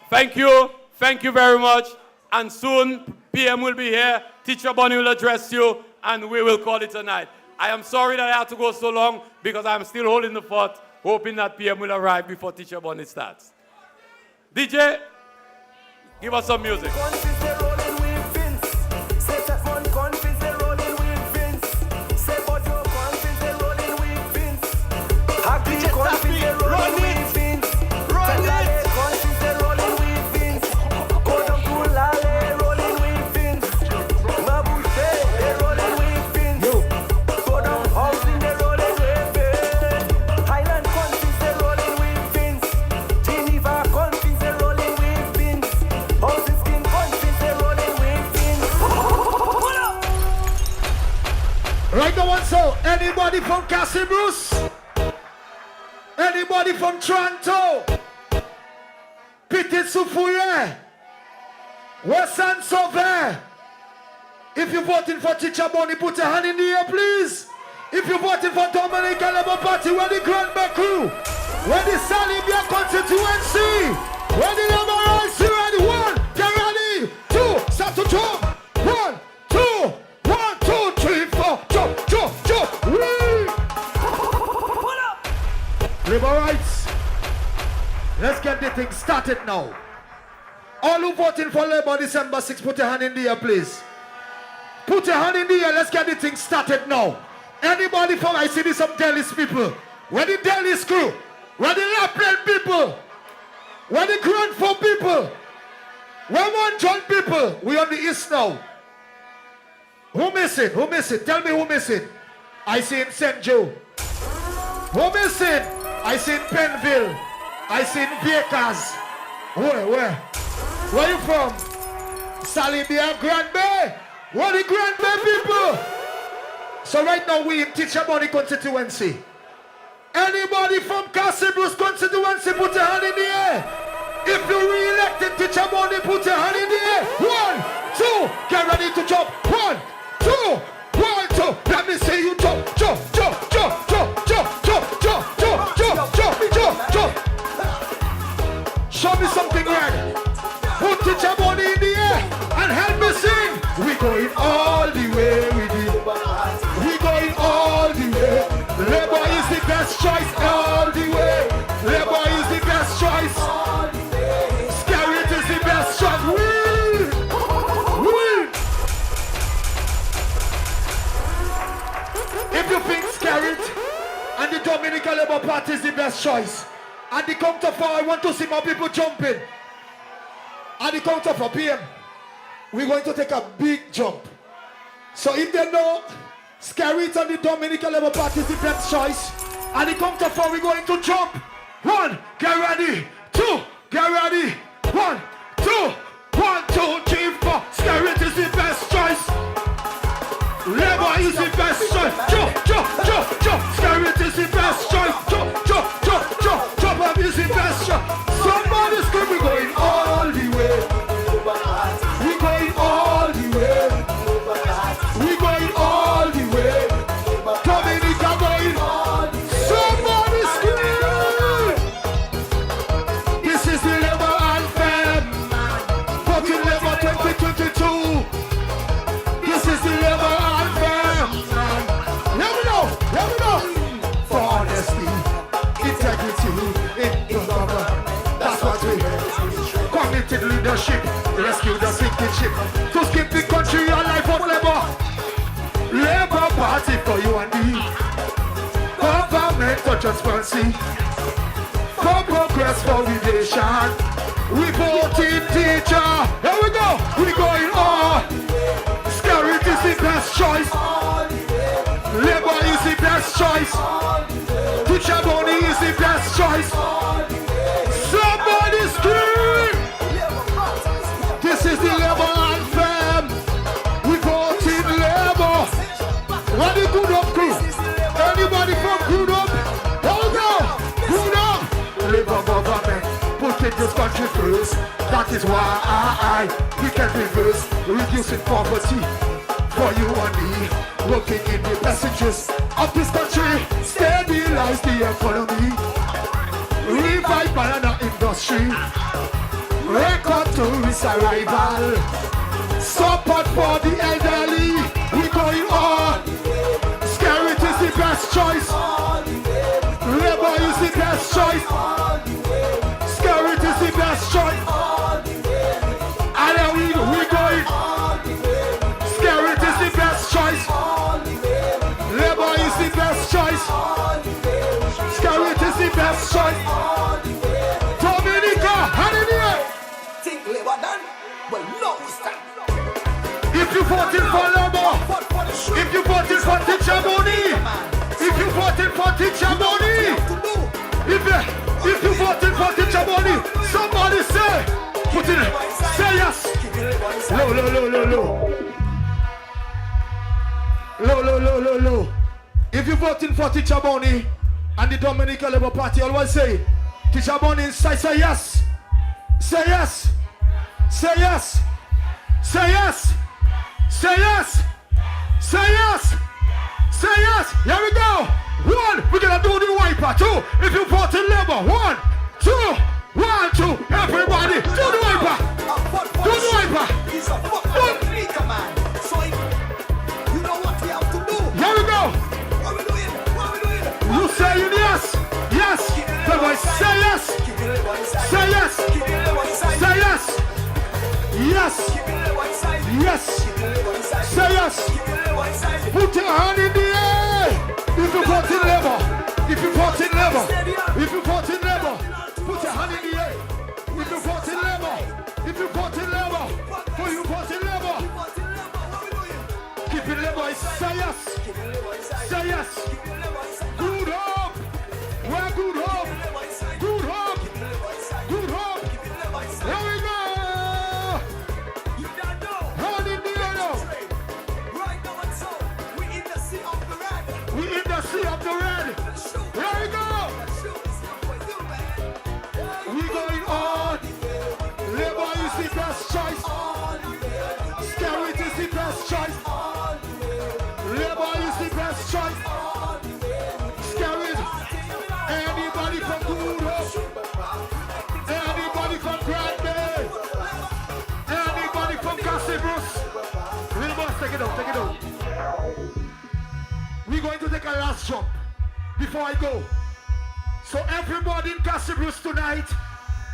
Thank you very much, and soon PM will be here, Teacher Bonnie will address you, and we will call it a night. I am sorry that I had to go so long, because I'm still holding the fort, hoping that PM will arrive before Teacher Bonnie starts. DJ, give us some music. Right now, one so anybody from Cassius? Anybody from Toronto? Petit Soufouye? Western Sauvé? If you're voting for Teacher Bonnie, put your hand in the air, please. If you're voting for Dominica Labour Party, where the Grand Crew, where the Salibia constituency, where the Labour see ready, 1, get ready, 2, start to jump, 1, 2, 1, 2, 3, 4, jump, jump, jump, whee! Labour rights, let's get the thing started now. All who voting for Labour December 6th, put your hand in the air, please. Put your hand in the air, let's get the thing started now. Anybody from, I see this some Delhi's people. Where the Delhi's crew? Where the Lapland people? Where the Grand Four people? Where One John people? We on the east now. Who missing? Who missing? Tell me who missing. I see in St. Joe. Who missing? I see in Penville. I see in Vickers. Where? Where you from? Salibia, Grand Bay. Where the Grand Bay people? So right now we in Teacher Bonnie constituency. Anybody from Cassius constituency, put your hand in the air. If you re-elected Teacher Bonnie, put your hand in the air. 1, 2, get ready to jump. 1, 2, 1, 2. Let me see you jump, jump, jump, jump, jump, jump, jump, jump, jump, jump, jump, jump, jump. Show me something red. Put Teacher Bonnie in the air and help me sing. We going all the way with you. We going all the way. Labour is the best choice all the way. Labour is the best choice. Skerrit is the best choice. Win! If you think Skerrit and the Dominica Labour Party is the best choice, at the count of 4, I want to see more people jumping. At the count of 4 PM, we're going to take a big jump. So if they know Skerrit and the Dominica Labour Party is the best choice, at the count of 4, we're going to jump. 1, get ready. 2, get ready. 1, 2, 1, 2, 3, 4. Skerrit is the best choice. Labour is the best choice. Jump, jump, jump, jump. Skerrit is the best choice. Jump, jump, jump, jump. Jump is the best choice. Somebody's going to be going all the way. We're going all the way. We're going all the way. Dominica going. Somebody scream. This is the Labour anthem. Fucking Labour 2022. This is the Labour anthem. Let me know. For honesty, integrity, in government. That's what we committed leadership. Rescue the sinking ship. To skip the country alive for Labour. Labour Party for you and me. Government for transparency. For progress, for we nation. We voted Teacher. Here we go. We going on. Skerrit is the best choice. Labour is the best choice. Teacher Bonnie is the best choice. Somebody scream. This is the country first. That is why we can reverse, reducing poverty for you and me, working in the best interest of this country, stabilize the economy, revive banana industry, record tourist arrival, support for the elderly. We going on. Skerrit is the best choice. Labour is the best choice. Skerrit is the best choice. And then we going. Skerrit is the best choice. Labour is the best choice. Skerrit is the best choice. Dominica, hand in the air. Think Labour done? Well, no, stop. If you voted for Labour, if you voted for teacher money, if you voted for teacher money, if you voted for teacher money, somebody say, put it in, say yes. Low. If you voting for teacher money and the Dominica Labour Party, always say, teacher money inside, say yes. Say yes. Say yes. Say yes. Say yes! Say yes! Say yes! Here we go! 1, we're gonna do the wiper. 2, if you vote in Labour. 1, 2, 1, 2. Everybody, do the wiper! Do the wiper! He's a fucking leaker, man. So you know what we have to do. Here we go! What are we doing? What are we doing? You saying yes! Yes! The voice say yes! Say yes! Say yes! Yes! Yes! Say yes! Put your hand in the air! If you vote in Labour! If you vote in Labour! If you vote in Labour! Put your hand in the air! If you vote in Labour! If you vote in Labour! For you vote in Labour! Keep it Labour! Say yes! Say yes! Good hope! We're good hope! Good hope! Good hope! Here we go! Sea of the red. Here we go. We going on. Labour is the best choice. Skerrit is the best choice. Labour is the best choice. Skerrit. Anybody from Good Hope? Anybody from Grand Bay? Anybody from Cassius? Little boss, take it out, take it out. We're going to take a last jump before I go. So everybody in Cassius tonight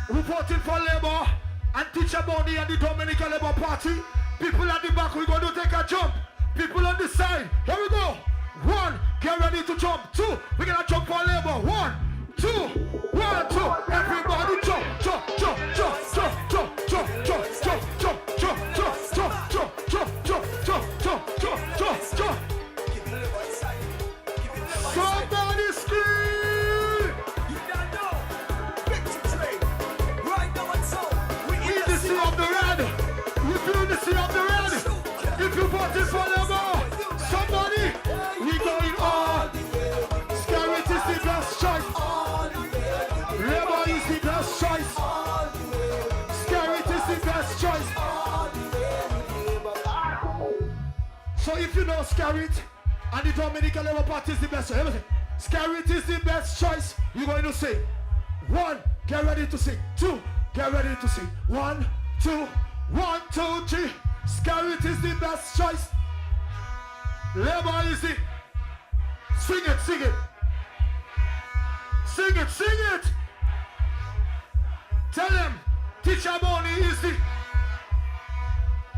who voted for Labour and Teacher Money and the Dominica Labour Party, people at the back, we're going to take a jump. People on the side, here we go. 1, get ready to jump. 2, we're going to jump for Labour. 1, 2, 1, 2. Everybody jump, jump, jump, jump, jump, jump, jump, jump, jump, jump, jump, jump, jump, jump, jump, jump, jump, jump, jump, jump. Somebody scream! You don't know. Victory train. Right now and so. We in the sea of the red. If you're in the sea of the red, if you voted for Labour, somebody, we going on. Skerrit is the best choice. Labour is the best choice. Skerrit is the best choice. So if you know Skerrit, and the Dominica Labour Party is the best choice. Skerrit is the best choice. You're going to sing. 1, get ready to sing. 2, get ready to sing. 1, 2, 1, 2, 3. Skerrit is the best choice. Labour is the... Sing it, sing it. Sing it, sing it. Tell them, Teacher Money is the...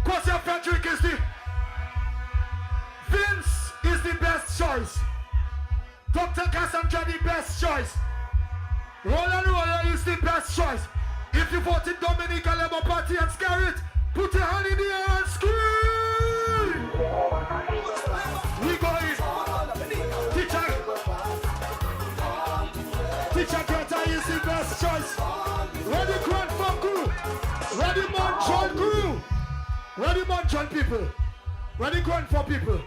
Cassius Frederick is the... Vince is the best choice. Dr. Cassandra the best choice. Roller is the best choice. If you voted Dominica Labour Party and Skerrit, put your hand in the air and scream. We going. Teacher Greta is the best choice. Ready Grandpa crew. Ready Montreal crew. Ready Montreal people. Ready Grandpa people.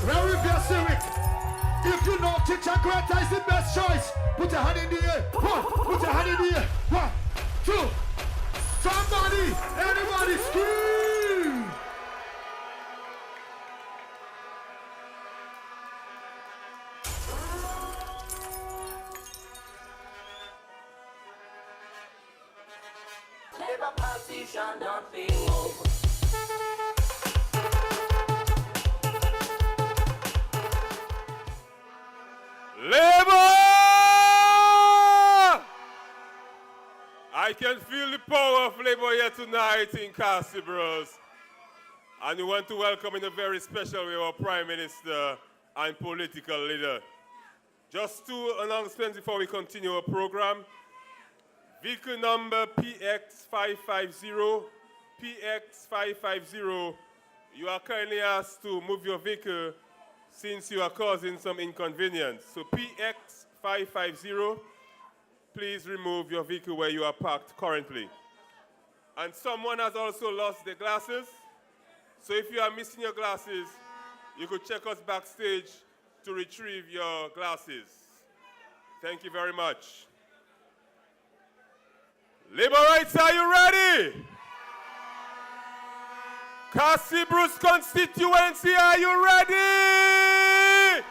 Ready Civic. If you know Teacher Greta is the best choice, put your hand in the air. 1, put your hand in the air. 1, 2, Labour Party shall not be moved. Labour! I can feel the power of Labour here tonight in Cassibros. And we want to welcome in a very special way our Prime Minister and political leader. Just two announcements before we continue our program. Vehicle number PX550, PX550, you are kindly asked to move your vehicle since you are causing some inconvenience. So PX550, please remove your vehicle where you are parked currently. And someone has also lost their glasses. So if you are missing your glasses, you could check us backstage to retrieve your glasses. Thank you very much. Laborites, are you ready? Cassibros constituency, are you ready?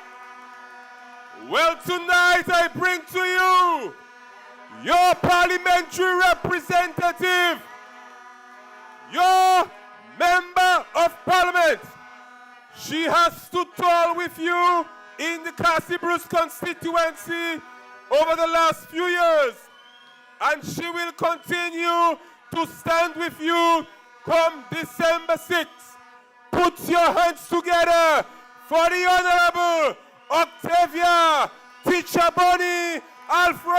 Well, tonight I bring to you your parliamentary representative, your member of parliament. She has stood tall with you in the Cassibros constituency over the last few years, and she will continue to stand with you come December 6th. Put your hands together for the Honorable Octavia Teacher Bonnie Alfred!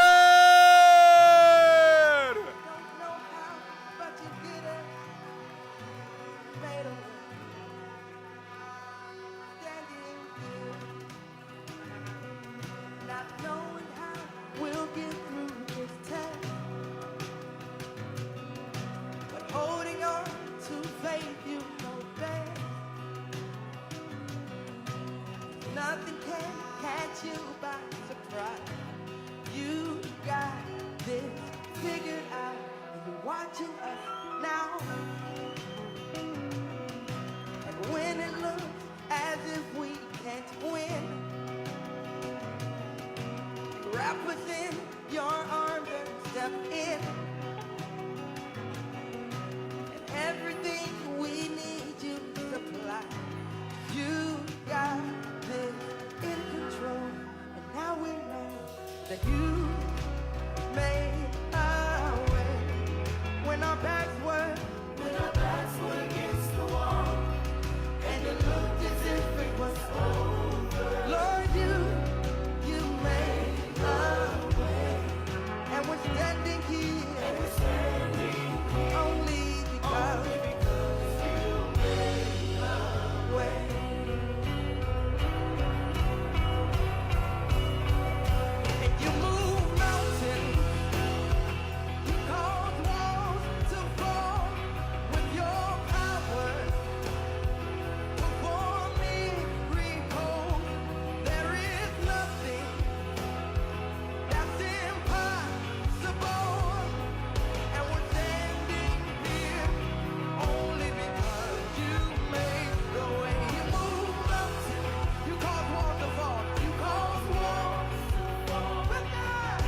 We'll get through this test, but holding on to faith, you know best. Nothing can catch you by surprise. You got this figured out, and you're watching us now. And when it looks as if we can't win, wrap within your arms and step in. And everything we need you to supply. You got this in control. And now we know that you made our way. When our backs were against the wall, and it looked as if it was over. Lord, you made and we're standing here, only because you made a way. And you move mountains, you cause walls to fall with your power. Perform miracles, there is nothing that's impossible, and we're standing here only because you made the way. You move mountains, you cause walls to fall, you cause walls to fall. But God,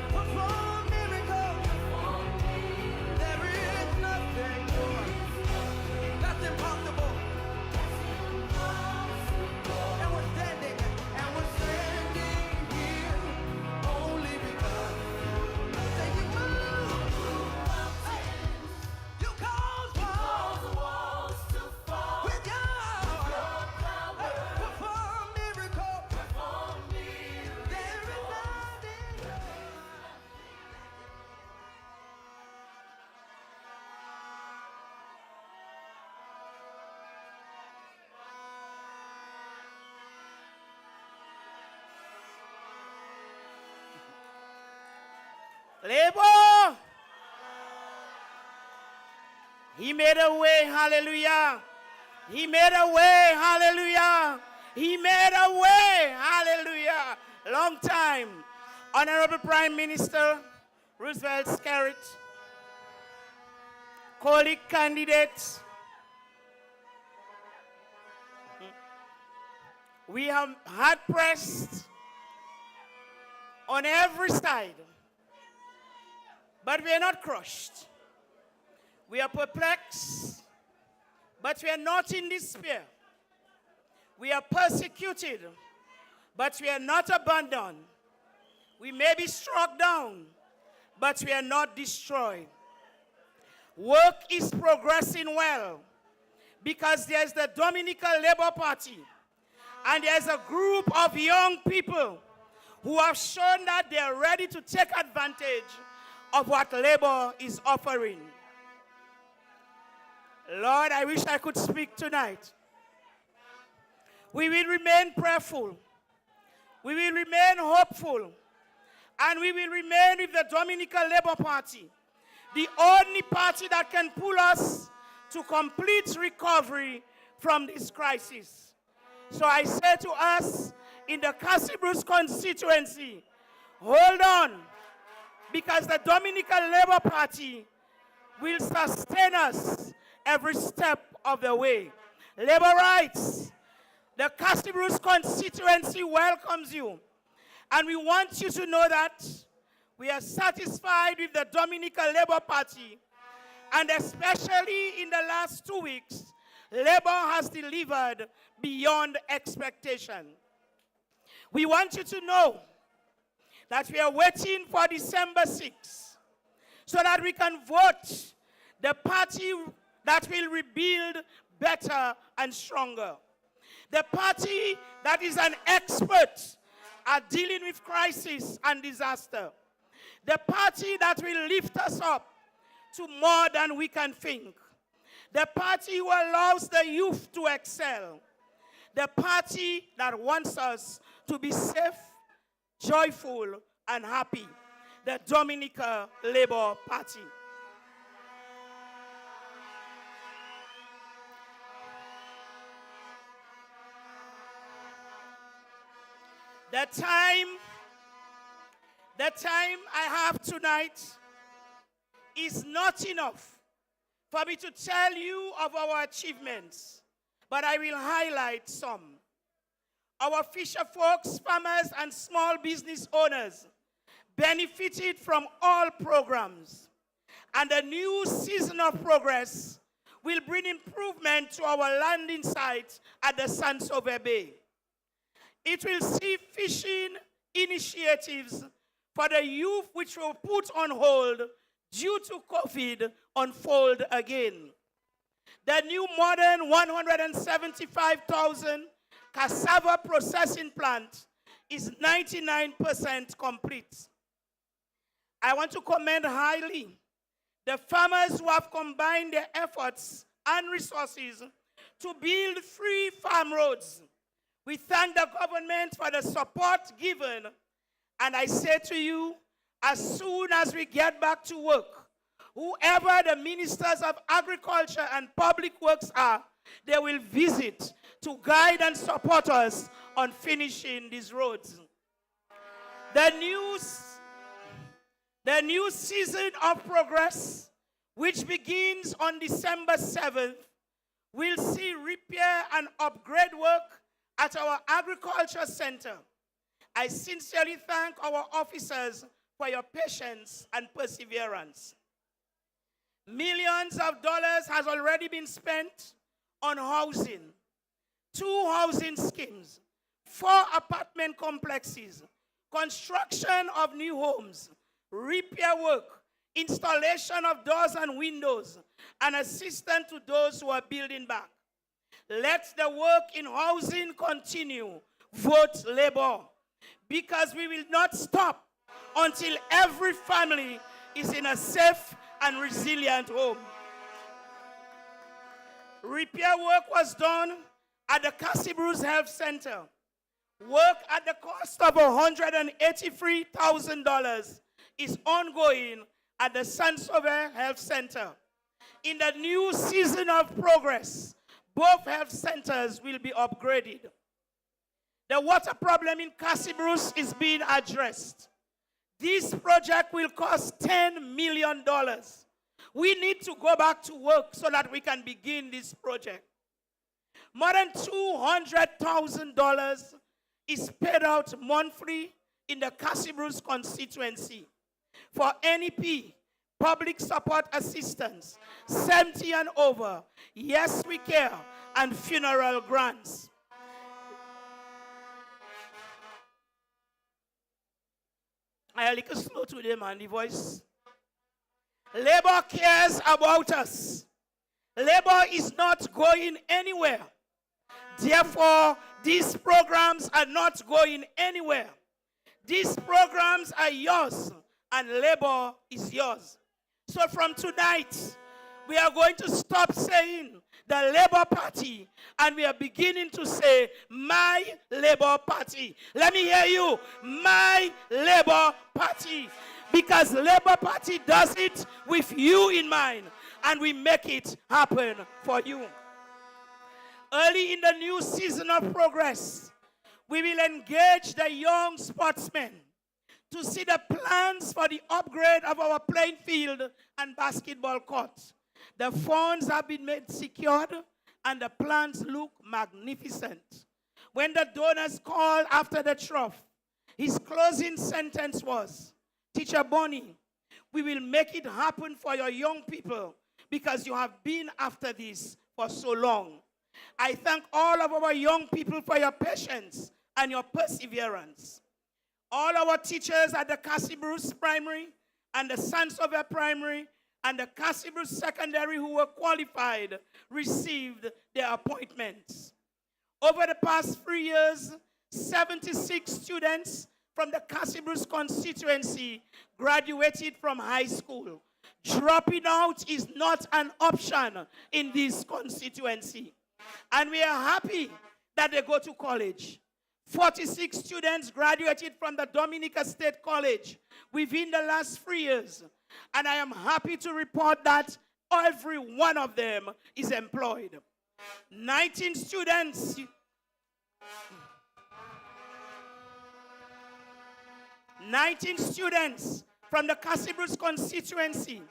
perform miracles. There is nothing that's impossible, and we're standing here only because say you move mountains, you cause walls to fall with your power. Perform miracles. There is nothing. Labor! He made a way, hallelujah. He made a way, hallelujah. He made a way, hallelujah. Long time. Honorable Prime Minister Roosevelt Skerrit, colleague candidates, we have hard pressed on every side. but we are not crushed. We are perplexed, but we are not in despair. We are persecuted, but we are not abandoned. We may be struck down, but we are not destroyed. Work is progressing well because there's the Dominica Labour Party, and there's a group of young people who have shown that they are ready to take advantage of what Labour is offering. Lord, I wish I could speak tonight. We will remain prayerful. We will remain hopeful. And we will remain with the Dominica Labour Party, the only party that can pull us to complete recovery from this crisis. So I say to us in the Cassius constituency, hold on, because the Dominica Labour Party will sustain us every step of the way. Labor rights, the Cassius constituency welcomes you. And we want you to know that we are satisfied with the Dominica Labour Party. And especially in the last 2 weeks, Labour has delivered beyond expectation. We want you to know that we are waiting for December 6th so that we can vote the party that will rebuild better and stronger. The party that is an expert at dealing with crisis and disaster. The party that will lift us up to more than we can think. The party who allows the youth to excel. The party that wants us to be safe, joyful, and happy. The Dominica Labour Party. The time I have tonight is not enough for me to tell you of our achievements, but I will highlight some. Our fisher folks, farmers, and small business owners benefited from all programs, and the new season of progress will bring improvement to our landing site at the Sansover Bay. It will see fishing initiatives for the youth which were put on hold due to COVID unfold again. The new modern 175,000 cassava processing plant is 99% complete. I want to commend highly the farmers who have combined their efforts and resources to build 3 farm roads. We thank the government for the support given, and I say to you, as soon as we get back to work, whoever the ministers of agriculture and public works are, they will visit to guide and support us on finishing these roads. The new season of progress, which begins on December 7th, will see repair and upgrade work at our agriculture center. I sincerely thank our officers for your patience and perseverance. Millions of dollars has already been spent on housing, 2 housing schemes, 4 apartment complexes, construction of new homes, repair work, installation of doors and windows, and assistance to those who are building back. Let the work in housing continue. Vote Labour, because we will not stop until every family is in a safe and resilient home. Repair work was done at the Cassius Health Center. Work at the cost of $183,000 is ongoing at the Sansover Health Center. In the new season of progress, both health centers will be upgraded. The water problem in Cassius is being addressed. This project will cost $10 million. We need to go back to work so that we can begin this project. More than $200,000 is paid out monthly in the Cassius constituency for NEP, public support assistance, 70 and over, yes we care, and funeral grants. I am a little slow today, man, the voice. Labor cares about us. Labor is not going anywhere. Therefore, these programs are not going anywhere. These programs are yours, and labor is yours. So from tonight, we are going to stop saying the Labour Party, and we are beginning to say, my Labour Party. Let me hear you, my Labour Party. Because Labour Party does it with you in mind, and we make it happen for you. Early in the new season of progress, we will engage the young sportsmen to see the plans for the upgrade of our playing field and basketball court. The funds have been made secured, and the plans look magnificent. When the donors called after the trough, his closing sentence was, Teacher Bonnie, we will make it happen for your young people because you have been after this for so long. I thank all of our young people for your patience and your perseverance. All our teachers at the Cassius Primary and the Sansover Primary and the Cassius Secondary who were qualified received their appointments. Over the past 3 years, 76 students from the Cassius constituency graduated from high school. Dropping out is not an option in this constituency. And we are happy that they go to college. 46 students graduated from the Dominica State College within the last 3 years. And I am happy to report that every one of them is employed. 19 students from the Cassius constituency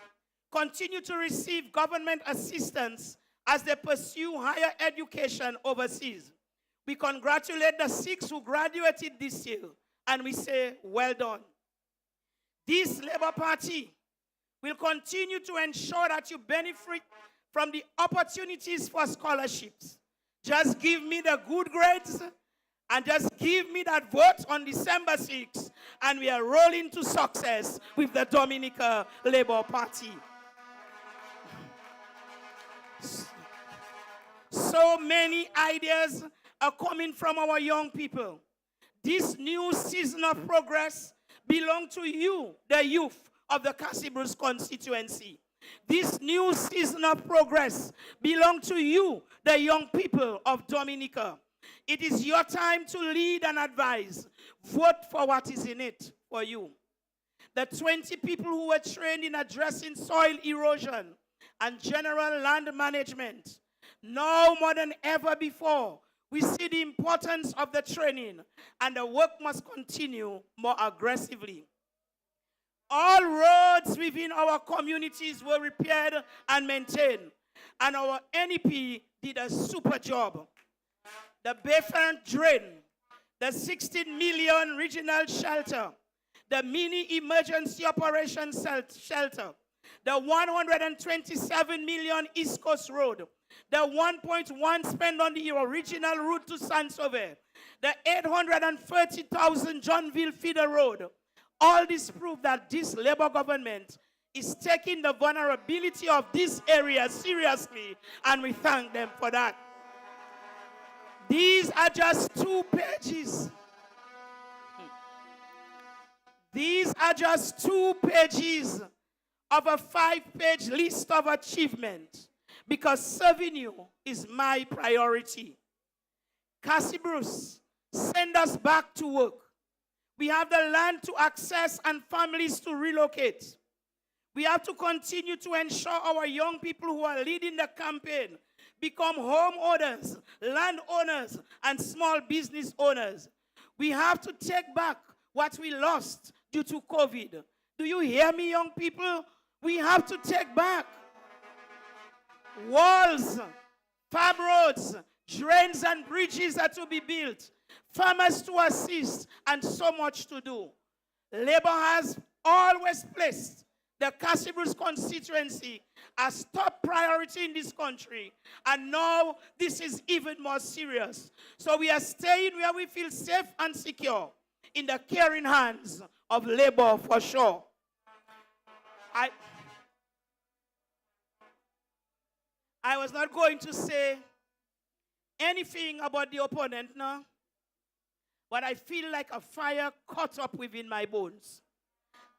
continue to receive government assistance as they pursue higher education overseas. We congratulate the 6 who graduated this year, and we say, well done. This Labour Party will continue to ensure that you benefit from the opportunities for scholarships. Just give me the good grades, and just give me that vote on December 6th, and we are rolling to success with the Dominica Labour Party. So many ideas are coming from our young people. This new season of progress belongs to you, the youth of the Cassius constituency. This new season of progress belongs to you, the young people of Dominica. It is your time to lead and advise. Vote for what is in it for you. The 20 people who were trained in addressing soil erosion and general land management, now more than ever before, we see the importance of the training, and the work must continue more aggressively. All roads within our communities were repaired and maintained, and our NEP did a super job. The Bayfront Drain, the 16 million regional shelter, the mini emergency operations shelter, the 127 million East Coast Road, the 1.1 spent on the original route to Sansover, the 830,000 Johnville feeder road. All this prove that this Labour government is taking the vulnerability of this area seriously, and we thank them for that. These are just 2 pages. These are just 2 pages of a 5-page list of achievement, because serving you is my priority. Cassius, send us back to work. We have the land to access and families to relocate. We have to continue to ensure our young people who are leading the campaign become homeowners, landowners, and small business owners. We have to take back what we lost due to COVID. Do you hear me, young people? We have to take back walls, farm roads, drains and bridges are to be built, farmers to assist, and so much to do. Labour has always placed the Cassius constituency as top priority in this country. And now this is even more serious. So we are staying where we feel safe and secure, in the caring hands of labor for sure. I was not going to say anything about the opponent now, but I feel like a fire caught up within my bones.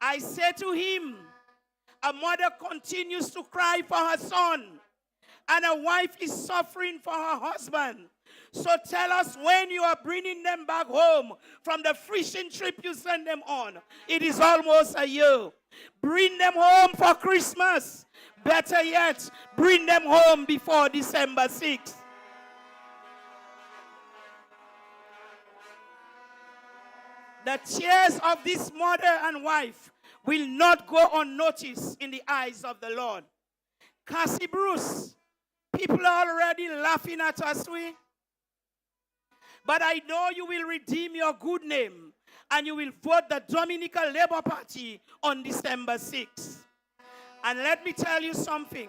I said to him, a mother continues to cry for her son, and a wife is suffering for her husband. So tell us when you are bringing them back home from the fishing trip you send them on. It is almost a year. Bring them home for Christmas. Better yet, bring them home before December 6th. The tears of this mother and wife will not go unnoticed in the eyes of the Lord. Cassie Bruce, people are already laughing at us, but I know you will redeem your good name and you will vote the Dominica Labour Party on December 6th. And let me tell you something.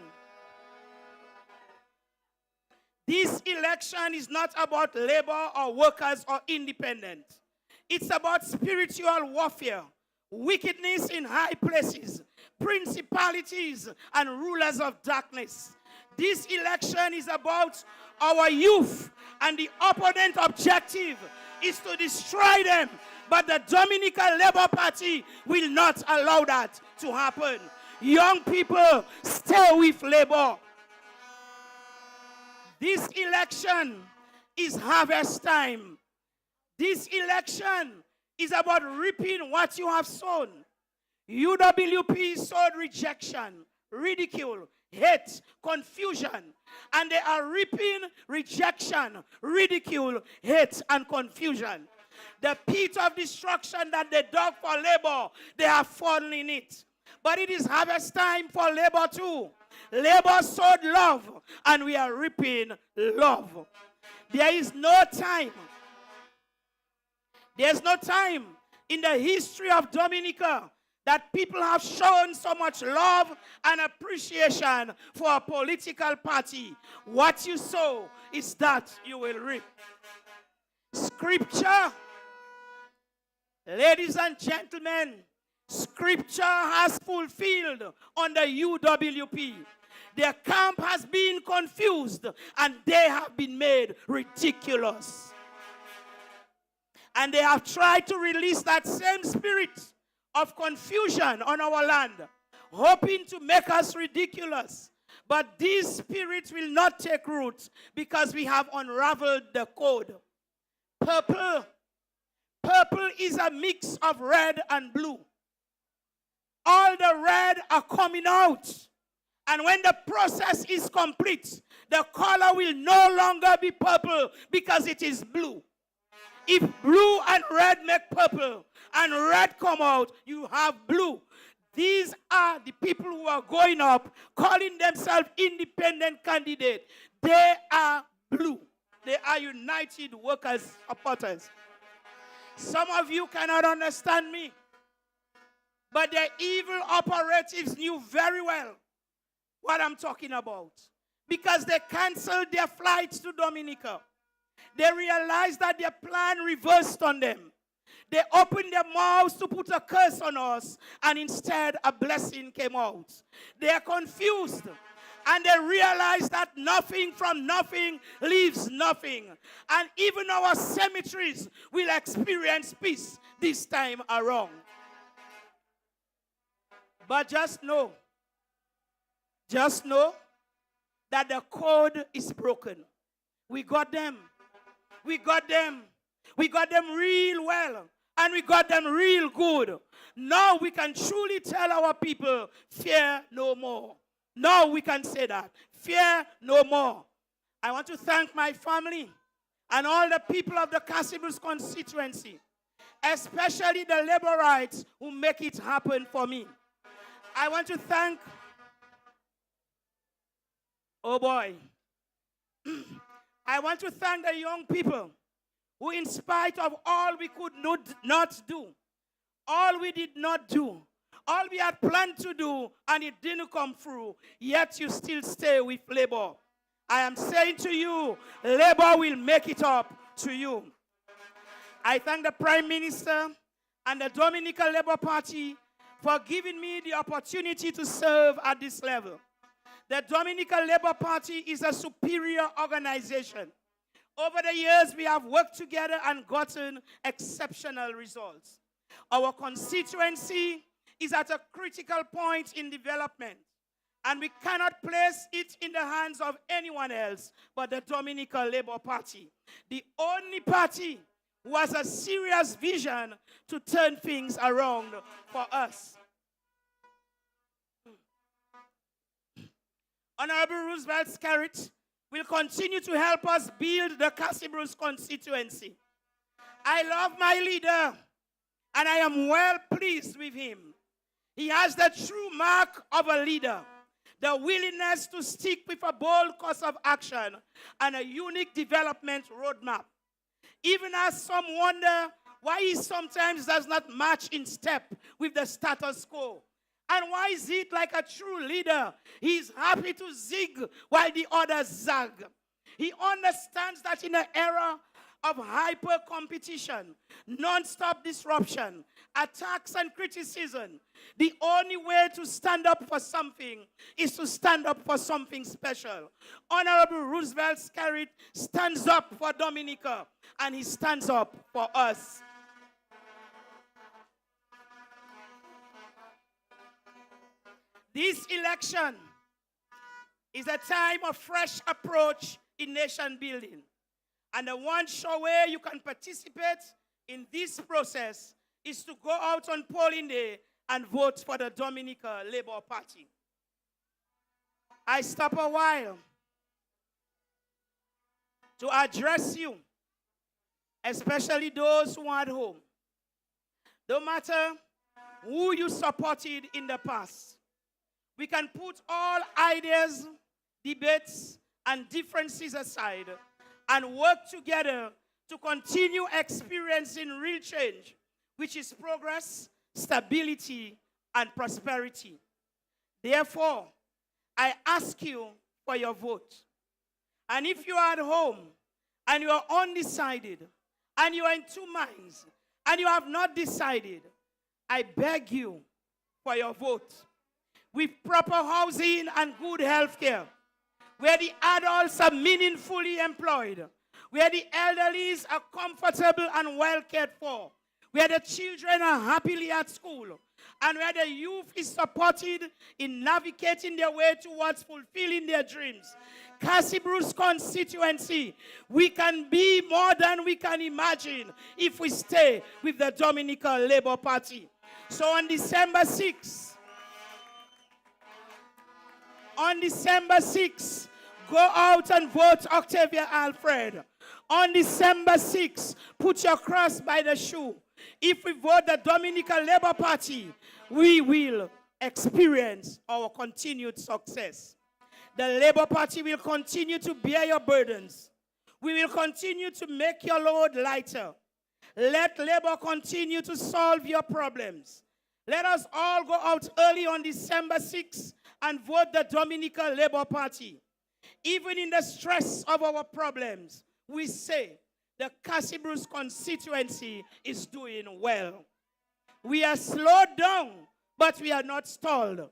This election is not about labor or workers or independent. It's about spiritual warfare, wickedness in high places, principalities and rulers of darkness. This election is about our youth, and the opponent objective is to destroy them. But the Dominica Labour Party will not allow that to happen. Young people, stay with labor. This election is harvest time. This election is about reaping what you have sown. UWP sowed rejection, ridicule, hate, confusion, and they are reaping rejection, ridicule, hate, and confusion. The pit of destruction that they dug for labor, they have fallen in it. But it is harvest time for labor too. Labor sowed love, and we are reaping love. There is no time. There's no time in the history of Dominica that people have shown so much love and appreciation for a political party. What you sow is that you will reap. Scripture, ladies and gentlemen, Scripture has fulfilled on the UWP. Their camp has been confused and they have been made ridiculous. And they have tried to release that same spirit of confusion on our land, hoping to make us ridiculous. But this spirit will not take root because we have unraveled the code. Purple is a mix of red and blue. All the red are coming out. And when the process is complete, the color will no longer be purple because it is blue. If blue and red make purple and red come out, you have blue. These are the people who are going up, calling themselves independent candidates. They are blue. They are United Workers supporters. Some of you cannot understand me, but the evil operatives knew very well what I'm talking about because they canceled their flights to Dominica. They realized that their plan reversed on them. They opened their mouths to put a curse on us, and instead a blessing came out. They are confused, and they realize that nothing from nothing leaves nothing. And even our cemeteries will experience peace this time around. But just know that the code is broken. We got them. We got them. We got them real well. And we got them real good. Now we can truly tell our people, fear no more. Now we can say that. Fear no more. I want to thank my family and all the people of the Cassius constituency, especially the laborites who make it happen for me. I want to thank, oh boy, I want to thank the young people who, in spite of all we could not do, all we did not do, all we had planned to do, and it didn't come through, yet you still stay with labor. I am saying to you, labor will make it up to you. I thank the Prime Minister and the Dominican Labour Party for giving me the opportunity to serve at this level. The Dominican Labour Party is a superior organization. Over the years, we have worked together and gotten exceptional results. Our constituency is at a critical point in development, and we cannot place it in the hands of anyone else but the Dominican Labour Party, the only party who has a serious vision to turn things around for us. Honorable Roosevelt Skerrit will continue to help us build the Cassius constituency. I love my leader, and I am well pleased with him. He has the true mark of a leader, the willingness to stick with a bold course of action and a unique development roadmap. Even as some wonder why he sometimes does not match in step with the status quo. And why is it like a true leader? He's happy to zig while the others zag. He understands that in an era of hyper-competition, non-stop disruption, attacks and criticism, the only way to stand up for something is to stand up for something special. Honorable Roosevelt Skerrit stands up for Dominica, and he stands up for us. This election is a time of fresh approach in nation building. And the one sure way you can participate in this process is to go out on polling day and vote for the Dominica Labour Party. I stop a while to address you, especially those who are at home. No matter who you supported in the past, we can put all ideas, debates, and differences aside and work together to continue experiencing real change, which is progress, stability, and prosperity. Therefore, I ask you for your vote. And if you are at home and you are undecided and you are in two minds and you have not decided, I beg you for your vote. With proper housing and good health care, where the adults are meaningfully employed, where the elderly are comfortable and well cared for, where the children are happily at school, and where the youth is supported in navigating their way towards fulfilling their dreams. Cassius constituency, we can be more than we can imagine if we stay with the Dominican Labour Party. So on December 6th, go out and vote Octavia Alfred. On December 6th, put your cross by the shoe. If we vote the Dominican Labour Party, we will experience our continued success. The Labour Party will continue to bear your burdens. We will continue to make your load lighter. Let Labour continue to solve your problems. Let us all go out early on December 6th and vote the Dominican Labour Party. Even in the stress of our problems, we say the Cassius constituency is doing well. We are slowed down, but we are not stalled.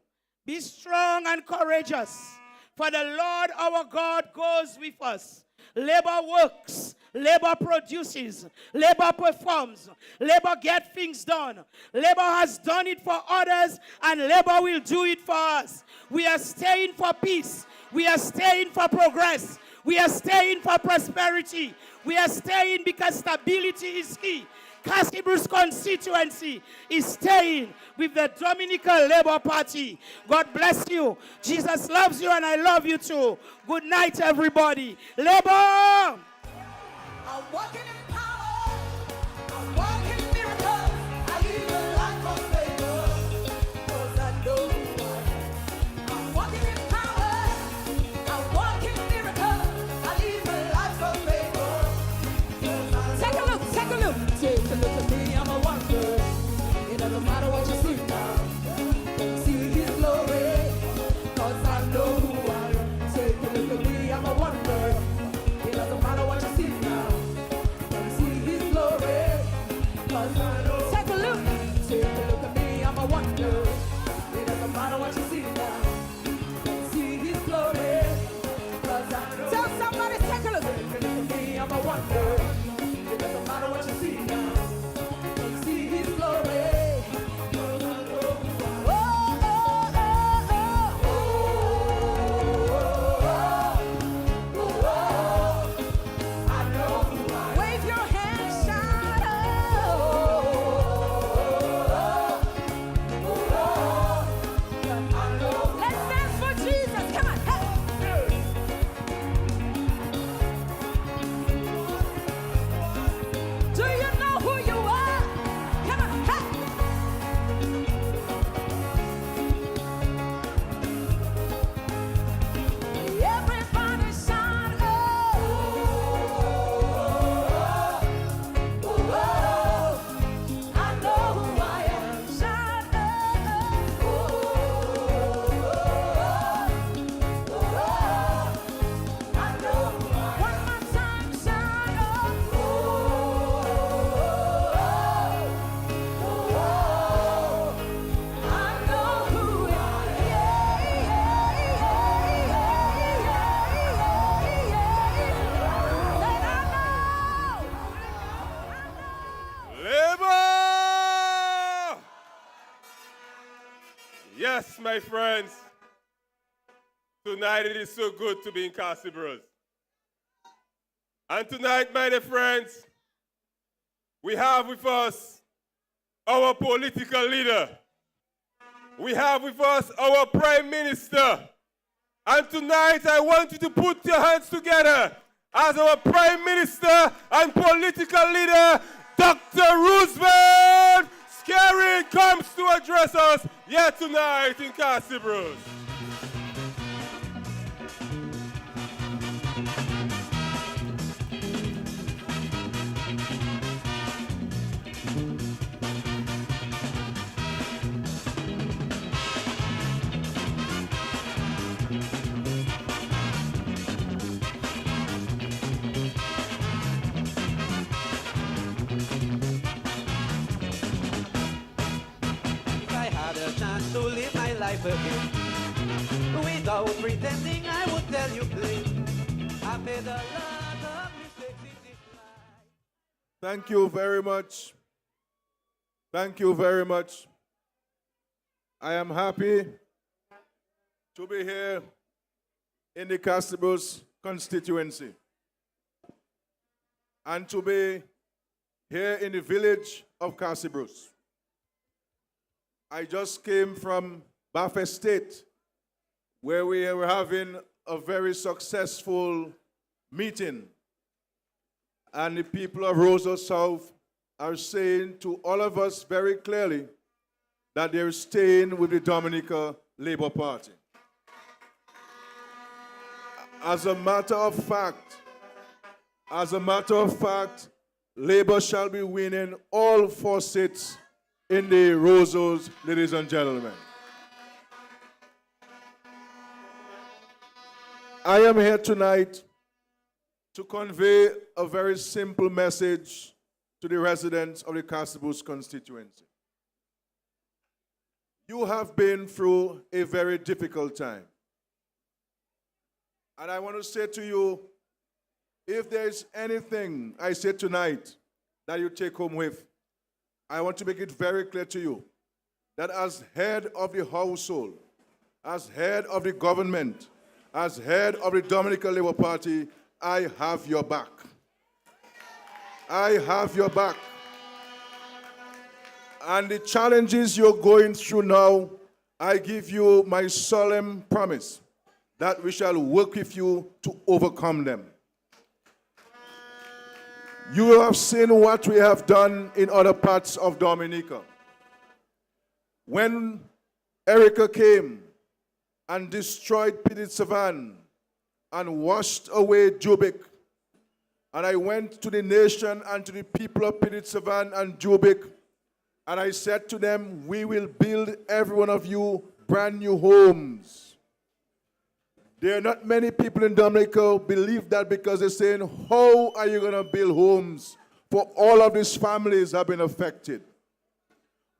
Be strong and courageous, for the Lord our God goes with us. Labor works, labor produces, labor performs, labor gets things done. Labor has done it for others, and labor will do it for us. We are staying for peace. We are staying for progress. We are staying for prosperity. We are staying because stability is key. Cassius constituency is staying with the Dominican Labour Party. God bless you. Jesus loves you and I love you too. Good night, everybody. Labour! I'm walking in power. I'm walking in miracles. I live a life of favor. 'Cause I know who I am. I'm walking in power. I'm walking in miracles. I live a life of favor. Take a look, take a look. Take a look at me, I'm a wonder. It doesn't matter what you see now. Yes, my friends. Tonight it is so good to be in Cassibros. And tonight, my dear friends, we have with us our political leader. We have with us our Prime Minister. And tonight I want you to put your hands together as our Prime Minister and political leader, Dr. Roosevelt Skerrit, comes to address us here tonight in Cassibros. To live my life again, without pretending I would tell you plain, I made a lot of mistakes in this life. Thank you very much. Thank you very much. I am happy to be here in the Cassibros constituency and to be here in the village of Cassibros. I just came from Bath Estate, where we were having a very successful meeting. And the people of Roseau South are saying to all of us very clearly that they're staying with the Dominica Labour Party. As a matter of fact, Labour shall be winning all 4 seats in the Roseaus, ladies and gentlemen. I am here tonight to convey a very simple message to the residents of the Cassibros constituency. You have been through a very difficult time. And I want to say to you, if there is anything I say tonight that you take home with, I want to make it very clear to you that as head of the household, as head of the government, as head of the Dominica Labour Party, I have your back. I have your back. And the challenges you're going through now, I give you my solemn promise that we shall work with you to overcome them. You have seen what we have done in other parts of Dominica. When Erica came and destroyed Petite Savanne and washed away Jubic, and I went to the nation and to the people of Petite Savanne and Jubic, and I said to them, we will build every one of you brand new homes. There are not many people in Dominica who believe that because they're saying, how are you going to build homes? For all of these families have been affected.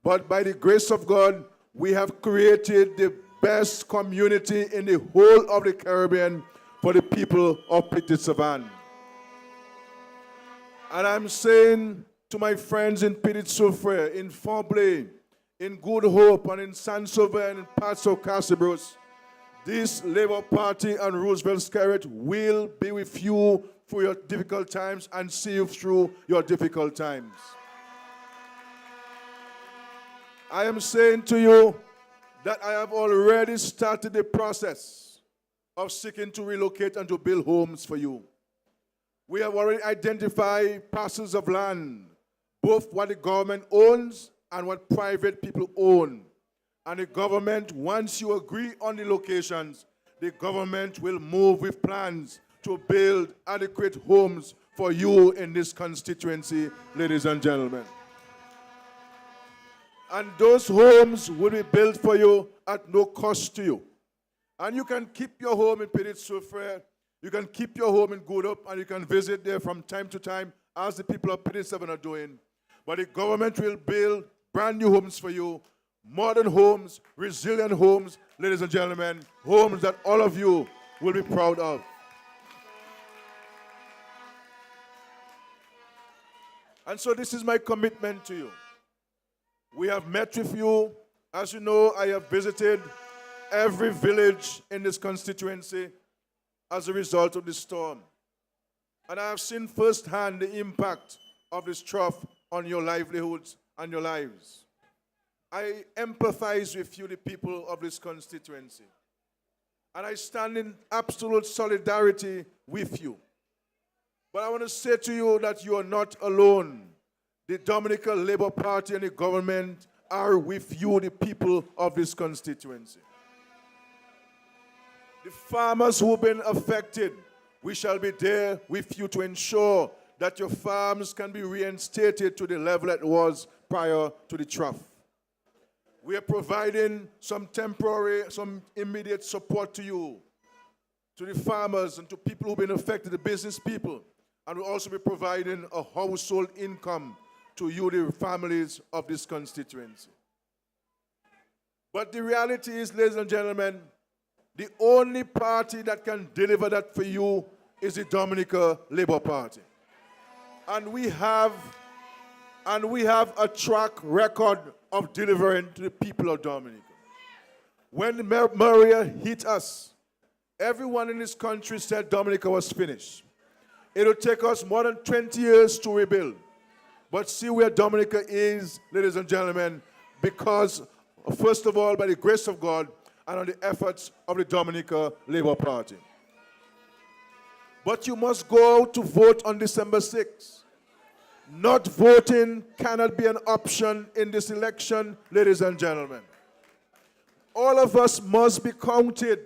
But by the grace of God, we have created the best community in the whole of the Caribbean for the people of Petite Savanne. And I'm saying to my friends in Petite Soufrière, in Forblay, in Good Hope, and in Saint-Sauveur, and in parts of Cassibros, this Labour Party and Roosevelt Skerrit will be with you for your difficult times and see you through your difficult times. I am saying to you that I have already started the process of seeking to relocate and to build homes for you. We have already identified parcels of land, both what the government owns and what private people own. And the government, once you agree on the locations, the government will move with plans to build adequate homes for you in this constituency, ladies and gentlemen. And those homes will be built for you at no cost to you. And you can keep your home in Petite Soufrière, you can keep your home in Good Hope, and you can visit there from time to time, as the people of Petite Savanne are doing. But the government will build brand new homes for you, modern homes, resilient homes, ladies and gentlemen, homes that all of you will be proud of. And so this is my commitment to you. We have met with you As you know, I have visited every village in this constituency as a result of this storm. And I have seen firsthand the impact of this trough on your livelihoods and your lives. I empathize with you, the people of this constituency. And I stand in absolute solidarity with you. But I want to say to you that you are not alone. The Dominica Labour Party and the government are with you, the people of this constituency. The farmers who have been affected, we shall be there with you to ensure that your farms can be reinstated to the level it was prior to the trough. We are providing some temporary, some immediate support to you, to the farmers and to people who have been affected, the business people. And we'll also be providing a household income to you, the families of this constituency. But the reality is, ladies and gentlemen, the only party that can deliver that for you is the Dominica Labour Party. And we have a track record of delivering to the people of Dominica. When Maria hit us, everyone in this country said Dominica was finished. It will take us more than 20 years to rebuild. But see where Dominica is, ladies and gentlemen, because, first of all, by the grace of God and on the efforts of the Dominica Labour Party. But you must go to vote on December 6th. Not voting cannot be an option in this election, ladies and gentlemen. All of us must be counted.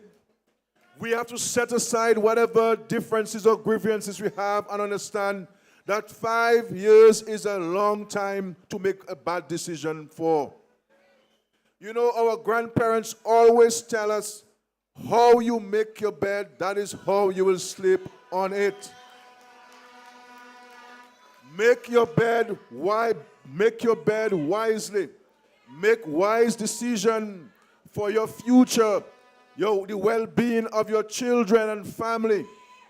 We have to set aside whatever differences or grievances we have and understand that 5 years is a long time to make a bad decision for. You know, our grandparents always tell us, how you make your bed, that is how you will sleep on it. Make your bed wisely. Make wise decisions for your future, the well-being of your children and family,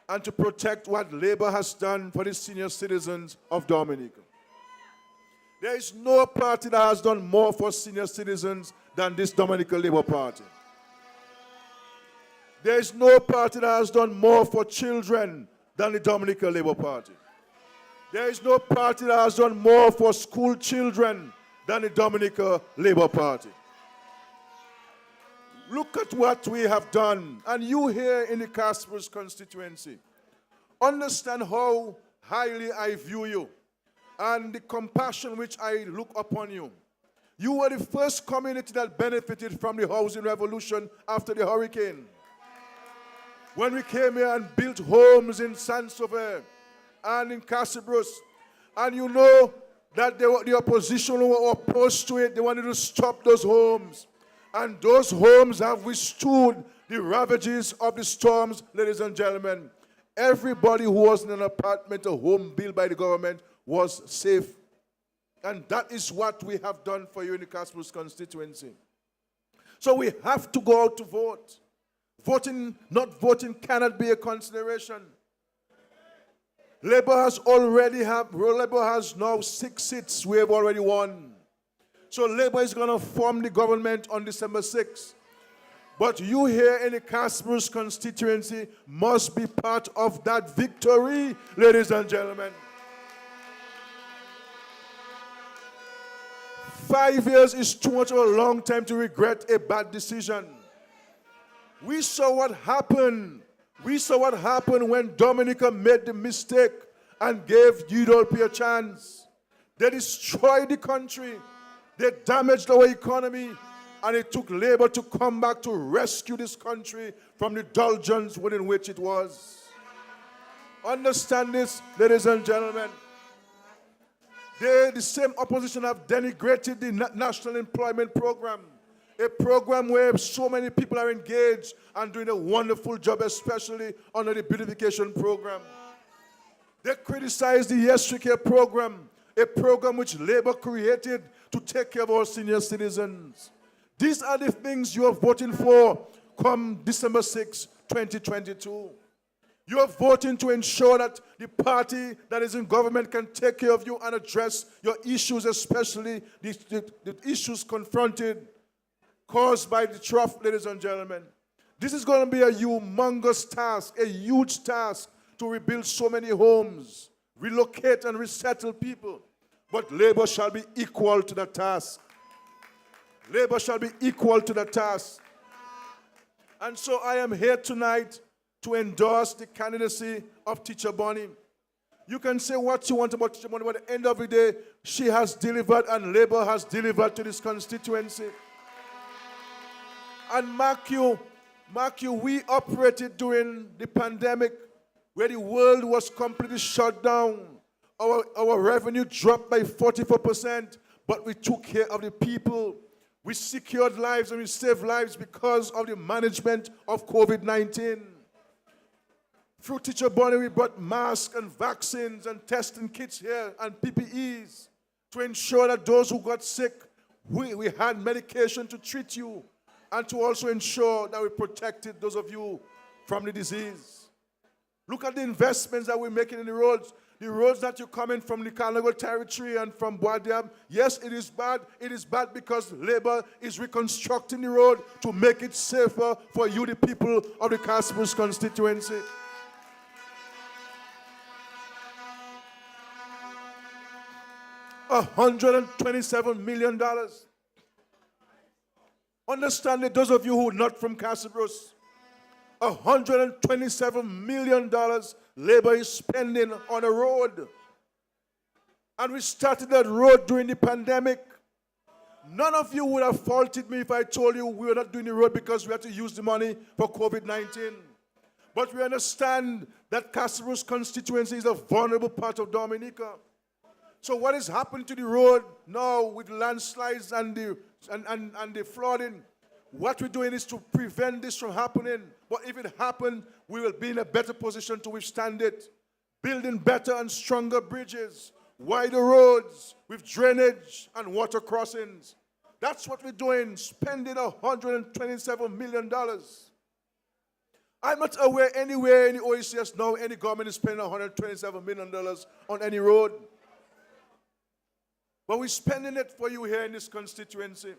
and to protect what Labour has done for the senior citizens of Dominica. There is no party that has done more for senior citizens than this Dominica Labour Party. There is no party that has done more for children than the Dominica Labour Party. There is no party that has done more for school children than the Dominica Labour Party. Look at what we have done. And you here in the Cassibros constituency, understand how highly I view you and the compassion which I look upon you. You were the first community that benefited from the housing revolution after the hurricane. When we came here and built homes in Saint-Sauveur and in Cassibros, and you know that the opposition were opposed to it. They wanted to stop those homes. And those homes have withstood the ravages of the storms, ladies and gentlemen. Everybody who was in an apartment, a home built by the government, was safe. And that is what we have done for you in the Cassibros constituency. So we have to go out to vote. Not voting cannot be a consideration. Labour has now 6 seats we have already won. So Labour is going to form the government on December 6th. But you here in the Cassibros constituency must be part of that victory, ladies and gentlemen. 5 years is too much of a long time to regret a bad decision. We saw what happened. We saw what happened when Dominica made the mistake and gave UDLP a chance. They destroyed the country. They damaged our economy. And it took Labour to come back to rescue this country from the doldrums within which it was. Understand this, ladies and gentlemen. The same opposition have denigrated the National Employment Program. A program where so many people are engaged and doing a wonderful job, especially under the beautification program. They criticize the Yes Care program, a program which Labour created to take care of our senior citizens. These are the things you are voting for come December 6, 2022. You are voting to ensure that the party that is in government can take care of you and address your issues, especially the issues confronted caused by the trough, ladies and gentlemen. This is going to be a humongous task, a huge task to rebuild so many homes, relocate and resettle people. But labor shall be equal to the task. Labor shall be equal to the task. And so I am here tonight to endorse the candidacy of Teacher Bonnie. You can say what you want about Teacher Bonnie, but at the end of the day, she has delivered and labor has delivered to this constituency. And mark you, we operated during the pandemic where the world was completely shut down. Our revenue dropped by 44%, but we took care of the people. We secured lives and we saved lives because of the management of COVID-19. Through Teacher Bonnie, we brought masks and vaccines and testing kits here and PPEs to ensure that those who got sick, we had medication to treat you and to also ensure that we protected those of you from the disease. Look at the investments that we're making in the roads. The roads that you're coming from the Carnival territory and from Boadiam, yes, it is bad. It is bad because labor is reconstructing the road to make it safer for you, the people of the Cassius constituency. $127 million. Understand that those of you who are not from Cassius, $127 million labor is spending on a road. And we started that road during the pandemic. None of you would have faulted me if I told you we were not doing the road because we had to use the money for COVID-19. But we understand that Cassius constituency is a vulnerable part of Dominica. So what is happening to the road now with landslides and the flooding? What we're doing is to prevent this from happening. But if it happens, we will be in a better position to withstand it. Building better and stronger bridges, wider roads with drainage and water crossings. That's what we're doing, spending $127 million. I'm not aware anywhere in the OECS now any government is spending $127 million on any road. But we're spending it for you here in this constituency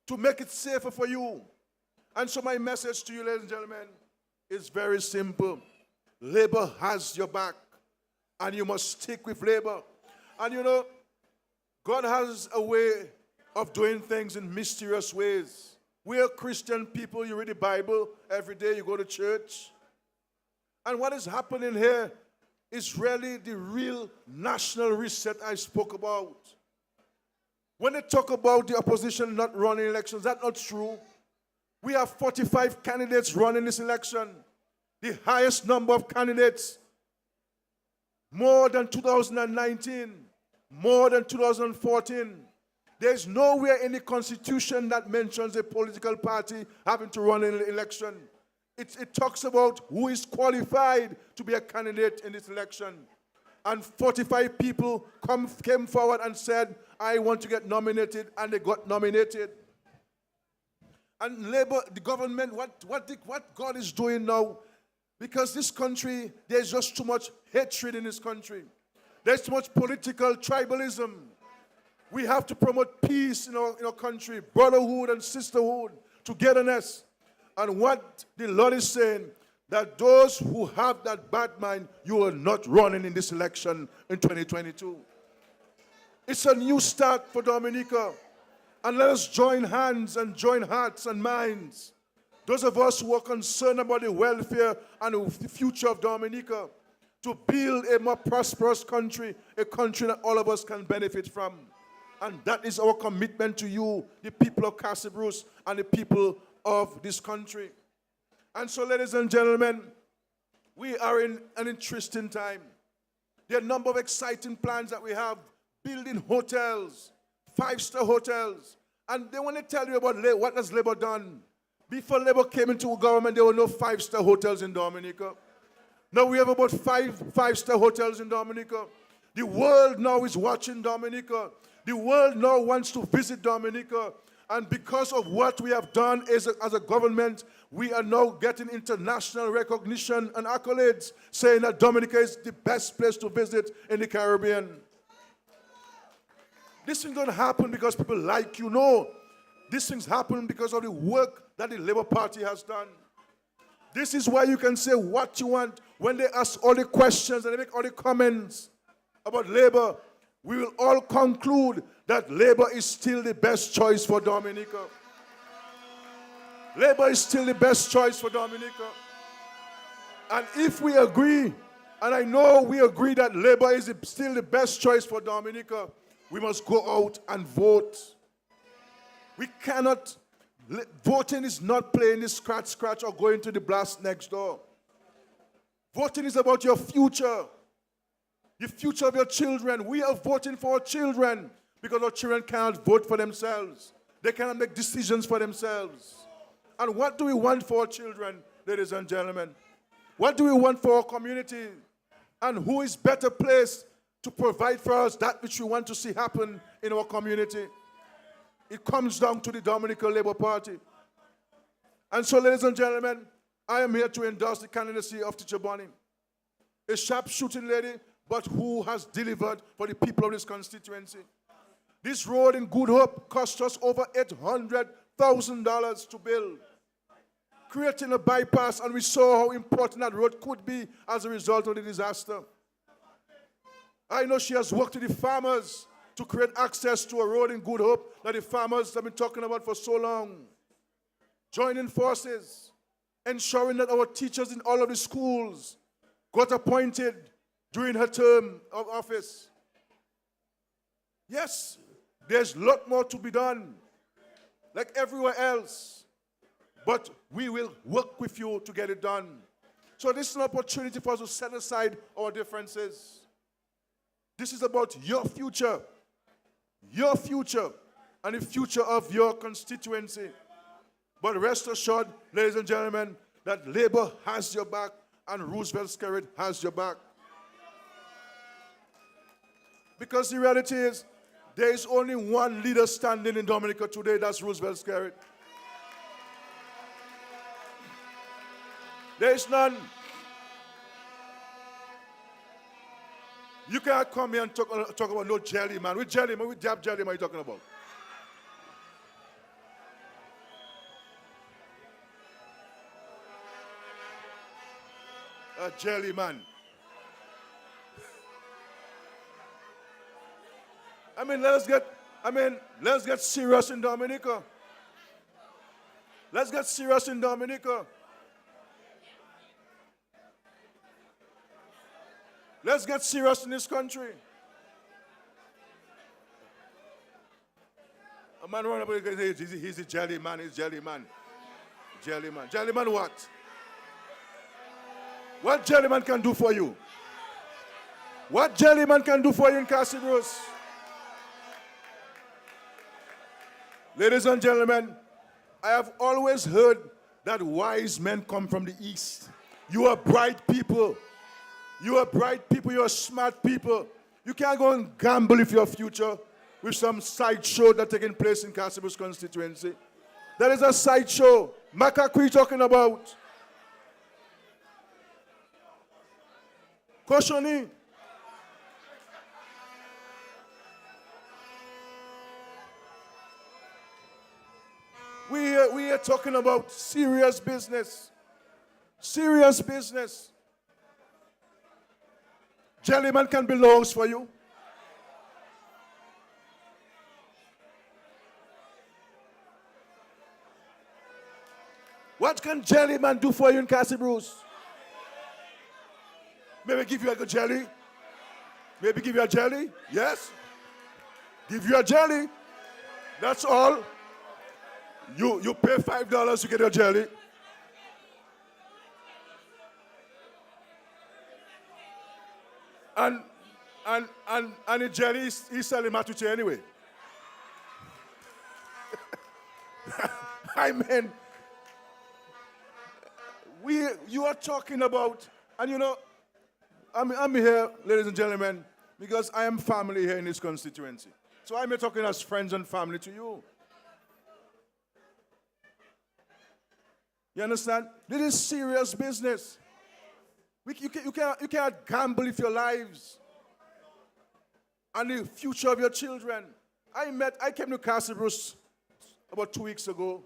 to make it safer for you. And so my message to you, ladies and gentlemen, is very simple. Labor has your back, and you must stick with labor. And you know, God has a way of doing things in mysterious ways. We are Christian people. You read the Bible every day. You go to church. And what is happening here is really the real national reset I spoke about. When they talk about the opposition not running elections, that's not true. We have 45 candidates running this election. The highest number of candidates, more than 2019, more than 2014. There's nowhere in the Constitution that mentions a political party having to run an election. It talks about who is qualified to be a candidate in this election. And 45 people came forward and said, I want to get nominated, and they got nominated. And Labour, the government, what God is doing now, because this country, there's just too much hatred in this country. There's too much political tribalism. We have to promote peace in our country, brotherhood and sisterhood, togetherness. And what the Lord is saying, that those who have that bad mind, you are not running in this election in 2022. It's a new start for Dominica. And let us join hands and join hearts and minds. Those of us who are concerned about the welfare and the future of Dominica, to build a more prosperous country, a country that all of us can benefit from. And that is our commitment to you, the people of Cassius and the people of this country. And so, ladies and gentlemen, we are in an interesting time. There are a number of exciting plans that we have, building hotels, 5-star hotels. And they want to tell you about what has Labour done. Before Labour came into government, there were no 5-star hotels in Dominica. Now we have about 5-star hotels in Dominica. The world now is watching Dominica. The world now wants to visit Dominica. And because of what we have done as a government, we are now getting international recognition and accolades saying that Dominica is the best place to visit in the Caribbean. This is going to happen because people like you. No. These things happen because of the work that the Labour Party has done. This is why you can say what you want. When they ask all the questions and they make all the comments about Labour, we will all conclude that Labour is still the best choice for Dominica. Labour is still the best choice for Dominica. And if we agree, and I know we agree that Labour is still the best choice for Dominica, we must go out and vote. We cannot, voting is not playing the scratch or going to the blast next door. Voting is about your future. The future of your children. We are voting for our children because our children cannot vote for themselves. They cannot make decisions for themselves. And what do we want for our children, ladies and gentlemen? What do we want for our community? And who is better placed to provide for us that which we want to see happen in our community? It comes down to the Dominica Labour Party. And so, ladies and gentlemen, I am here to endorse the candidacy of Teacher Bonnie. A sharp-shooting lady, but who has delivered for the people of this constituency. This road in Good Hope cost us over $800,000 to build, creating a bypass, and we saw how important that road could be as a result of the disaster. I know she has worked with the farmers to create access to a road in Good Hope that the farmers have been talking about for so long. Joining forces, ensuring that our teachers in all of the schools got appointed during her term of office. Yes, there's a lot more to be done, like everywhere else, but we will work with you to get it done. So this is an opportunity for us to set aside our differences. This is about your future, and the future of your constituency. But rest assured, ladies and gentlemen, that Labour has your back and Roosevelt Skerrit has your back. Because the reality is, there is only one leader standing in Dominica today, that's Roosevelt Skerrit. There is none. You can't come here and talk about no jelly man. Which jelly man? Which dab jelly man are you talking about? A jelly man. Let's get serious in Dominica. Let's get serious in Dominica. Let's get serious in this country. A man run up and say, he's a jelly man, he's jelly man. Jelly man. Jelly man what? What jelly man can do for you? What jelly man can do for you in Cassius? Ladies and gentlemen, I have always heard that wise men come from the east. You are bright people. You are bright people. You are smart people. You can't go and gamble with your future with some sideshow that's taking place in Cassius constituency. That is a sideshow. Macaque, what are you talking about? Koshoni. We are talking about serious business. Serious business. Jellyman can build a house for you. What can Jellyman do for you in Cassius? Maybe give you a jelly. Maybe give you a jelly. Yes. Give you a jelly. That's all. You pay $5 to get a jelly. And the jelly he's selling Matuche anyway. I mean, you are talking about, and you know, I'm here, ladies and gentlemen, because I am family here in this constituency. So I'm here talking as friends and family to you. You understand? This is serious business. You can't gamble with your lives and the future of your children. I came to Cassius about 2 weeks ago,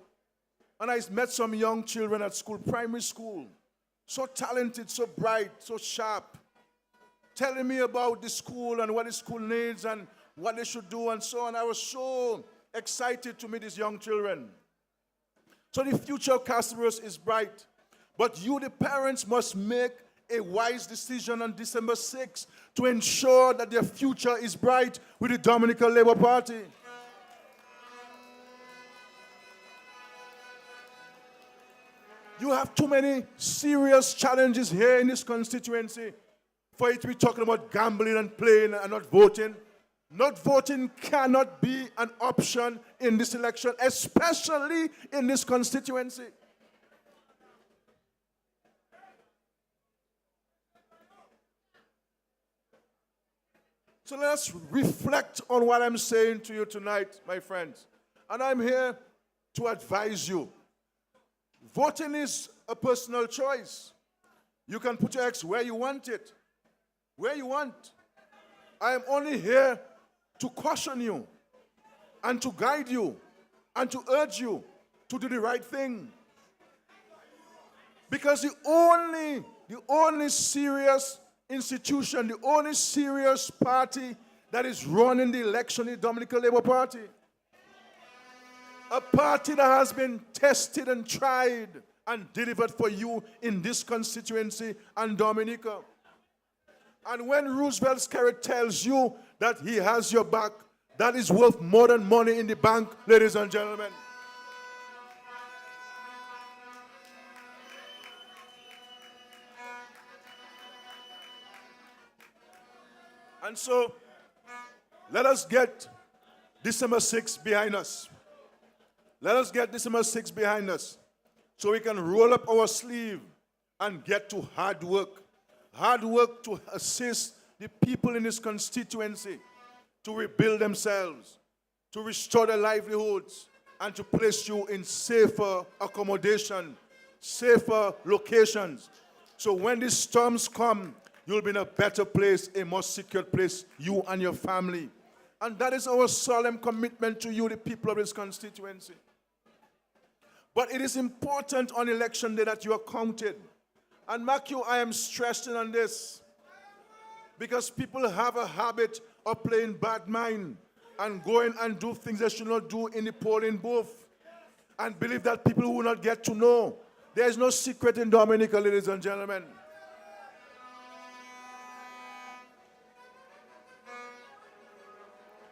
and I met some young children at school, primary school, so talented, so bright, so sharp, telling me about the school and what the school needs and what they should do and so on. I was so excited to meet these young children. So the future of Cassius is bright. But you, the parents, must make a wise decision on December 6th to ensure that their future is bright with the Dominica Labour Party. You have too many serious challenges here in this constituency for it to be talking about gambling and playing and not voting. Not voting cannot be an option in this election, especially in this constituency. So let us reflect on what I'm saying to you tonight, my friends. And I'm here to advise you. Voting is a personal choice. You can put your X where you want it, where you want. I am only here to caution you and to guide you and to urge you to do the right thing. Because the only serious institution, the only serious party that is running the election is the Dominica Labour Party. A party that has been tested and tried and delivered for you in this constituency and Dominica. And when Roosevelt Skerrit tells you that he has your back, that is worth more than money in the bank, ladies and gentlemen. And so, let us get December 6th behind us. Let us get December 6th behind us so we can roll up our sleeve and get to hard work. Hard work to assist the people in this constituency to rebuild themselves, to restore their livelihoods, and to place you in safer accommodation, safer locations. So when these storms come, you'll be in a better place, a more secure place, you and your family. And that is our solemn commitment to you, the people of this constituency. But it is important on election day that you are counted. And mark you, I am stressing on this because people have a habit of playing bad mind and going and do things they should not do in the polling booth and believe that people will not get to know. There is no secret in Dominica, ladies and gentlemen.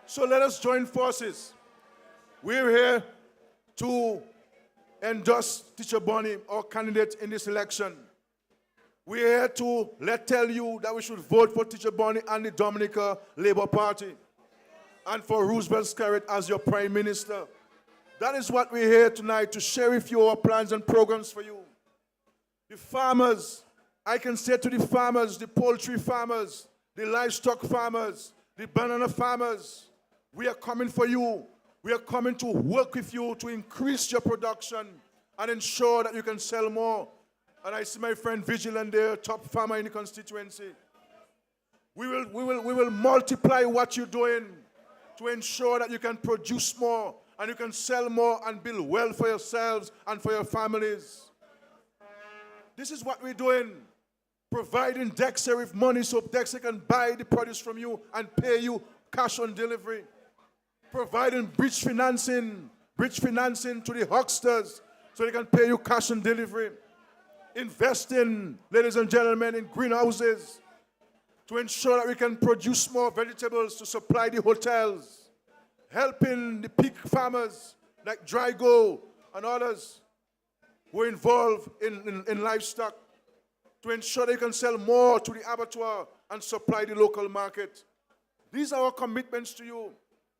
So let us join forces. We're here to endorse Teacher Bonnie, our candidate in this election. We're here to tell you that we should vote for Teacher Bonnie and the Dominica Labour Party and for Roosevelt Skerrit as your Prime Minister. That is what we're here tonight to share with you our plans and programs for you. The farmers, I can say to the farmers, the poultry farmers, the livestock farmers, the banana farmers, we are coming for you. We are coming to work with you to increase your production and ensure that you can sell more. And I see my friend Vigilant there, top farmer in the constituency. We will multiply what you're doing to ensure that you can produce more and you can sell more and build wealth for yourselves and for your families. This is what we're doing, providing Dexter with money so Dexter can buy the produce from you and pay you cash on delivery. Providing bridge financing to the hucksters so they can pay you cash on delivery. Investing, ladies and gentlemen, in greenhouses to ensure that we can produce more vegetables to supply the hotels. Helping the pig farmers like Drygo and others who are involved in livestock to ensure they can sell more to the abattoir and supply the local market. These are our commitments to you.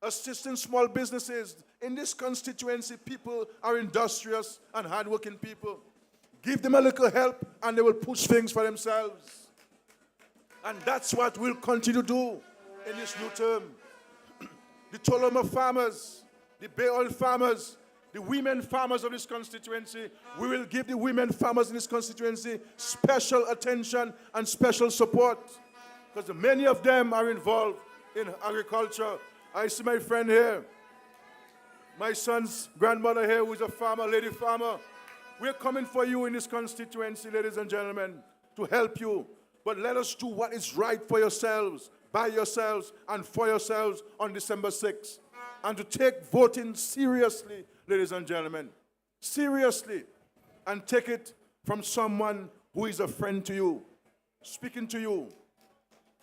Assisting small businesses. In this constituency, people are industrious and hardworking people. Give them a little help and they will push things for themselves. And that's what we'll continue to do in this new term. The Toloma farmers, the Bay Oil farmers, the women farmers of this constituency, we will give the women farmers in this constituency special attention and special support because many of them are involved in agriculture. I see my friend here. My son's grandmother here, who is a farmer, lady farmer. We're coming for you in this constituency, ladies and gentlemen, to help you. But let us do what is right for yourselves, by yourselves, and for yourselves on December 6th. And to take voting seriously, ladies and gentlemen. Seriously. And take it from someone who is a friend to you, speaking to you,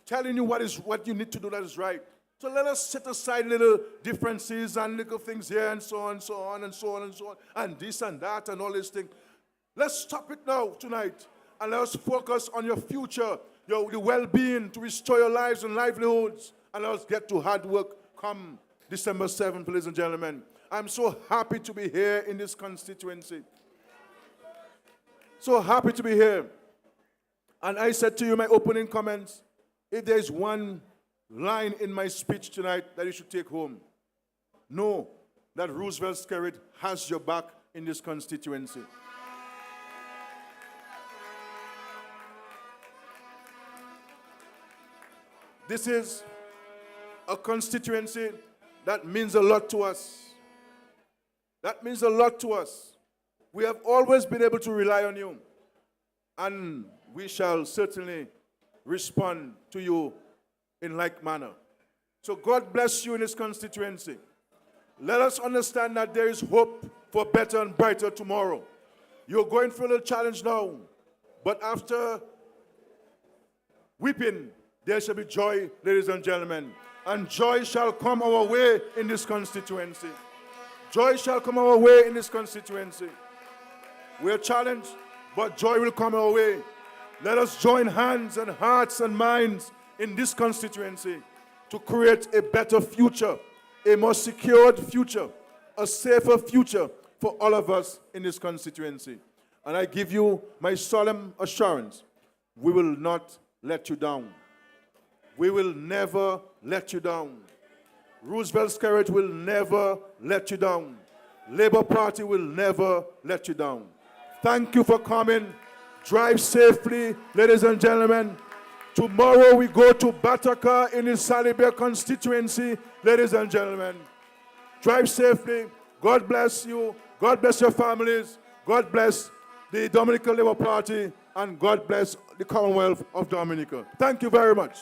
telling you what you need to do that is right. So let us set aside little differences and little things here and so on, so on, and so on, and so on, and this and that and all these things. Let's stop it now, tonight, and let us focus on your future, the well-being, to restore your lives and livelihoods, and let us get to hard work come December 7th, ladies and gentlemen. I'm so happy to be here in this constituency. So happy to be here. And I said to you in my opening comments, if there is one line in my speech tonight that you should take home, know that Roosevelt Skerrit has your back in this constituency. This is a constituency that means a lot to us. That means a lot to us. We have always been able to rely on you, and we shall certainly respond to you in like manner. So God bless you in this constituency. Let us understand that there is hope for better and brighter tomorrow. You're going through a little challenge now, but after weeping, there shall be joy, ladies and gentlemen. And joy shall come our way in this constituency. Joy shall come our way in this constituency. We are challenged, but joy will come our way. Let us join hands and hearts and minds in this constituency to create a better future, a more secured future, a safer future for all of us in this constituency. And I give you my solemn assurance, we will not let you down. We will never let you down. Roosevelt Skerrit will never let you down. Labour Party will never let you down. Thank you for coming. Drive safely, ladies and gentlemen. Tomorrow we go to Bataka in the Salibia constituency, ladies and gentlemen. Drive safely. God bless you. God bless your families. God bless the Dominica Labour Party. And God bless the Commonwealth of Dominica. Thank you very much.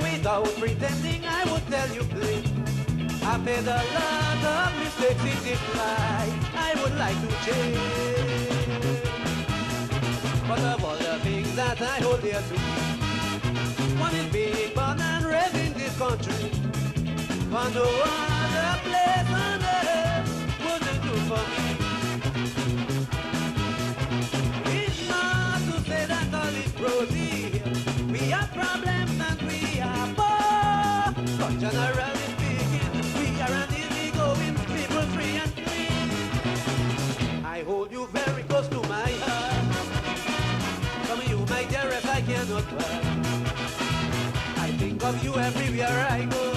Without pretending, I would tell you plain, I made a lot of mistakes in this life I would like to change. But of all the things that I hold dear to me, one is being born and raised in this country. For no other place on earth wouldn't do for me. It's not to say that all is rosy. We have problems and we are poor, but generally speaking, we are an easygoing people, free and clean. I hold you very close to my heart. Some of you, my dearest, I cannot bear. I think of you everywhere I go.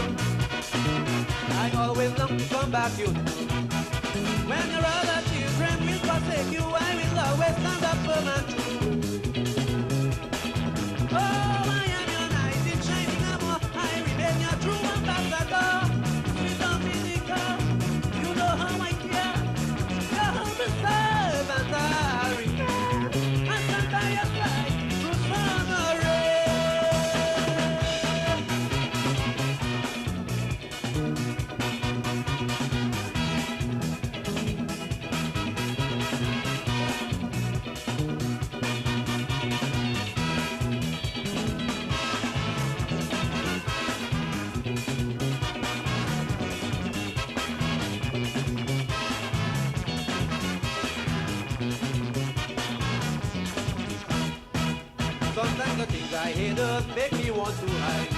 I always long to come back, you know. When your other children will forsake you, I will always stand up firm and true. Oh, I am your knight in shining armor. I remain your true ambassador. Sweet Dominica, you know how I care. Your humble servant I remain. I stand by your side through sun or rain. Sometimes the things I hate does make me want to hide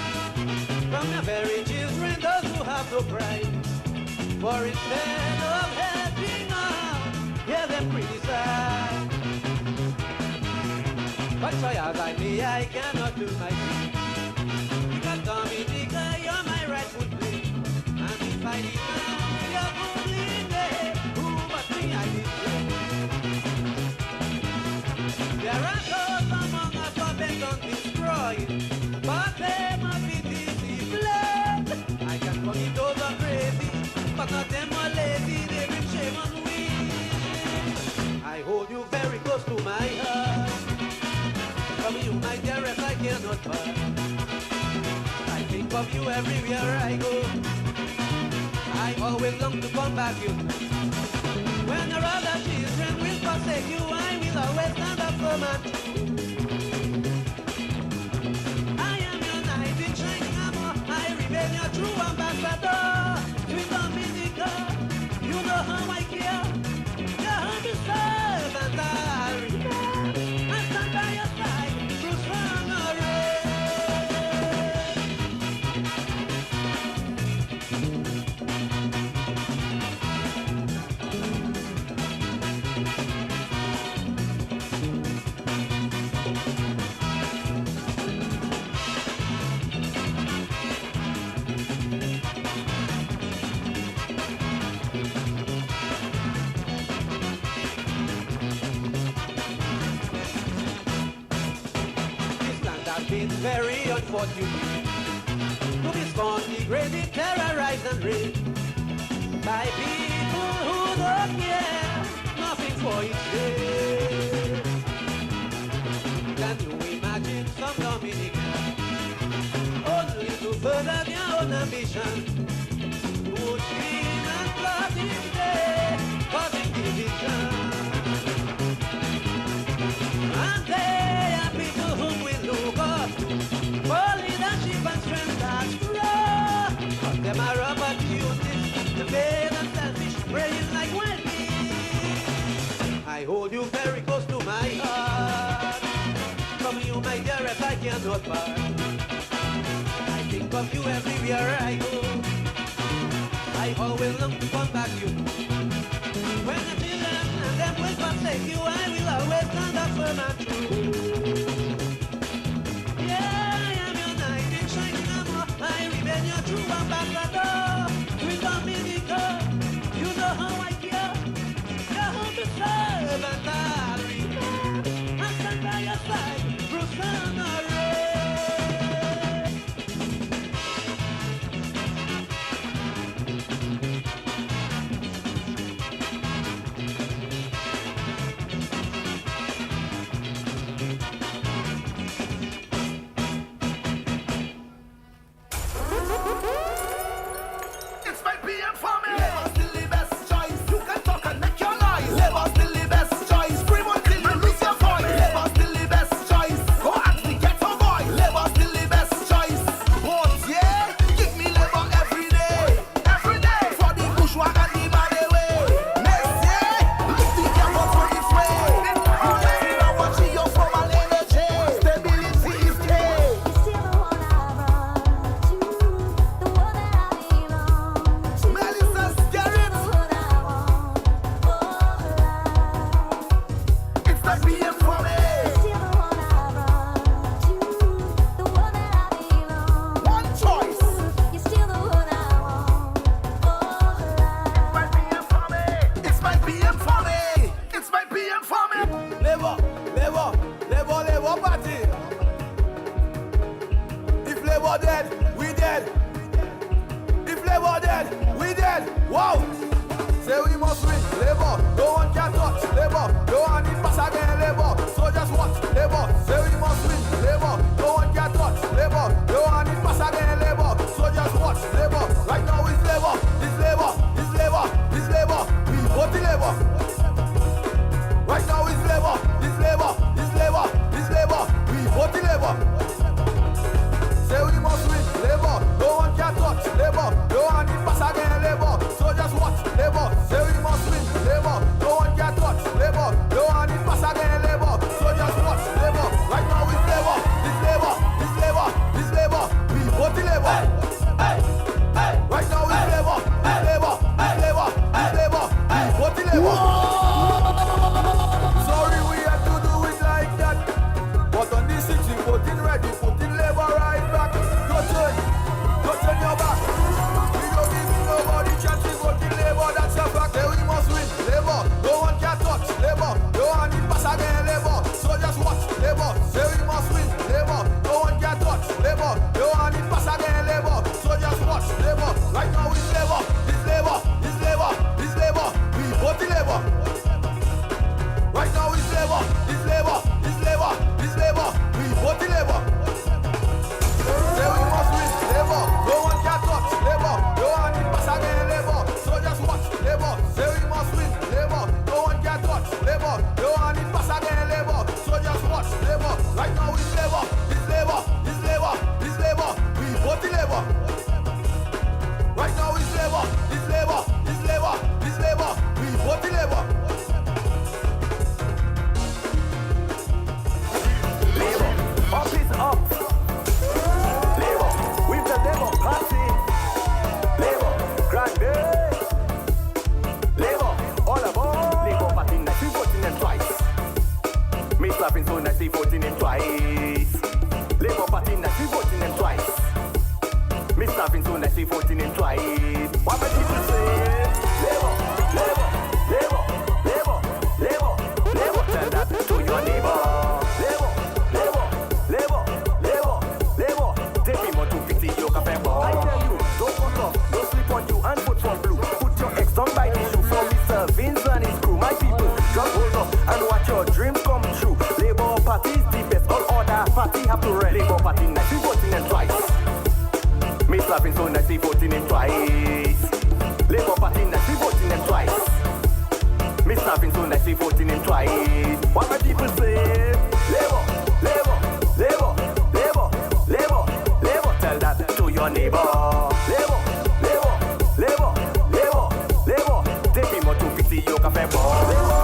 from the very children, those who have no pride. For instead of helping out, hear them criticize. But try as I may, I cannot do my thing. Because Dominica, you're my rightful place. And if I deny your good leader, who but me I display? There are those among us who bent on destroying, but they must be disciplined. I can forgive those who are crazy, but not them who are lazy, they bring shame on we. I hold you very close to my heart. From you, my dearest, I cannot part. I think of you everywhere I go. I always long to come back to you. When your other children will forsake you, I will always stand up for my truth. I am your knight in shining armor. I remain your true ambassador. Sweet Dominica, you know how I care. Your humble servant I'll remain. I stand by your side, Bruce been very unfortunate to be scorned, degraded, terrorized and raped by people who don't care nothing for each day. Can you imagine some Dominicans only to further their own ambition would scream and plot each day, causing division? And they are people whom we look up to for leadership and strength that's grow. But them are opportunities to fail and selfish, praying like wild beasts. I hold you very close to my heart. From you, my dearest, I cannot part. I think of you everywhere I go. I always long to come back to you. When the children and them will forsake you, I will always stand up for my truth. Yeah, I am your knight in shining armor. I remain your true ambassador. With Dominica, you know how I care. Your humble servant I'll remain. I stand by your side, Bruce Labor, no one can touch. Labor, no one in pass again. Labor, so just watch. voting him twice. Labour Party nice, we voting him twice. Mr. Vince so nice, we voting him twice. What my people say? Labour, Labour, Labour, Labour, Labour, Labour. Tell that to your neighbour. Labour, Labour, Labour, Labour, Labour. Take him on 250, you can pay more. I tell you, don't fuck off, don't sleep on you and vote for blue. Put your ex down by the shoe for Mr. Vince and his crew. My people, just hold up and watch your dreams come true. Labour Party is the best, all other party have to rest. Labour Party nice, we voting them twice. Mr. Vince so nice, we voting him twice. Labour Party nice, we voting them twice. Mr. Vince so nice, we voting him twice. What my people say? Labour, Labour, Labour, Labour, Labour, Labour. Tell that to your neighbour. Labour, Labour, Labour, Labour, Labour. Take him out to 50, you can pay more.